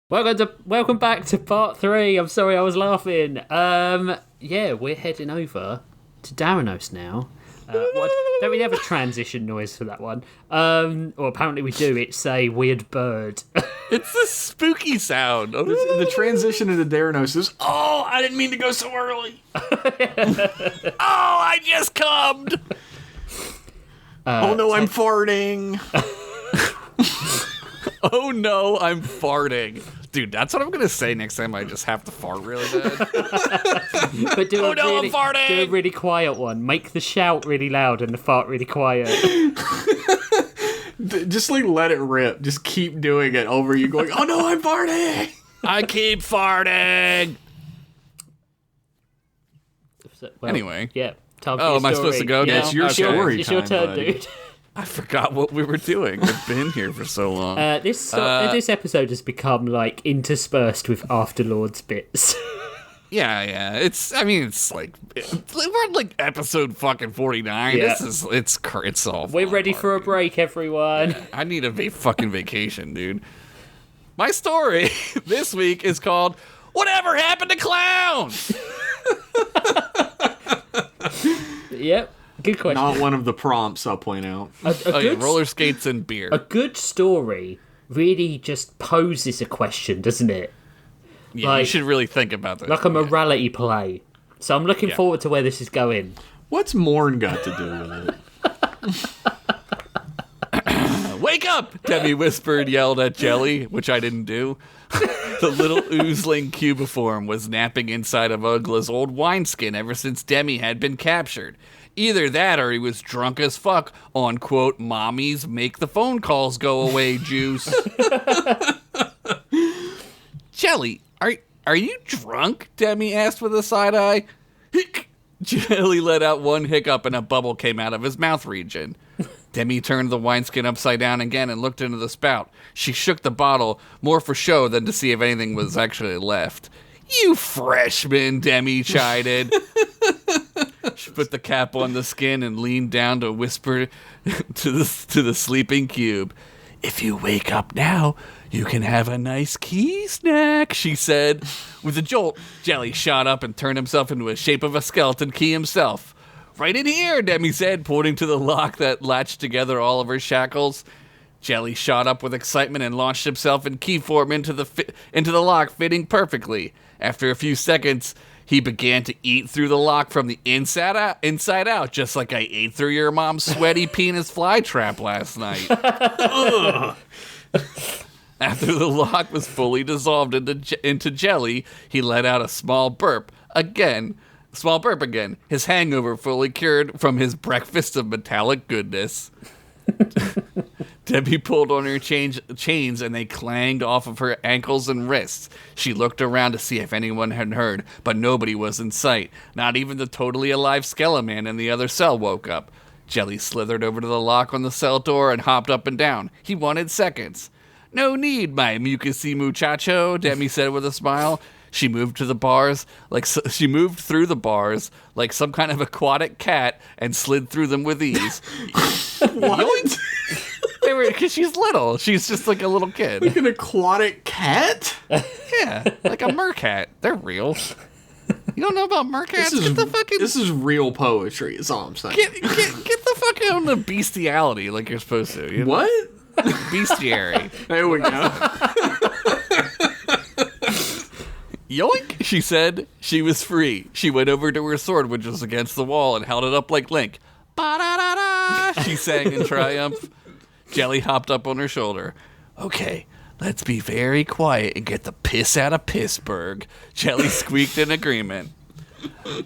Welcome back to part 3. I'm sorry I was laughing. Yeah, we're heading over to Daranos now. Don't we have a transition noise for that one? Or apparently we do. It's a weird bird. It's the spooky sound. The transition into Daranos is, oh, I didn't mean to go so early. Oh, I just cummed. Oh no, I'm farting. Oh no, I'm farting. Dude, that's what I'm going to say next time I just have to fart really bad. But Oh no, I'm farting! do a really quiet one. Make the shout really loud and the fart really quiet. Just like let it rip. Just keep doing it over you going, oh no, I'm farting. I keep farting. Well, Anyway. Yeah. Time for Oh, your am I story. supposed to go Yeah, now? it's your Okay. story. It's your time, turn, buddy. dude. I forgot what we were doing. We've been here for so long. This episode has become like interspersed with Afterlords bits. Yeah. It's like we're at like episode fucking 49. Yeah. It's all. We're ready for a break, everyone. I need a fucking vacation, dude. My story this week is called "Whatever Happened to Clowns." Yep. Good question. Not one of the prompts, I'll point out. Roller skates and beer. A good story really just poses a question, doesn't it? Yeah, like- you should really think about that. Like a morality play. So I'm looking forward to where this is going. What's Morn got to do with it? Wake up! Demi whispered, yelled at Jelly, which I didn't do. The little oozling cubiform was napping inside of Ugla's old wineskin ever since Demi had been captured. Either that or he was drunk as fuck on, quote, mommy's make the phone calls go away juice. Jelly, are you drunk? Demi asked with a side eye. Hick! Jelly let out one hiccup and a bubble came out of his mouth region. Demi turned the wineskin upside down again and looked into the spout. She shook the bottle, more for show than to see if anything was actually left. You freshman, Demi chided. She put the cap on the skin and leaned down to whisper to the sleeping cube. If you wake up now, you can have a nice key snack, she said. With a jolt, Jelly shot up and turned himself into a shape of a skeleton key himself. Right in here, Demi said, pointing to the lock that latched together all of her shackles. Jelly shot up with excitement and launched himself in key form into the lock, fitting perfectly. After a few seconds, he began to eat through the lock from the inside out, just like I ate through your mom's sweaty penis fly trap last night. After the lock was fully dissolved into jelly, he let out a small burp again, his hangover fully cured from his breakfast of metallic goodness. Debbie pulled on her chains and they clanged off of her ankles and wrists. She looked around to see if anyone had heard, but nobody was in sight. Not even the totally alive Skeleman in the other cell woke up. Jelly slithered over to the lock on the cell door and hopped up and down. He wanted seconds. No need, my mucusy muchacho, Demi said with a smile. She moved through the bars like some kind of aquatic cat and slid through them with ease. What? Because she's little. She's just like a little kid. Like an aquatic cat? Yeah, like a mercat. They're real. You don't know about mercats? This is real poetry, is all I'm saying. Get the fuck on the bestiality like you're supposed to. You know? What? Bestiary. There we go. Yoink, she said. She was free. She went over to her sword, which was against the wall, and held it up like Link. Ba-da-da-da, she sang in triumph. Jelly hopped up on her shoulder. Okay, let's be very quiet and get the piss out of Pittsburgh. Jelly squeaked in agreement.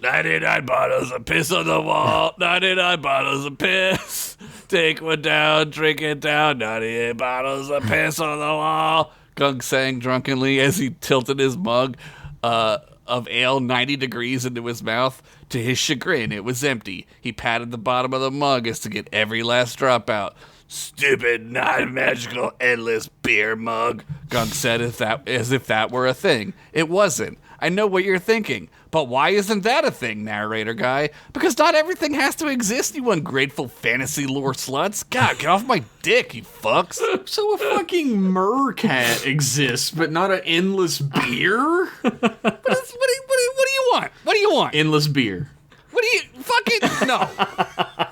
99 bottles of piss on the wall. 99 bottles of piss. Take one down, drink it down. 98 bottles of piss on the wall. Gunk sang drunkenly as he tilted his mug of ale 90 degrees into his mouth. To his chagrin, it was empty. He patted the bottom of the mug as to get every last drop out. Stupid, non-magical, endless beer mug, Gunk said as if that were a thing. It wasn't. I know what you're thinking. But why isn't that a thing, narrator guy? Because not everything has to exist, you ungrateful fantasy lore sluts. God, get off my dick, you fucks. So a fucking mercat exists, but not an endless beer? What do you want? What do you want? Endless beer. What do you... Fucking... No.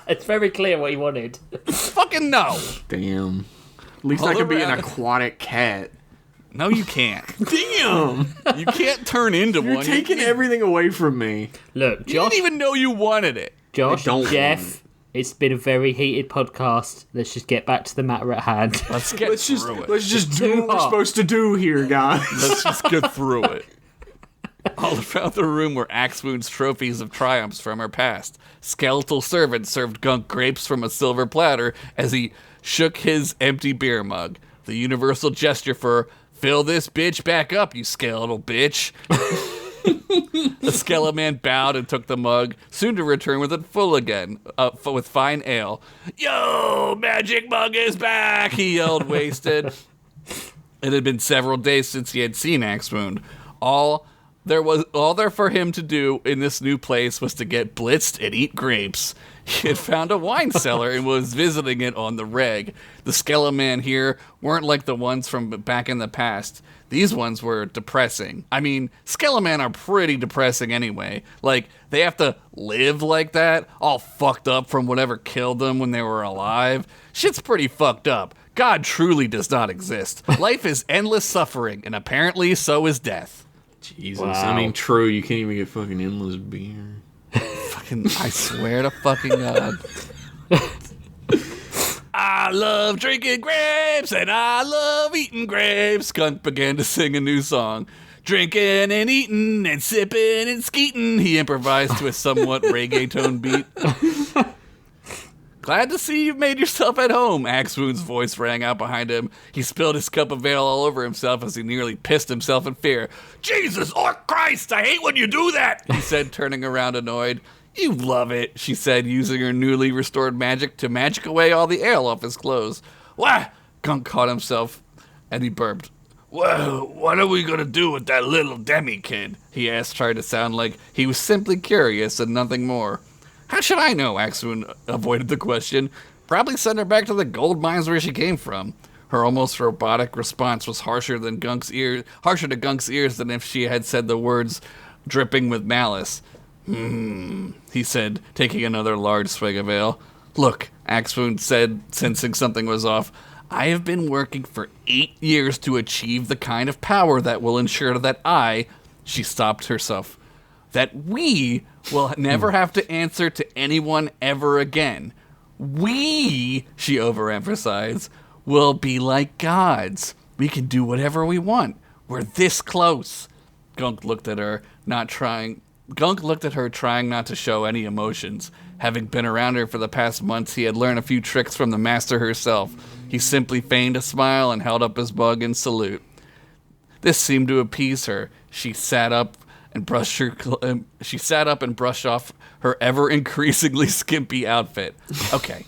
It's very clear what he wanted. Fucking no. Damn. At least I could be an aquatic cat. No, you can't. Damn! You can't turn into You're one. taking everything away from me. Look, You Josh, didn't even know you wanted it. Josh, I don't want Jeff, it's been a very heated podcast. Let's just get back to the matter at hand. Let's get Let's just through it. do what we're hot. supposed to do here, guys. Let's just get through it. All around the room were Axewound's trophies of triumphs from her past. Skeletal servants served Gunk grapes from a silver platter as he shook his empty beer mug. The universal gesture for, fill this bitch back up, you skeletal bitch. The skeleton man bowed and took the mug, soon to return with it full again, with fine ale. Yo, magic mug is back, he yelled, wasted. It had been several days since he had seen Axewound. All there for him to do in this new place was to get blitzed and eat grapes. He had found a wine cellar and was visiting it on the reg. The skeleton man here weren't like the ones from back in the past. These ones were depressing. I mean, skeleton men are pretty depressing anyway. Like, they have to live like that, all fucked up from whatever killed them when they were alive. Shit's pretty fucked up. God truly does not exist. Life is endless suffering, and apparently so is death. Jesus. Wow. I mean, true, you can't even get fucking endless beer. I swear to fucking God. I love drinking grapes and I love eating grapes. Skunk began to sing a new song. Drinking and eating and sipping and skeeting. He improvised to a somewhat reggaeton beat. Glad to see you've made yourself at home, Axewound's voice rang out behind him. He spilled his cup of ale all over himself as he nearly pissed himself in fear. Jesus or Christ, I hate when you do that, he said, turning around annoyed. You love it, she said, using her newly restored magic to magic away all the ale off his clothes. Why? Gunk caught himself, and he burped. Well, what are we going to do with that little Demi kid? He asked, trying to sound like he was simply curious and nothing more. How should I know? Axewound avoided the question. Probably send her back to the gold mines where she came from. Her almost robotic response was harsher to Gunk's ears than if she had said the words dripping with malice. He said, taking another large swig of ale. Look, Axewound said, sensing something was off. I have been working for 8 years to achieve the kind of power that will ensure that she stopped herself, that we will never have to answer to anyone ever again. We, she overemphasized, will be like gods. We can do whatever we want. We're this close. Gunk looked at her, trying not to show any emotions. Having been around her for the past months, he had learned a few tricks from the master herself. He simply feigned a smile and held up his mug in salute. This seemed to appease her. She sat up and brushed off her ever-increasingly skimpy outfit. Okay,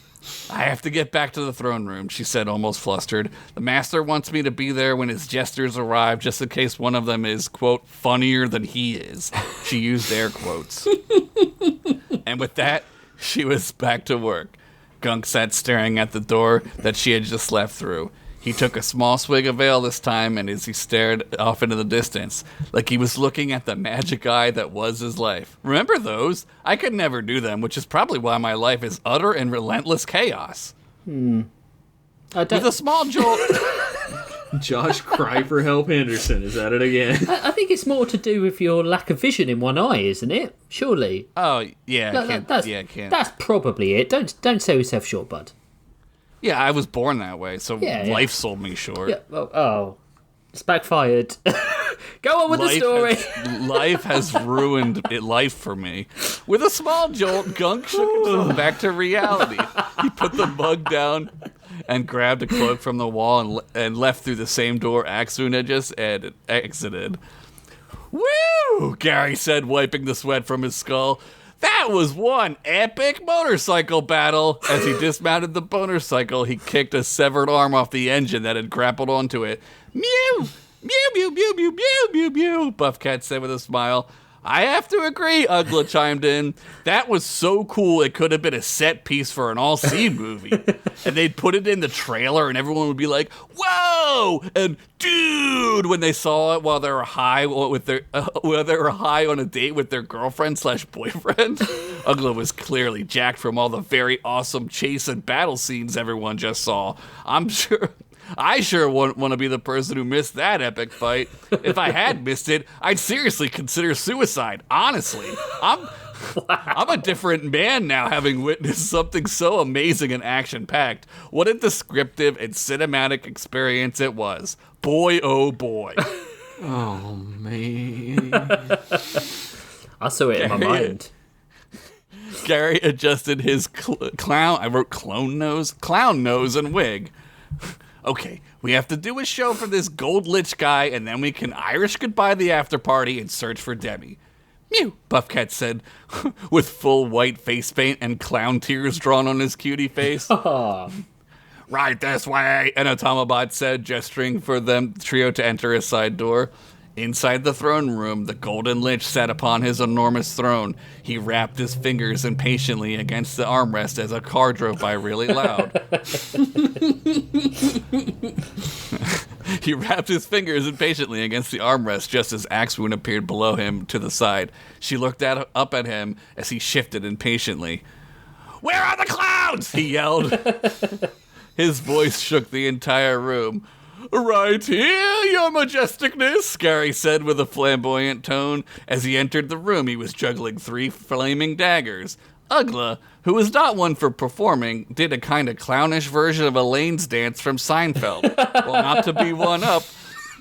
I have to get back to the throne room, she said, almost flustered. The master wants me to be there when his jesters arrive, just in case one of them is, quote, funnier than he is. She used air quotes. And with that, she was back to work. Gunk sat staring at the door that she had just left through. He took a small swig of ale this time, and as he stared off into the distance, like he was looking at the magic eye that was his life. Remember those? I could never do them, which is probably why my life is utter and relentless chaos. With a small jolt... Josh Cry for Help Henderson, is that it again? I think it's more to do with your lack of vision in one eye, isn't it? Surely. Oh, yeah, I can't. That's probably it. Don't sell yourself short, bud. Yeah, I was born that way, so Yeah. life sold me short. Yeah. Oh, it's backfired. Go on with the story. Life has ruined life for me. With a small jolt, Gunk shook himself back to reality. He put the mug down and grabbed a cloak from the wall and left through the same door Axewound had just exited. Woo! Gary said, wiping the sweat from his skull. That was one epic motorcycle battle. As he dismounted the motorcycle, he kicked a severed arm off the engine that had grappled onto it. Mew! Mew, mew, mew, mew, mew, mew, mew, Buffcat said with a smile. I have to agree, Ugla chimed in. That was so cool, it could have been a set piece for an all-C movie. And they'd put it in the trailer, and everyone would be like, whoa! And dude, when they saw it while they were high with their, while they were high on a date with their girlfriend/boyfriend. Ugla was clearly jacked from all the very awesome chase and battle scenes everyone just saw. I sure wouldn't want to be the person who missed that epic fight. If I had missed it, I'd seriously consider suicide. Honestly, I'm a different man now, having witnessed something so amazing and action-packed. What a descriptive and cinematic experience it was. Boy, oh boy. Oh, man. I saw it in my mind. Gary adjusted his clown nose and wig. Okay, we have to do a show for this gold lich guy, and then we can Irish goodbye the after party and search for Demi. Mew, Buffcat said, with full white face paint and clown tears drawn on his cutie face. Right this way, an Automabot said, gesturing for the trio to enter his side door. Inside the throne room, the golden lich sat upon his enormous throne. He wrapped his fingers impatiently against the armrest as a car drove by really loud. He wrapped his fingers impatiently against the armrest just as Axwoon appeared below him to the side. She looked up at him as he shifted impatiently. Where are the clowns? He yelled. His voice shook the entire room. Right here, your majesticness, Gary said with a flamboyant tone. As he entered the room, he was juggling 3 flaming daggers. Ugla, who was not one for performing, did a kind of clownish version of Elaine's dance from Seinfeld. Not to be one up,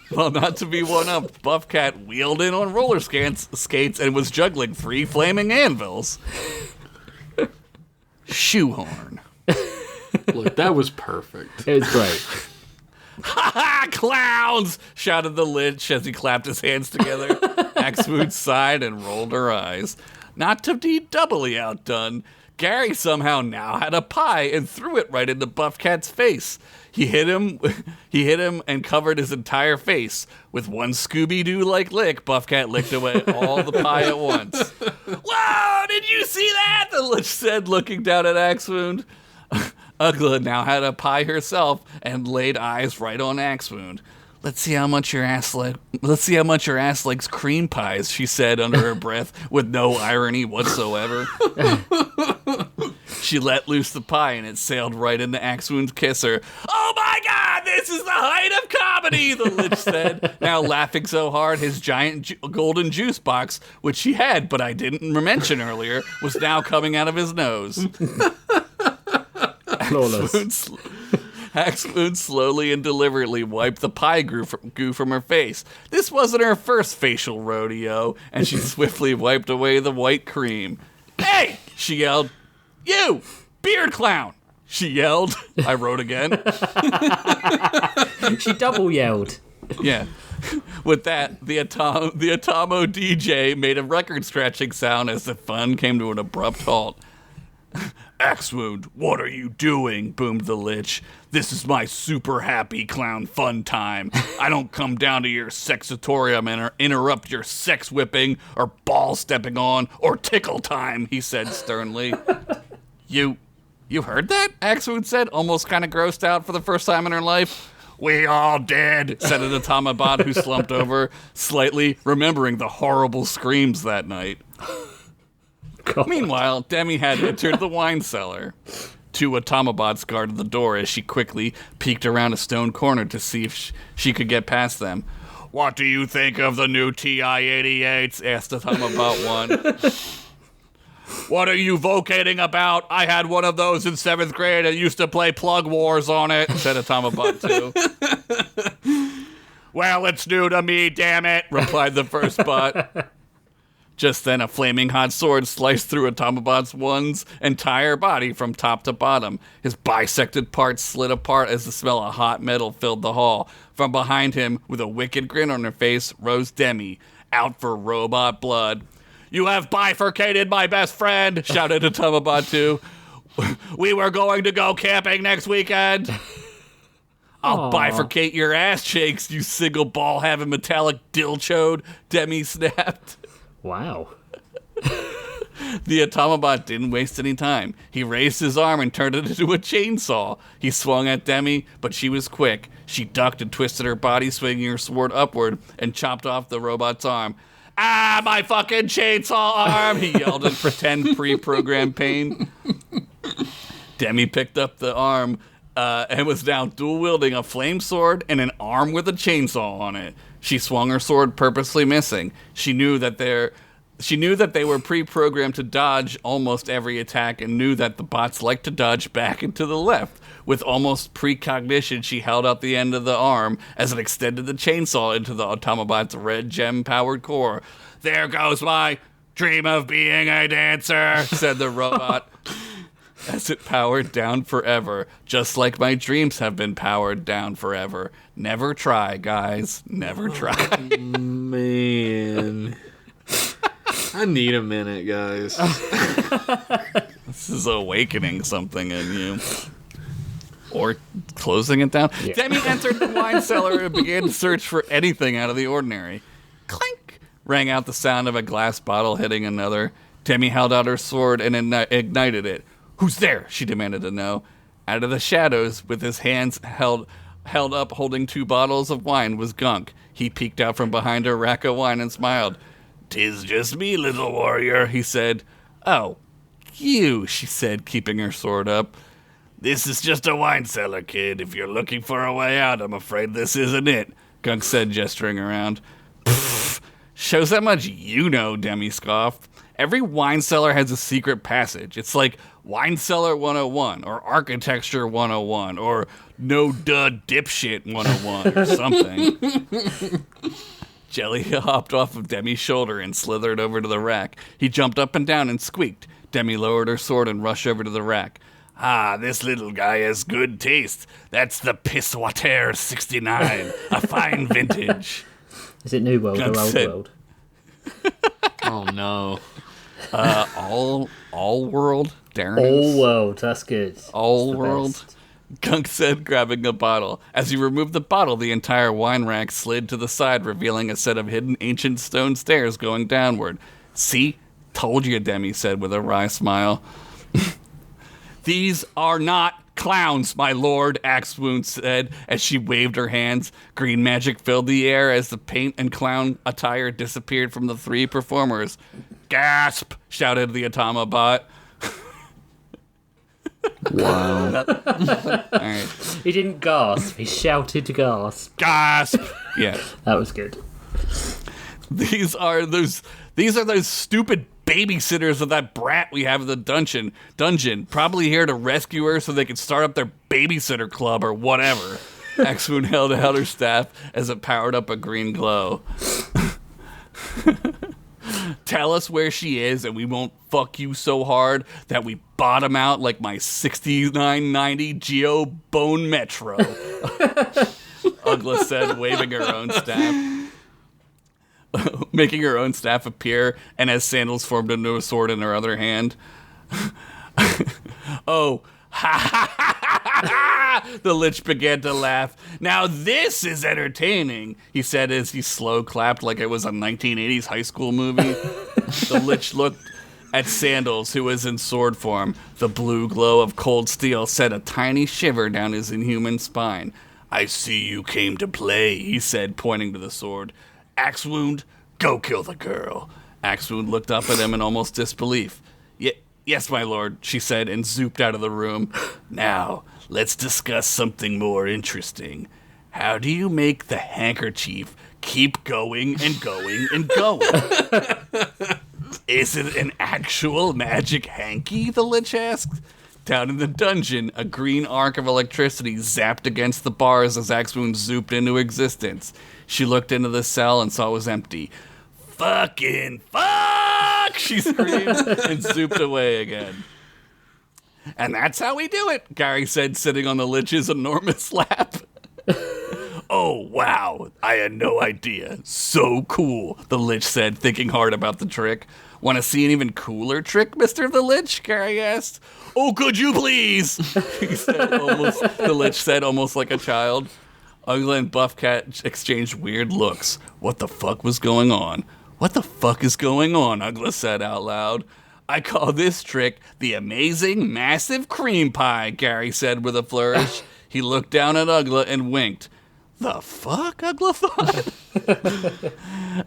Buffcat wheeled in on roller skates and was juggling 3 flaming anvils. Shoehorn. Look, that was perfect. It was great. Ha ha! Clowns! Shouted the lich as he clapped his hands together. Axwood sighed and rolled her eyes. Not to be doubly outdone, Gary somehow now had a pie and threw it right into Buffcat's face. He hit him and covered his entire face. With one Scooby-Doo-like lick, Buffcat licked away all the pie at once. Whoa! Did you see that? The lich said, looking down at Axwound. Ugla now had a pie herself and laid eyes right on Axwound. Let's see how much your ass likes cream pies, she said under her breath with no irony whatsoever. She let loose the pie and it sailed right into Axwound's kisser. Oh my god, this is the height of comedy, the lich said, now laughing so hard his giant golden juice box, which she had but I didn't mention earlier, was now coming out of his nose. Axwound slowly and deliberately wiped the pie goo from her face. This wasn't her first facial rodeo, and she swiftly wiped away the white cream. Hey! She yelled. You! Beard clown! She yelled. I wrote again. She double yelled. Yeah. With that, the Atomo DJ made a record-scratching sound as the fun came to an abrupt halt. Axwound, what are you doing? Boomed the lich. This is my super happy clown fun time. I don't come down to your sexatorium and interrupt your sex whipping or ball stepping on or tickle time, he said sternly. You heard that? Axwound said, almost kind of grossed out for the first time in her life. We all did, said an Automabot who slumped over, slightly remembering the horrible screams that night. God. Meanwhile, Demi had entered the wine cellar. 2 Automabots guarded the door as she quickly peeked around a stone corner to see if she could get past them. What do you think of the new TI-88s? Asked Automabot 1. What are you vocating about? I had one of those in 7th grade and used to play Plug Wars on it, said Automabot 2. Well, it's new to me, damn it, replied the first bot. Just then, a flaming hot sword sliced through Automabot 1's entire body from top to bottom. His bisected parts slid apart as the smell of hot metal filled the hall. From behind him, with a wicked grin on her face, rose Demi, out for robot blood. You have bifurcated my best friend, shouted Automabot 2. We were going to go camping next weekend. I'll Aw. bifurcate your ass cheeks, you single ball having metallic dilchode, Demi snapped. Wow. The Automabot didn't waste any time. He raised his arm and turned it into a chainsaw. He swung at Demi, but she was quick. She ducked and twisted her body, swinging her sword upward, and chopped off the robot's arm. Ah, my fucking chainsaw arm! He yelled in pretend pre-programmed pain. Demi picked up the arm and was now dual-wielding a flame sword and an arm with a chainsaw on it. She swung her sword, purposely missing. She knew that they were pre-programmed to dodge almost every attack and knew that the bots liked to dodge back and to the left. With almost precognition, she held out the end of the arm as it extended the chainsaw into the Automabot's red gem-powered core. There goes my dream of being a dancer, said the robot. As it powered down forever, just like my dreams have been powered down forever. Never try, guys. Never try. Man. I need a minute, guys. This is awakening something in you. Or closing it down. Yeah. Demi entered the wine cellar and began to search for anything out of the ordinary. Clink! Rang out the sound of a glass bottle hitting another. Demi held out her sword and ignited it. Who's there? She demanded to know. Out of the shadows, with his hands held up holding 2 bottles of wine, was Gunk. He peeked out from behind a rack of wine and smiled. "'Tis just me, little warrior," he said. "Oh, you," she said, keeping her sword up. "This is just a wine cellar, kid. If you're looking for a way out, I'm afraid this isn't it," Gunk said, gesturing around. "Pfft, shows how much you know," Demi scoffed. "Every wine cellar has a secret passage. It's like Wine Cellar 101, or Architecture 101, or No Duh Dipshit 101, or something." Jelly hopped off of Demi's shoulder and slithered over to the rack. He jumped up and down and squeaked. Demi lowered her sword and rushed over to the rack. "Ah, this little guy has good taste. That's the Pisswater 69, a fine vintage." Is it New World Gunk or Old said- World? Oh, no. All world, Darren. All World, that's good. All That's the world. best. Gunk said, grabbing a bottle. As he removed the bottle, the entire wine rack slid to the side, revealing a set of hidden ancient stone stairs going downward. "See? Told you," Demi said with a wry smile. "These are not clowns, my lord," Axewound said as she waved her hands. Green magic filled the air as the paint and clown attire disappeared from the 3 performers. "Gasp!" shouted the Automabot. Wow. All right. He didn't gasp, he shouted gasp. Gasp! Yeah. That was good. These are those stupid babysitters of that brat we have in the dungeon. Probably here to rescue her so they can start up their babysitter club or whatever. Axewound held out her staff as it powered up a green glow. "Tell us where she is and we won't fuck you so hard that we bottom out like my 6990 Geo Bone Metro," Ugla said, waving her own staff. Making her own staff appear, and as sandals formed into a sword in her other hand. "Oh, ha ha ha ha ha!" The Lich began to laugh. "Now this is entertaining," he said as he slow clapped like it was a 1980s high school movie. The Lich looked at Sandals, who was in sword form. The blue glow of cold steel sent a tiny shiver down his inhuman spine. "I see you came to play," he said, pointing to the sword. "Axewound, go kill the girl." Axewound looked up at him in almost disbelief. Yes, my lord," she said, and zooped out of the room. "Now, let's discuss something more interesting. How do you make the handkerchief keep going and going and going?" "Is it an actual magic hanky?" the Lich asked. Down in the dungeon, a green arc of electricity zapped against the bars as Axewound zooped into existence. She looked into the cell and saw it was empty. "Fucking fuck!" she screamed and zooped away again. "And that's how we do it," Gary said, sitting on the Lich's enormous lap. "Oh, wow, I had no idea. So cool," the Lich said, thinking hard about the trick. Want to see an even cooler trick, Mr. the Lich? Gary asked. Oh, could you please? The Lich said, almost like a child. Ugla and Buffcat exchanged weird looks. What the fuck was going on? What the fuck is going on? Ugla said out loud. I call this trick the amazing massive cream pie, Gary said with a flourish. He looked down at Ugla and winked. The fuck, Ugla thought?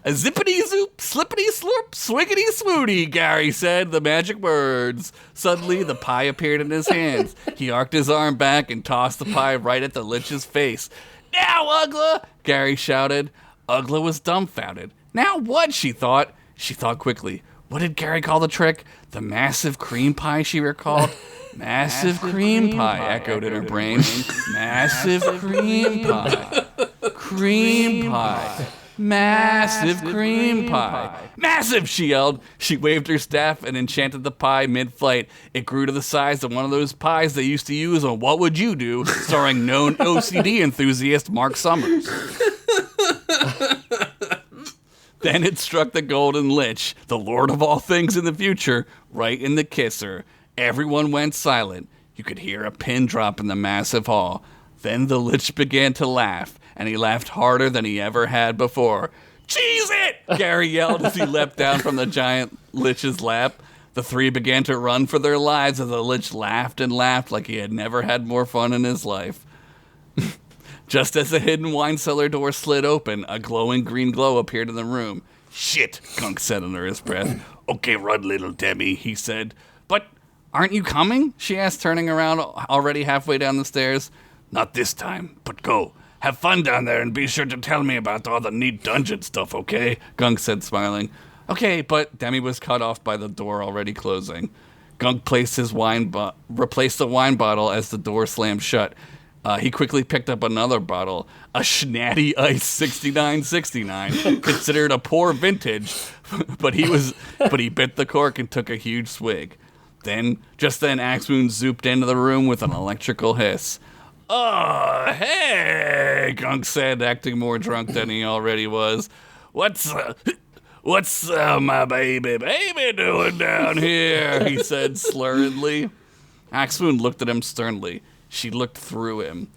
A zippity-zoop, slippity-slurp, swiggity-swooty, Gary said the magic words. Suddenly, the pie appeared in his hands. He arced his arm back and tossed the pie right at the Lich's face. Now, Ugla, Gary shouted. Ugla was dumbfounded. Now what, she thought. She thought quickly. What did Gary call the trick? The massive cream pie, she recalled. Massive cream pie, echoed in her brain. Massive cream pie. Cream pie. Massive cream pie. Massive, she yelled. She waved her staff and enchanted the pie mid-flight. It grew to the size of one of those pies they used to use on What Would You Do, starring known OCD enthusiast Mark Summers. Then it struck the Golden Lich, the lord of all things in the future, right in the kisser. Everyone went silent. You could hear a pin drop in the massive hall. Then the Lich began to laugh, and he laughed harder than he ever had before. Cheese it! Gary yelled as he leapt down from the giant Lich's lap. The three began to run for their lives as the Lich laughed and laughed like he had never had more fun in his life. Just as the hidden wine cellar door slid open, a glowing green glow appeared in the room. Shit, Gunk said under his breath. Okay, run, little Demi, he said. But aren't you coming? She asked, turning around already halfway down the stairs. Not this time, but go. Have fun down there and be sure to tell me about all the neat dungeon stuff, okay? Gunk said, smiling. Okay, but Demi was cut off by the door already closing. Gunk replaced the wine bottle as the door slammed shut. He quickly picked up another bottle, a Schnatty Ice 6969, considered a poor vintage, but he bit the cork and took a huge swig. Just then, Axemoon zooped into the room with an electrical hiss. Oh, hey, Gunk said, acting more drunk than he already was. What's my baby doing down here? He said slurredly. Axemoon looked at him sternly. She looked through him.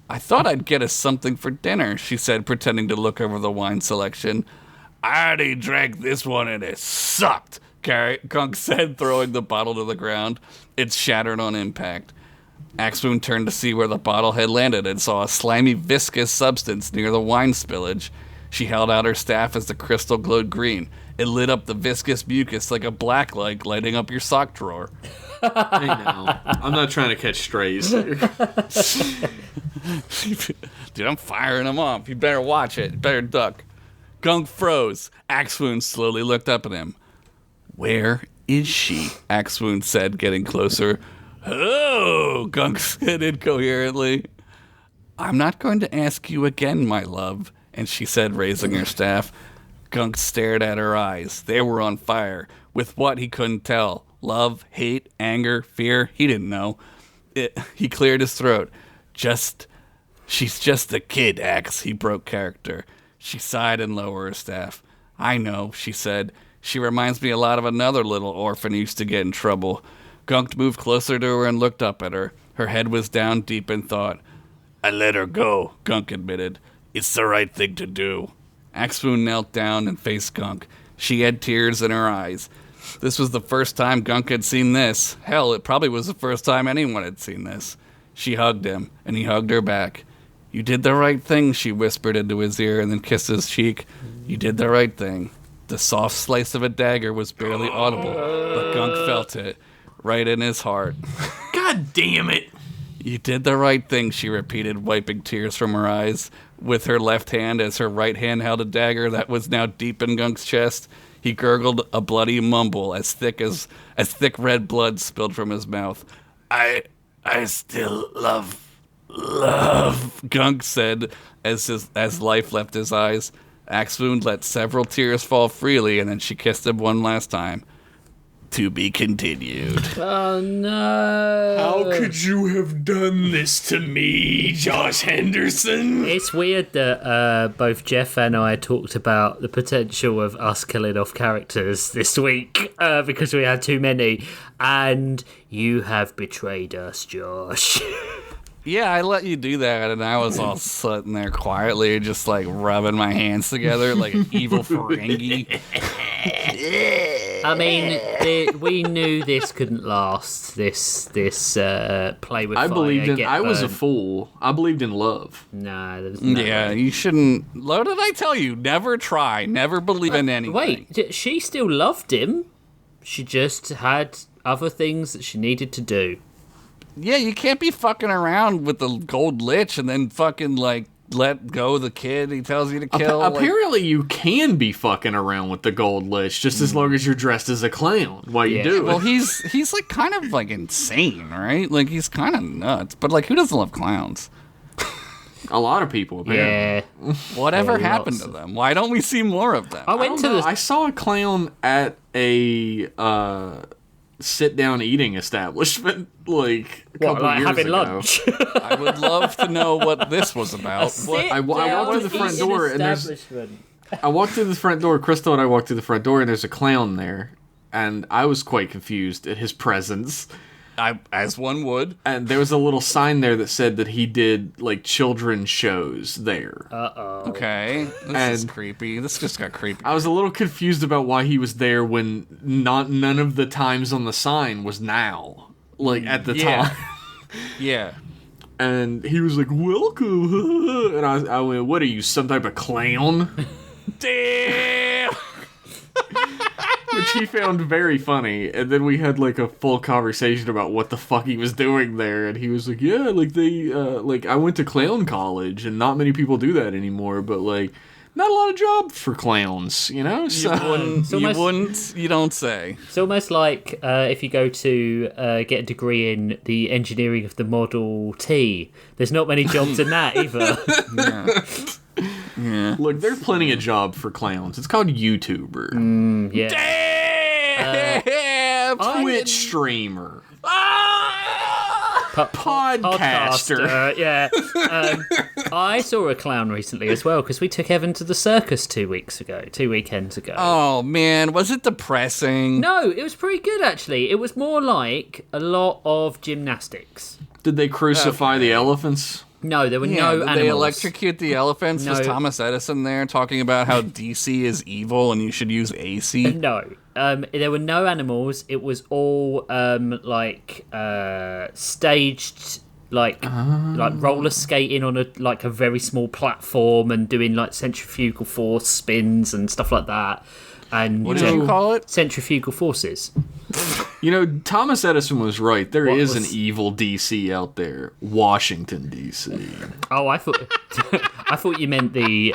I thought I'd get us something for dinner, she said, pretending to look over the wine selection. I already drank this one and it sucked, Gunk said, throwing the bottle to the ground. It shattered on impact. Axemoon turned to see where the bottle had landed and saw a slimy, viscous substance near the wine spillage. She held out her staff as the crystal glowed green. It lit up the viscous mucus like a black light lighting up your sock drawer. Hey now, I'm not trying to catch strays. Dude, I'm firing them off. You better watch it. You better duck. Gunk froze. Axemoon slowly looked up at him. Where is she? Axemoon said, getting closer. Oh, Gunk said incoherently. I'm not going to ask you again, my love, and she said, raising her staff. Gunk stared at her eyes. They were on fire. With what, he couldn't tell. Love, hate, anger, fear, he didn't know. He cleared his throat. She's just a kid, Axe, he broke character. She sighed and lowered her staff. I know, she said. She reminds me a lot of another little orphan who used to get in trouble. Gunk moved closer to her and looked up at her. Her head was down deep in thought. I let her go, Gunk admitted. It's the right thing to do. Axemoon knelt down and faced Gunk. She had tears in her eyes. This was the first time Gunk had seen this. Hell, it probably was the first time anyone had seen this. She hugged him, and he hugged her back. You did the right thing, she whispered into his ear and then kissed his cheek. You did the right thing. The soft slice of a dagger was barely audible, but Gunk felt it, right in his heart. God damn it! You did the right thing, she repeated, wiping tears from her eyes, with her left hand as her right hand held a dagger that was now deep in Gunk's chest. He gurgled a bloody mumble as thick red blood spilled from his mouth. I still love, Gunk said as life left his eyes. Axemoon let several tears fall freely, and then she kissed him one last time. To be continued. Oh no! How could you have done this to me, Josh Henderson? It's weird that both Jeff and I talked about the potential of us killing off characters this week because we had too many, and you have betrayed us, Josh. Yeah, I let you do that, and I was all sitting there quietly, just like rubbing my hands together like an evil Ferengi. I mean, we knew this couldn't last. This play with I fire. believed in. get I was a burned. fool. I believed in love. No, there was no Yeah, way. you shouldn't. What did I tell you? Never try. Never believe in anything. Wait, she still loved him. She just had other things that she needed to do. Yeah, you can't be fucking around with the gold lich and then fucking like let go the kid he tells you to kill. Apparently, you can be fucking around with the gold lich just as long as you're dressed as a clown while you Yeah. do it. Well, he's like kind of like insane, right? Like he's kind of nuts. But like, who doesn't love clowns? A lot of people, apparently. Yeah. Whatever Yeah, happened lots to them? Why don't we see more of them? I I went don't to know. the I saw a clown at a sit-down eating establishment like a couple like years having ago. lunch. I would love to know what this was about. I walked through the front door and I walked through the front door. Crystal and I walked through the front door and there's a clown there, and I was quite confused at his presence. As one would. And there was a little sign there that said that he did like children's shows there. Okay, this is And- creepy. This just got creepy. I was a little confused about why he was there when none of the times on the sign was now, like at the Yeah. time. Yeah. And he was like, "Welcome," and I went, "What are you, some type of clown?" Damn. Which he found very funny. And then we had like a full conversation about what the fuck he was doing there. And he was like, "Yeah, like like I went to clown college, and not many people do that anymore. But like, not a lot of job for clowns, you know." So You don't say. It's almost like if you go to get a degree in the engineering of the Model T. There's not many jobs in that either. look, there's plenty of job for clowns. It's called YouTuber, Yeah. Damn. Twitch streamer, Podcaster. podcaster. Yeah. I saw a clown recently as well because we took Evan to the circus 2 weekends ago. Oh man, was it depressing? No, it was pretty good actually. It was more like a lot of gymnastics. Did they crucify the elephants? No, there were Yeah, no did animals. they electrocute the elephants? Was No. Thomas Edison there talking about how DC is evil and you should use AC? No, there were no animals. It was all staged, like roller skating on a very small platform and doing like centrifugal force spins and stuff like that. And What did you call it? centrifugal forces. You know, Thomas Edison was right. There What is was- an evil DC out there. Washington, DC. Oh, I thought I thought you meant the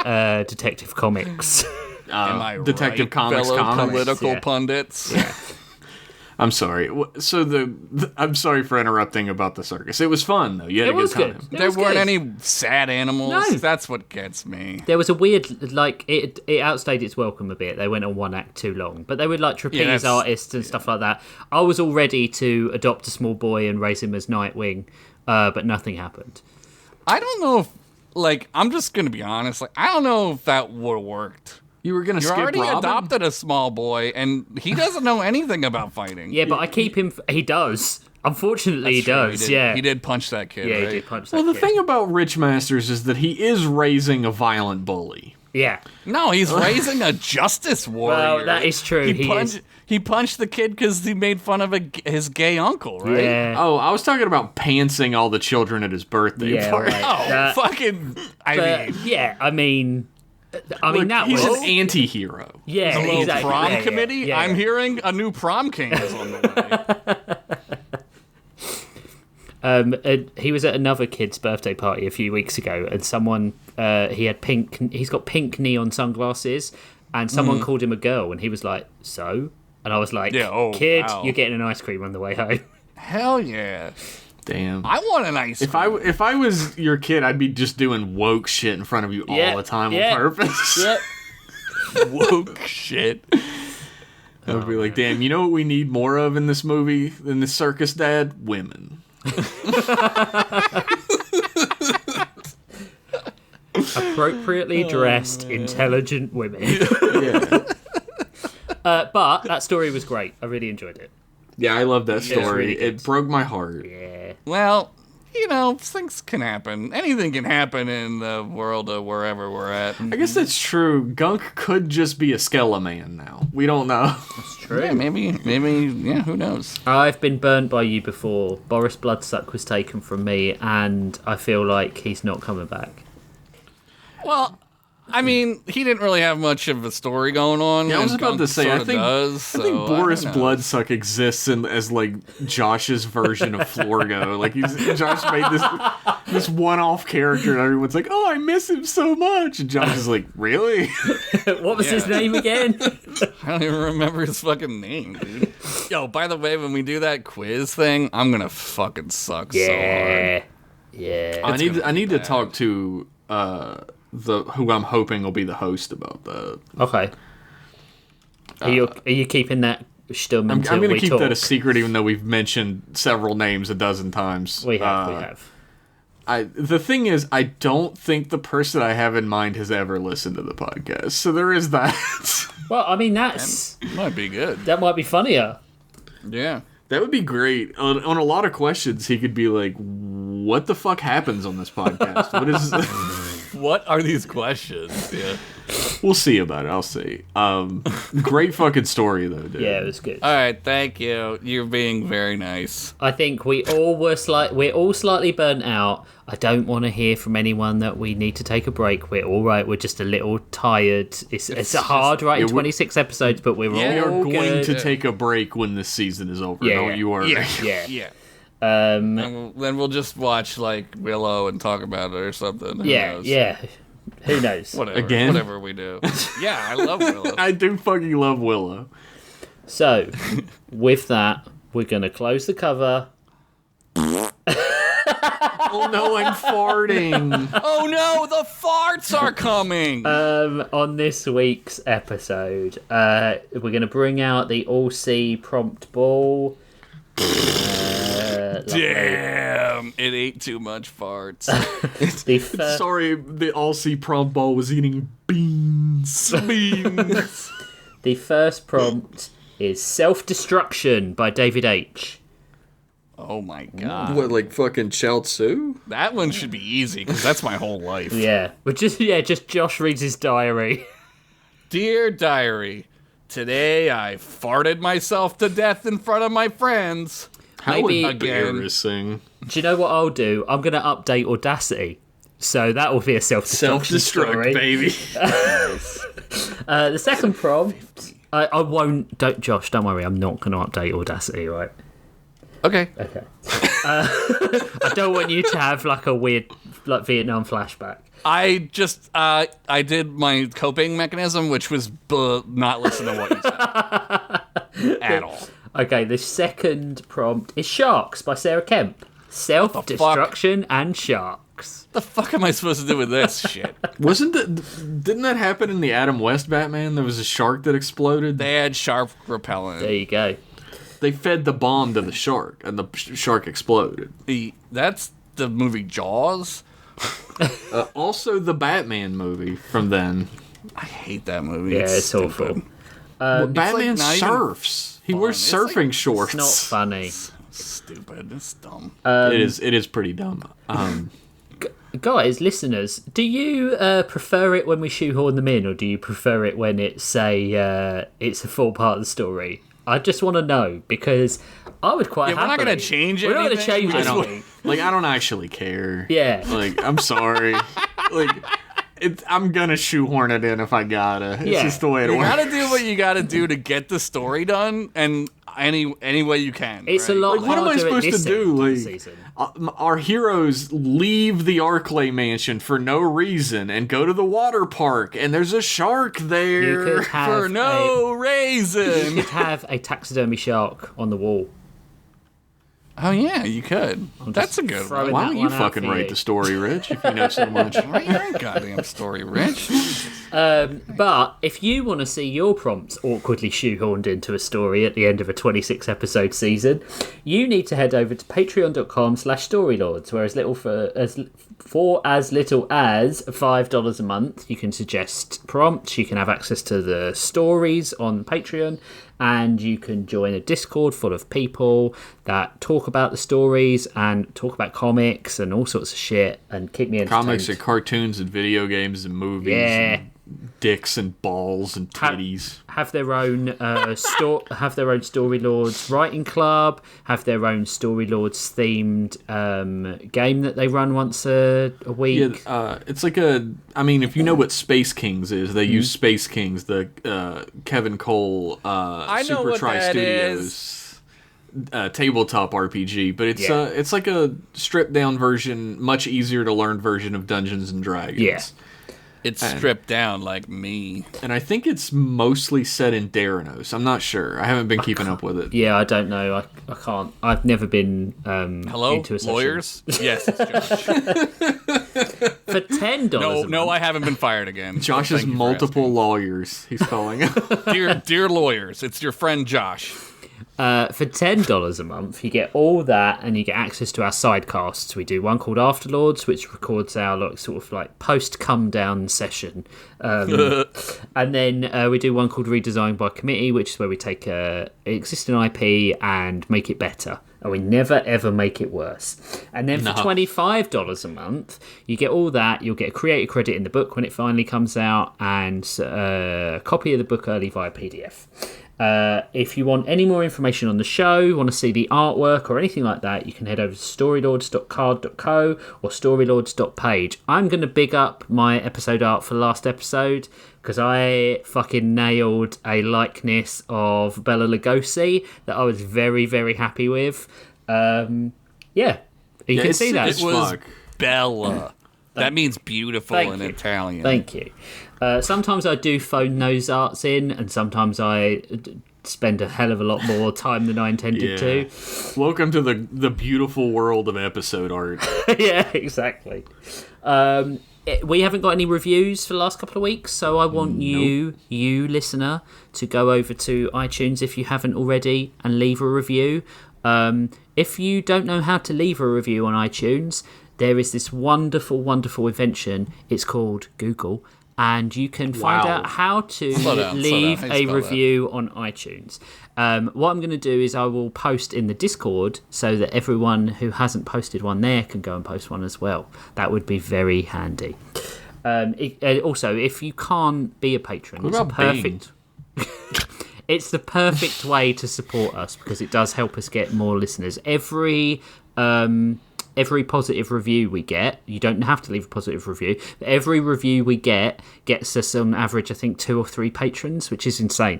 Detective Comics. Am I Detective right, Comics fellow comics. political Yeah. pundits? I'm sorry. So I'm sorry for interrupting about the circus. It was fun though. You had It a good was time. good. It There was weren't good. any sad animals. No. That's what gets me. There was a weird, it outstayed its welcome a bit. They went on one act too long. But they were like trapeze that's- artists and stuff like that. I was all ready to adopt a small boy and raise him as Nightwing, but nothing happened. I don't know if, like, I'm just gonna be honest. Like, I don't know if that would have worked. You were gonna You skip already Robin? adopted a small boy, and he doesn't know anything about fighting. Yeah, but I keep him, he does. Unfortunately, he That's does, true, yeah. He did punch that kid, Yeah, right? he did punch that Well, the kid. thing about Rich Masters is that he is raising a violent bully. Yeah. No, he's raising a justice warrior. Well, that is true, he is. He punched the kid because he made fun of his gay uncle, right? Yeah. Oh, I was talking about pantsing all the children at his birthday Yeah, party. right. Oh, fucking! I But, mean, yeah, I mean, Look, that he's was... an anti-hero. Yeah, hello, exactly. prom yeah, committee. yeah, yeah. I'm hearing a new prom king is on the way. He was at another kid's birthday party a few weeks ago, and someone he's got pink neon sunglasses, and someone called him a girl, and he was like, "So?" And I was like, Yeah, oh, "Kid, wow. you're getting an ice cream on the way home." Hell yeah! Damn. I want an ice cream. If I was your kid, I'd be just doing woke shit in front of you Yeah, all the time yeah. on purpose. Yep. woke shit. I would be like, damn, you know what we need more of in this movie, in this circus, Dad? Women. Appropriately dressed, intelligent women. Yeah. But that story was great. I really enjoyed it. Yeah, I love that story. really good. It broke my heart. Yeah. Well, you know, things can happen. Anything can happen in the world of wherever we're at. I guess that's true. Gunk could just be a Skeleman now. We don't know. It's true. Yeah, maybe, yeah, who knows? I've been burnt by you before. Boris Bloodsuck was taken from me, and I feel like he's not coming back. Well, I mean, he didn't really have much of a story going on. Yeah, I was and about Gunk to say, I sorta think does, I think so Boris don't know. Bloodsuck exists as like Josh's version of Florgo. Like Josh made this one-off character, and everyone's like, "Oh, I miss him so much," and Josh is like, "Really?" What was his name again? I don't even remember his fucking name, dude. Yo, by the way, when we do that quiz thing, I'm gonna fucking suck so hard. Yeah. I need to talk to who I'm hoping will be the host about that. Okay. Are you keeping that stum I'm until going to we keep talk? that a secret, even though we've mentioned several names a dozen times. We have. The thing is, I don't think the person I have in mind has ever listened to the podcast, so there is that. Well, I mean, Might be good. that might be funnier. Yeah. That would be great. On a lot of questions, he could be like, "What the fuck happens on this podcast? What is?" What are these questions? Yeah. We'll see about it. I'll see. Great fucking story though, dude. Yeah, it was good. All right, thank you. You're being very nice. I think we're all slightly burnt out. I don't want to hear from anyone that we need to take a break. We're all right. We're just a little tired. It's hard writing 26 episodes, but we're We are all going good. to take a break when this season is over. Don't you worry. Yeah. Yeah. Um, Then we'll just watch like Willow and talk about it or something. Who yeah, knows? yeah. Who knows? Whatever we do. Yeah, I love Willow. I do fucking love Willow. So, with that, we're going to close the cover. Oh no, I'm farting. Oh no, the farts are coming. On this week's episode, we're going to bring out the All-C prompt ball. Damn, it ate too much farts. The first, Sorry, the All-C prompt ball was eating beans. Beans. the first prompt is Self-Destruction by David H. Oh my god. What, like fucking Chao Tzu? That one should be easy because that's my whole life. Yeah, but just Josh reads his diary. Dear diary, today I farted myself to death in front of my friends. How Maybe- embarrassing. Do you know what I'll do? I'm going to update Audacity. So that will be a self-destruction story. baby. The second prompt, I won't. Josh, don't worry. I'm not going to update Audacity, right? Okay. Okay. I don't want you to have like a weird Vietnam flashback. I just, I did my coping mechanism, which was not listen to what you said. At all. Okay, the second prompt is Sharks by Sarah Kemp. Self-destruction and sharks. The fuck am I supposed to do with this shit? Didn't that happen in the Adam West Batman? There was a shark that exploded. They had shark repellent. There you go. They fed the bomb to the shark, and the shark exploded. That's the movie Jaws. Also, the Batman movie from then. I hate that movie. Yeah, it's stupid. awful. But Batman not even surfs. He wears It's like- surfing shorts. It's not funny. Stupid. It's dumb. It is pretty dumb. Guys, listeners, do you prefer it when we shoehorn them in, or do you prefer it when it's a full part of the story? I just want to know, because I would quite Yeah, we're not happily- gonna change We're not going to anything. change I don't- anything. I don't actually care. Yeah. Like, I'm sorry. I'm gonna shoehorn it in if I gotta. It's Yeah. just the way it You works. gotta do what you gotta do to get the story done, and any way you can. It's right? a lot Like, what am I harder at supposed this to do? end of the Like, season. our heroes leave the Arclay mansion for no reason and go to the water park, and there's a shark You there. could have For no you reason. could have a taxidermy shark on the wall. Oh yeah, you could. That's a good throwing one. Why that don't you one out fucking for write you. the story, Rich, if you know so much? Write your own goddamn story, Rich. But if you want to see your prompts awkwardly shoehorned into a story at the end of a 26 episode season, you need to head over to patreon.com/storylords, where for as little as $5 a month, you can suggest prompts, you can have access to the stories on Patreon, and you can join a Discord full of people that talk about the stories and talk about comics and all sorts of shit and keep me entertained. Comics and cartoons and video games and movies. Yeah. And dicks and balls and titties. Have their own have their own Story Lords writing club. Have their own Story Lords themed game that they run once a week. Yeah, it's like if you know what Space Kings is, they use Space Kings, the Kevin Cole I know Super what Tri that Studios tabletop RPG, but it's like a stripped down version, much easier to learn version of Dungeons and Dragons. Yeah. It's stripped down like me. And I think it's mostly set in Daranos. I'm not sure. I haven't been keeping up with it. Yeah, I don't know. I can't. I've never been Hello, into a session. lawyers? Yes, it's Josh. For $10. No, I haven't been fired again. Josh so has thank you for multiple lawyers. He's calling. asking. Dear lawyers, it's your friend Josh. For $10 a month, you get all that, and you get access to our sidecasts. We do one called Afterlords, which records our sort of post come down session, and then we do one called Redesign by Committee, which is where we take existing IP and make it better, and we never ever make it worse. And then for $25 a month, you get all that. You'll get a creator credit in the book when it finally comes out, and a copy of the book early via PDF. If you want any more information on the show, want to see the artwork or anything like that, you can head over to storylords.card.co or storylords.page. I'm going to big up my episode art for last episode because I fucking nailed a likeness of Bela Lugosi that I was very, very happy with. You can see that. It was Bella. That means beautiful in Italian. Thank you. Sometimes I do phone those arts in, and sometimes I spend a hell of a lot more time than I intended to. Welcome to the beautiful world of episode art. Yeah, exactly. We haven't got any reviews for the last couple of weeks, so I want you listener, to go over to iTunes if you haven't already and leave a review. If you don't know how to leave a review on iTunes, there is this wonderful, wonderful invention. It's called Google, and you can find out how to leave a review on iTunes. What I'm going to do is I will post in the Discord so that everyone who hasn't posted one there can go and post one as well. That would be very handy. Also, if you can't be a patron, it's perfect. It's the perfect way to support us because it does help us get more listeners. Every positive review we get, you don't have to leave a positive review, but every review we get gets us on average, I think, 2 or 3 patrons, which is insane.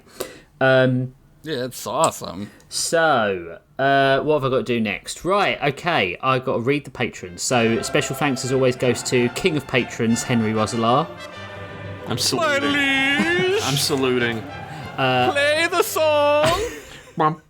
Yeah, it's awesome. So, what have I got to do next? Right, okay, I've got to read the patrons. So, special thanks as always goes to King of Patrons, Henry Roselar. I'm saluting. I'm saluting. Play the song! Wonderful.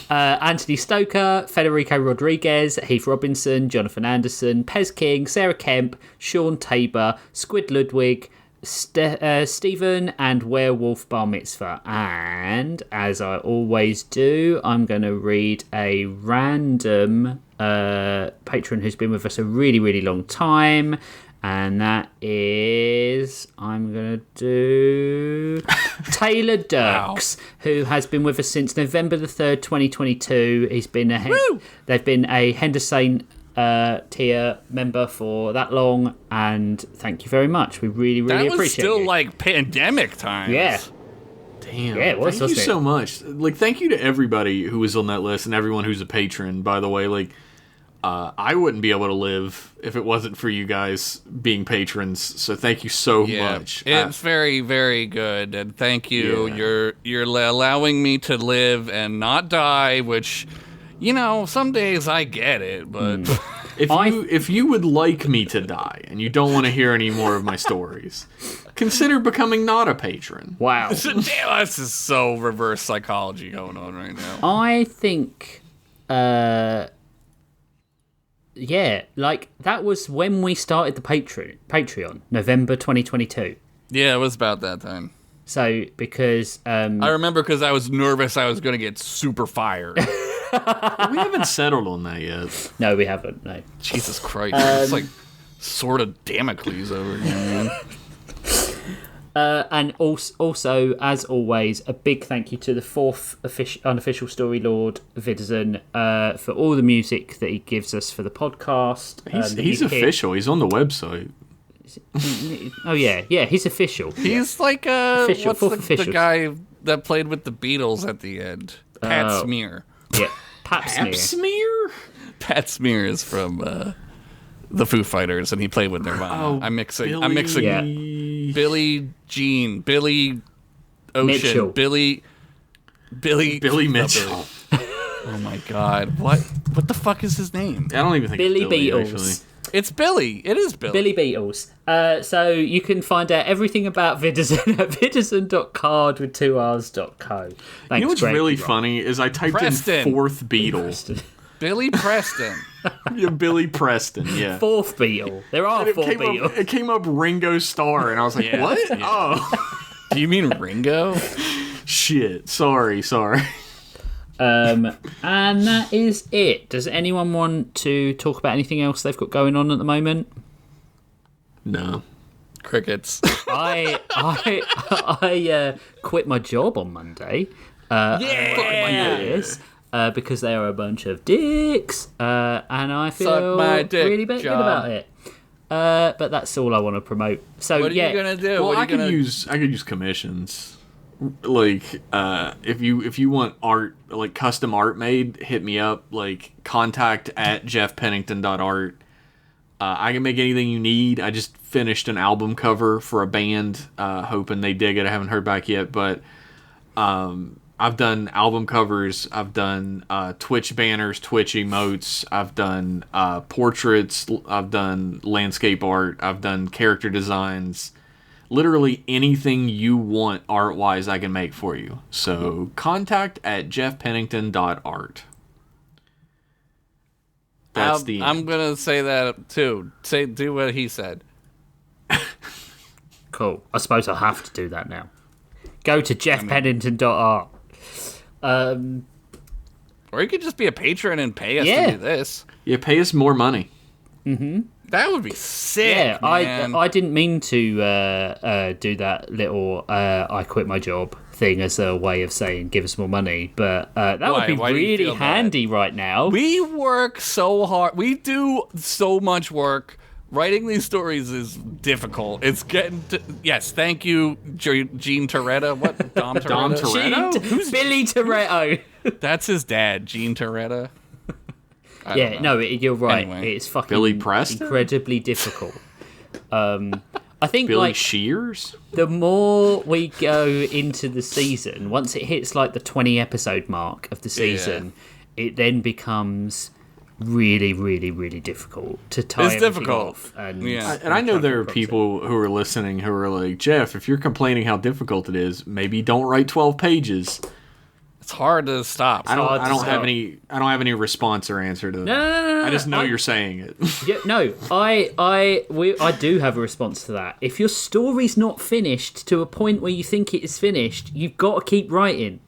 Anthony Stoker, Federico Rodriguez, Heath Robinson, Jonathan Anderson, Pez King, Sarah Kemp, Sean Tabor, Squid Ludwig, Stephen, and Werewolf Bar Mitzvah. And as I always do, I'm going to read a random patron who's been with us a really, really long time. And that is, I'm going to do Taylor Dirks, who has been with us since November the 3rd, 2022. He's been they've been a Henderson tier member for that long, and thank you very much. We really, really appreciate it. That was still like pandemic times. Yeah. Damn. Yeah, it was, thank you so much. Thank you to everybody who was on that list and everyone who's a patron, by the way. I wouldn't be able to live if it wasn't for you guys being patrons. So thank you so much. It's very, very good, and thank you. Yeah. You're allowing me to live and not die, which, some days I get it, but if you would like me to die and you don't want to hear any more of my stories, consider becoming not a patron. Wow. Damn, this is so reverse psychology going on right now. I think yeah, like that was when we started the Patreon, November 2022. Yeah, it was about that time. So because I remember because I was nervous I was going to get super fired. We haven't settled on that yet. no, we haven't. No. Jesus Christ. It's like sort of Damocles over here, man. And also, as always, a big thank you to the fourth unofficial Story Lord, Vidison, for all the music that he gives us for the podcast. He's official. He's on the website. Oh, yeah, he's official. He's like, Official, what's the guy that played with the Beatles at the end? Pat Smear. Yeah, Pap Smear. Pat Smear is from the Foo Fighters, and he played with Nirvana. Oh, I'm mixing Yeah. Billy Jean, Billy Ocean, Mitchell. Billy Mitchell. Oh my God! What the fuck is his name? I don't even think Billy it's Billy, Beatles. actually. It's Billy. It is Billy. Billy Beatles. So you can find out everything about Vidison at vidison.card with 2Rs.co. Thanks, You know what's Greg. really funny is I typed Preston. in fourth Beatle. Billy Preston. Yeah, Billy Preston, yeah. Fourth Beatle. There are It four came, Beatles. up, it came up Ringo Starr, and I was like, Yeah, what? yeah. Oh, Do you mean Ringo? shit. Sorry. And that is it. Does anyone want to talk about anything else they've got going on at the moment? No. Crickets. I quit my job on Monday. Yes. Because they are a bunch of dicks, and I Suck feel my dick, really bad John. about it. But that's all I want to promote. So What are you gonna do? Well, What are I you could gonna... use commissions. Like, if you want art, like custom art made, hit me up. Like, contact at jeffpennington.art. I can make anything you need. I just finished an album cover for a band, hoping they dig it. I haven't heard back yet, but I've done album covers. I've done Twitch banners, Twitch emotes. I've done portraits. I've done landscape art. I've done character designs. Literally anything you want art-wise, I can make for you. So contact at jeffpennington.art. That's the end. I'm gonna say that too. Do what he said. Cool. I suppose I have to do that now. Go to jeffpennington.art. Or you could just be a patron and pay us Yeah. to do this. Yeah, pay us more money. That would be sick, Yeah, man. I didn't mean to do that little I quit my job thing as a way of saying give us more money, but that Why? would be Why do you really feel bad? handy right now. We work so hard. We do so much work. Writing these stories is difficult. It's getting... Yes, thank you, Gene Toretta. What? Dom Toretta? Dom Toretto? Who's Billy Toretto? That's his dad, Gene Toretta. I don't Yeah, know. no, you're right. Anyway. It's fucking Billy Preston? incredibly difficult. I think Billy like Shears? the more we go into the season, once it hits like the 20 episode mark of the season, it then becomes really, really, really difficult to tie It's everything difficult. off. And, Yeah. And I know there are across it. people who are listening who are like, Jeff, if you're complaining how difficult it is, maybe don't write 12 pages. It's hard to stop. I don't hard to have any response or answer to that. No. I just know you're saying it. Yeah, no, I do have a response to that. If your story's not finished to a point where you think it is finished, you've got to keep writing.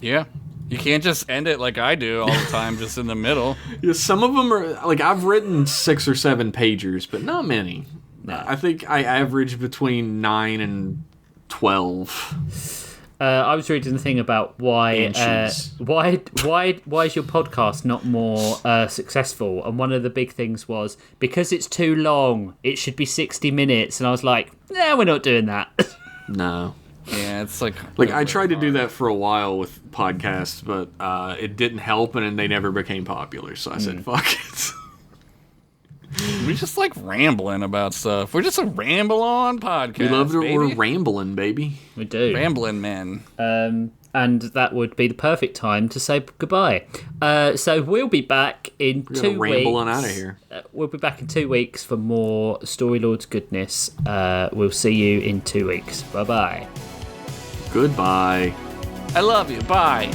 Yeah. You can't just end it like I do all the time, just in the middle. Yeah, some of them are like I've written 6 or 7 pagers, but not many. No. I think I average between 9 and 12. I was reading the thing about why Inches. why is your podcast not more successful? And one of the big things was because it's too long. It should be 60 minutes. And I was like, nah, we're not doing that. No. Yeah, it's like... I tried to do that for a while with podcasts, but it didn't help, and they never became popular. So I said, "Fuck it." We just like rambling about stuff. We're just a ramble-on podcast, We love that baby. we're rambling, baby. We do. Rambling men. And that would be the perfect time to say goodbye. So we'll be back in We're 2 gonna weeks. ramble on out of here. We'll be back in 2 weeks for more Storylord's goodness. We'll see you in 2 weeks. Bye-bye. Goodbye. I love you. Bye.